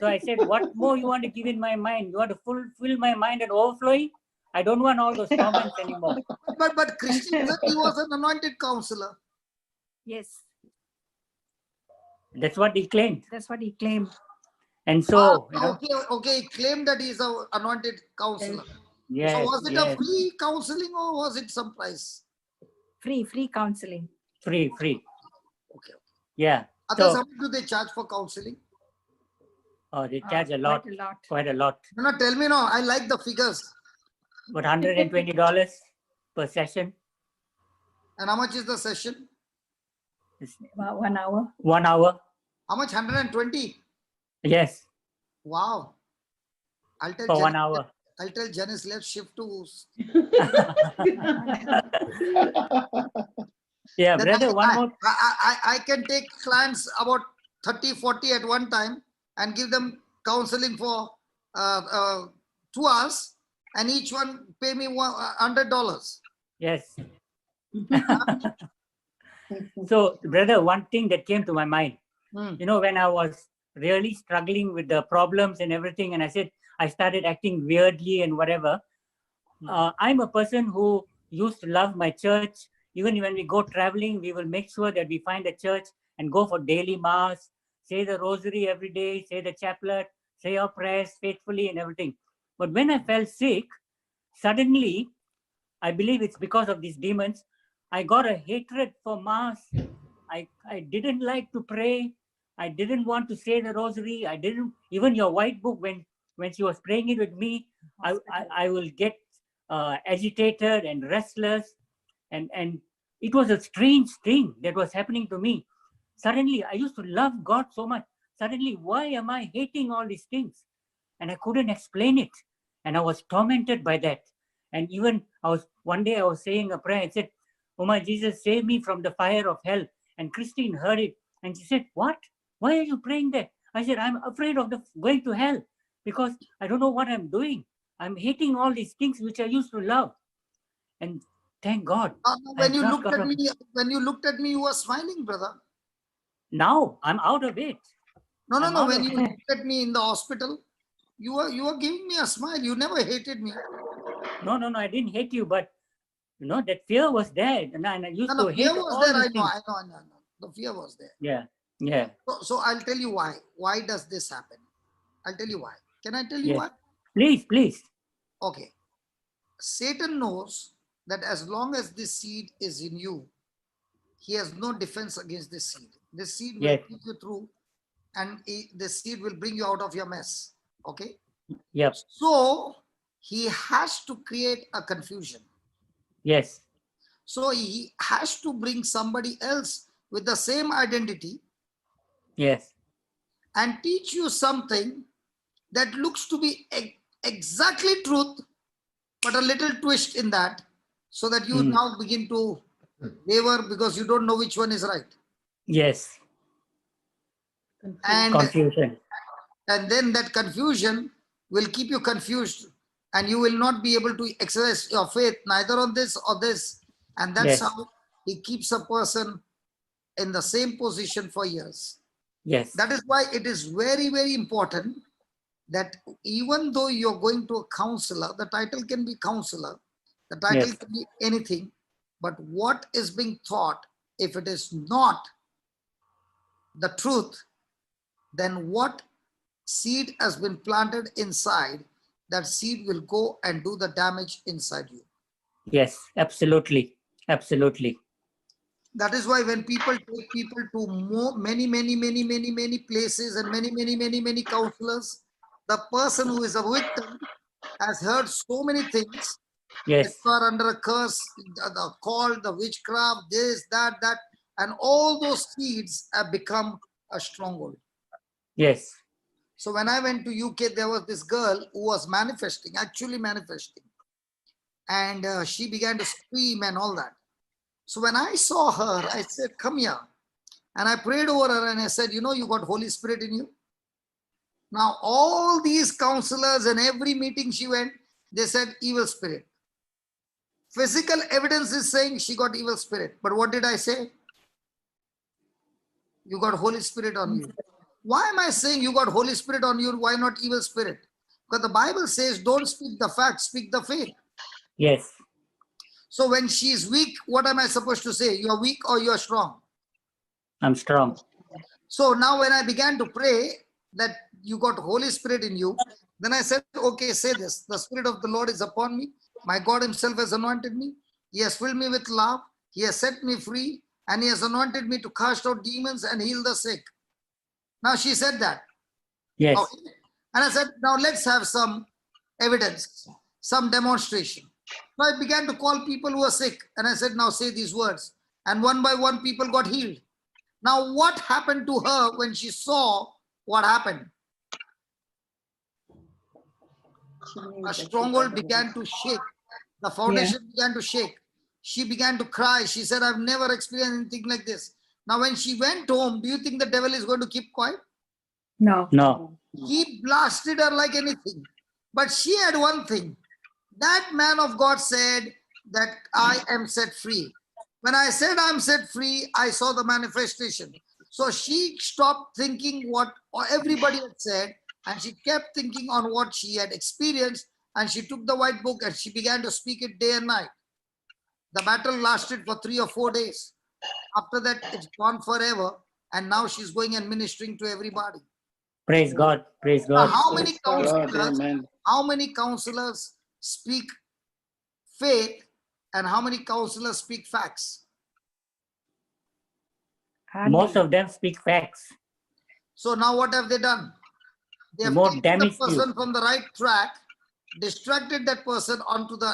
So I said, what more you want to give in my mind? You want to fill my mind and overflowing? I don't want all those comments anymore. But Christian said he was an anointed counselor. Yes. That's what he claimed. That's what he claimed. And so, Okay. He claimed that he's an anointed counselor. yes, So was it yes, a free counseling or was it some price? Free counseling. free. Yeah. Others, So, how much do they charge for counseling? they charge a lot, Quite a lot. quite a lot. No, tell me now. I like the figures. But $120 per session. And how much is the session? It's About 1 hour. 1 hour. How much? 120. Yes, Wow. I'll tell for 1 Janice, hour. I'll tell Janice, let's shift to. Yeah, Then brother, one more. I can take clients about 30, 40 at one time and give them counseling for 2 hours, and each one pay me $100. Yes. So, brother, one thing that came to my mind, Hmm. you know, when I was really struggling with the problems and everything, and I said, I started acting weirdly and whatever. I'm a person who used to love my church. Even when we go traveling, we will make sure that we find a church and go for daily mass, say the rosary every day, say the chaplet, say our prayers faithfully and everything. But when I fell sick, suddenly, I believe it's because of these demons, I got a hatred for mass. I didn't like to pray. I didn't want to say the rosary. I didn't, even your white book, when she was praying it with me, I will get agitated and restless. And it was a strange thing that was happening to me. Suddenly, I used to love God so much. Suddenly, why am I hating all these things? And I couldn't explain it. And I was tormented by that. And even one day I was saying a prayer. I said, "Oh my Jesus, save me from the fire of hell." And Christine heard it. And she said, "What? Why are you praying that?" I said, "I'm afraid of going to hell because I don't know what I'm doing. I'm hating all these things which I used to love." And thank God. When you just looked got at a- me, you were smiling, brother. Now I'm out of it. No, I'm no. out When of you looked at me in the hospital, you were giving me a smile. You never hated me. No, I didn't hate you, but you know, that fear was there. And I used No, to fear hate was all there. these I know, things. I know. The fear was there. Yeah. So I'll tell you why. Why does this happen? I'll tell you why. Can I tell you Yes. why? Please. Okay. Satan knows that as long as this seed is in you, he has no defense against this seed. This seed will Yes. keep you through, and this seed will bring you out of your mess. Okay. Yep. So he has to create a confusion. Yes. So he has to bring somebody else with the same identity Yes. and teach you something that looks to be exactly truth, but a little twist in that, so that you now begin to waver because you don't know which one is right. Yes. And Confusion. and then that confusion will keep you confused, and you will not be able to exercise your faith neither on this or this. And that's Yes. how he keeps a person in the same position for years. Yes. That is why it is very, very important that even though you're going to a counselor, the title can be counselor, the title Yes. can be anything, but what is being taught, if it is not the truth, then what seed has been planted inside, that seed will go and do the damage inside you. Yes. Absolutely. That is why when people take people to many places and many counselors, the person who is a victim has heard so many things. Yes. You are under a curse, the call, the witchcraft, this, that, and all those seeds have become a stronghold. Yes. So when I went to UK, there was this girl who was actually manifesting. And she began to scream and all that. So when I saw her, I said, "Come here." And I prayed over her and I said, "You know, you got Holy Spirit in you." Now, all these counselors and every meeting she went, they said evil spirit. Physical evidence is saying she got evil spirit. But what did I say? You got Holy Spirit on you. Why am I saying you got Holy Spirit on you? Why not evil spirit? Because the Bible says, don't speak the facts, speak the faith. Yes. So when she is weak, what am I supposed to say? You are weak or you are strong? I'm strong. So now when I began to pray that you got Holy Spirit in you, then I said, okay, say this. The Spirit of the Lord is upon me. My God himself has anointed me. He has filled me with love. He has set me free. and he has anointed me to cast out demons and heal the sick. Now she said that. Yes. Okay. And I said, now let's have some evidence, some demonstration. So I began to call people who were sick, and I said, now say these words. And one by one, people got healed. Now, what happened to her when she saw what happened? A stronghold began to shake. The foundation began to shake. She began to cry. She said, I've never experienced anything like this. Now, when she went home, do you think the devil is going to keep quiet? No. No. He blasted her like anything. But she had one thing. That man of God said that I am set free. When I said I'm set free, I saw the manifestation. So she stopped thinking what everybody had said, and she kept thinking on what she had experienced, and she took the white book and she began to speak it day and night. The battle lasted for 3 or 4 days. After that, it's gone forever, and now she's going and ministering to everybody. Praise God. Praise Now, God. how many counselors speak faith, and how many counselors speak facts? Most of them speak facts. So now what have they done? They have More taken the damage to person you. from the right track, distracted that person onto the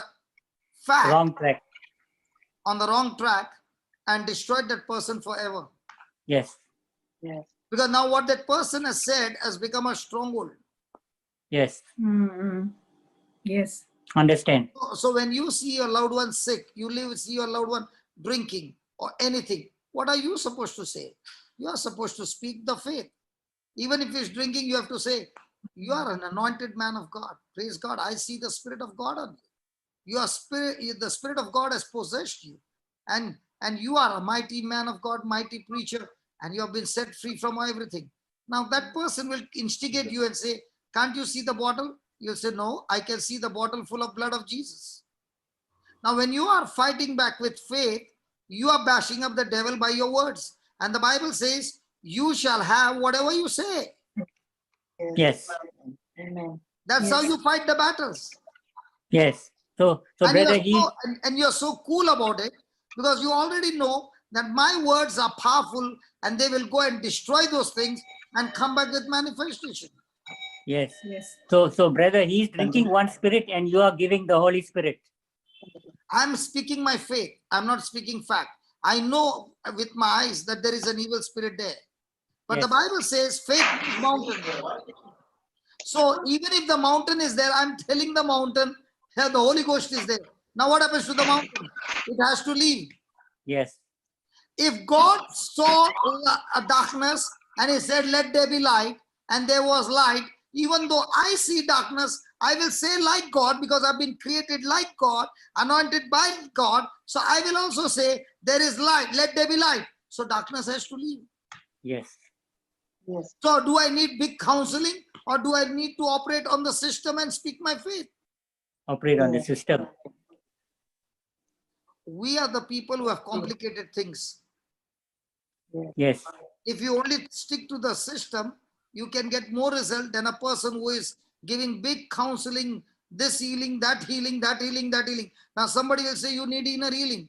fact Wrong track. on the wrong track, and destroyed that person forever. Yes. Because now what that person has said has become a stronghold. Yes. Yes. Understand. So when you see your loved one sick, see your loved one drinking or anything, what are you supposed to say? You are supposed to speak the faith. Even if he's drinking, you have to say, you are an anointed man of God. Praise God. I see the Spirit of God on you. The Spirit of God has possessed you. And you are a mighty man of God, mighty preacher, and you have been set free from everything. Now that person will instigate you and say, can't you see the bottle? You'll say, no, I can see the bottle full of blood of Jesus. Now, when you are fighting back with faith, you are bashing up the devil by your words. And the Bible says, you shall have whatever you say. Yes. That's how you fight the battles. Yes. So brother, And you're so cool about it, because you already know that my words are powerful and they will go and destroy those things and come back with manifestation. yes. Yes. So brother, he's drinking one spirit and you are giving the Holy Spirit. I'm speaking my faith. I'm not speaking fact. I know with my eyes that there is an evil spirit there. But Yes. the Bible says faith moves mountains. So even if the mountain is there, I'm telling the mountain, here the Holy Ghost is there. Now what happens to the mountain? It has to leave. Yes. If God saw a darkness and he said, let there be light, and there was light, even though I see darkness, I will say like God, because I've been created like God, anointed by God. So I will also say, there is light, let there be light. So darkness has to leave. Yes. So do I need big counseling, or do I need to operate on the system and speak my faith? Operate on the system. We are the people who have complicated things. Yes. If you only stick to the system, you can get more result than a person who is giving big counseling, this healing, that healing, that healing, that healing. Now somebody will say you need inner healing.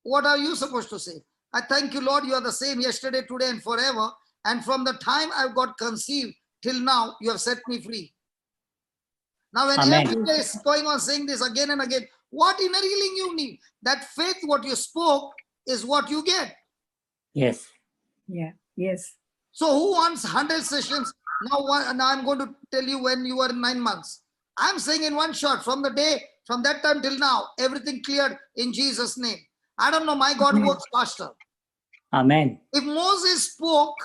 What are you supposed to say? I thank you, Lord, you are the same yesterday, today, and forever. And from the time I got conceived till now, you have set me free. Now when Amen. everybody is going on saying this again and again, what inner healing you need? That faith, what you spoke, is what you get. Yes. Yeah. Yes. So who wants 100 sessions? Now I'm going to tell you when you were 9 months. I'm saying in one shot, from that time till now, everything cleared in Jesus' name. I don't know, my God works faster. Amen. If Moses spoke,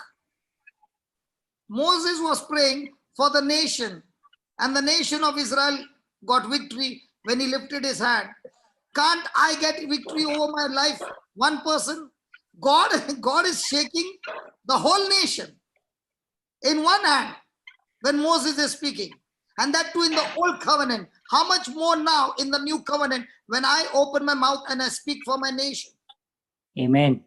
Moses was praying for the nation, and the nation of Israel got victory when he lifted his hand. Can't I get victory over my life? One person? God is shaking the whole nation in one hand when Moses is speaking. And that too in the old covenant. How much more now in the new covenant when I open my mouth and I speak for my nation? Amen.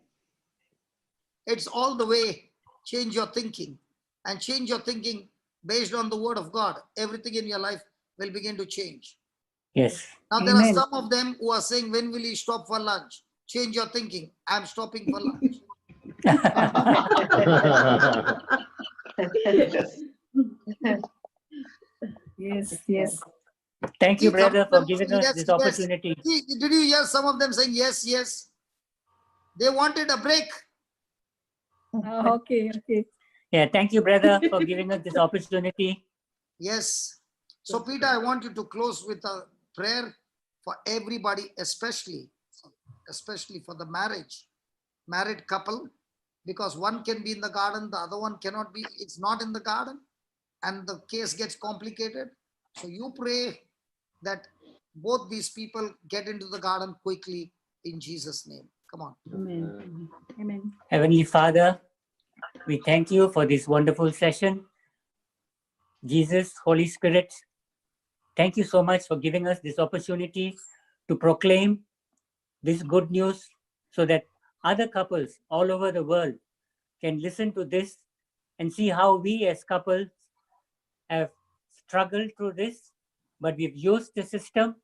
It's all the way. Change your thinking, and change your thinking based on the word of God. Everything in your life will begin to change. Yes. Now there are Amen. some of them who are saying, when will you stop for lunch? Change your thinking. I'm stopping for lunch. Yes. Yes, yes. Thank you, See, some brother, of for them giving say us yes, this yes. opportunity. See, did you hear some of them saying yes, yes? They wanted a break. Okay, okay. Yeah, thank you, brother, for giving us this opportunity. Yes. So, Peter, I want you to close with a prayer for everybody, especially for the married couple, because one can be in the garden, the other one cannot be, it's not in the garden, and the case gets complicated. So you pray that both these people get into the garden quickly in Jesus' name. Come on. Amen. Amen. Heavenly Father, we thank you for this wonderful session. Jesus, Holy Spirit, thank you so much for giving us this opportunity to proclaim this good news so that other couples all over the world can listen to this and see how we as couples have struggled through this, but we've used the system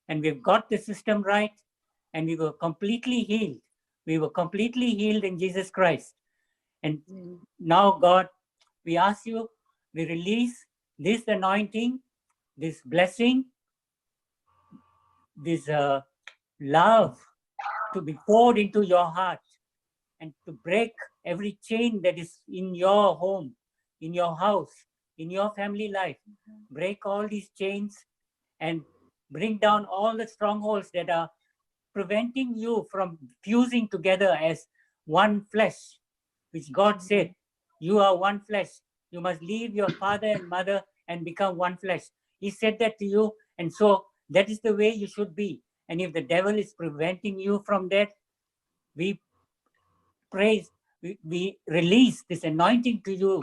and we've got the system right, and we were completely healed. We were completely healed in Jesus Christ. And now, God, we ask you, we release this anointing, this blessing, this love to be poured into your heart and to break every chain that is in your home, in your house, in your family life. Break all these chains and bring down all the strongholds that are preventing you from fusing together as one flesh, which God said, you are one flesh. You must leave your father and mother and become one flesh. He said that to you, and so that is the way you should be. And if the devil is preventing you from that, we praise, we release this anointing to you,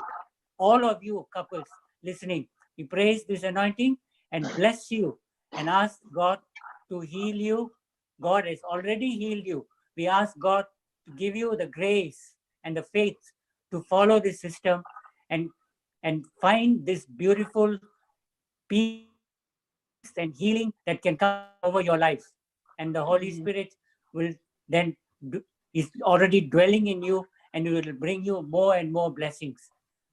all of you couples listening. We praise this anointing and bless you and ask God to heal you. God has already healed you. We ask God to give you the grace and the faith to follow this system and find this beautiful peace and healing that can come over your life. And the Holy Spirit will then is already dwelling in you and it will bring you more and more blessings.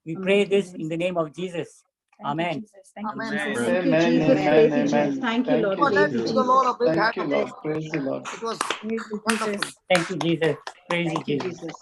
We pray this in the name of Jesus. Thank you, Amen. Jesus. Thank you, Amen. Jesus. Thank you, Amen, Jesus. amen, Praise you, amen. Jesus. Thank you, Lord. Oh, let's Praise you, give the Jesus. Lord a big Thank hand you, of Lord. praise. Praise the Lord. It was Praise you, wonderful. Jesus. Thank you, Jesus. Praise you, Thank you, Jesus. Jesus.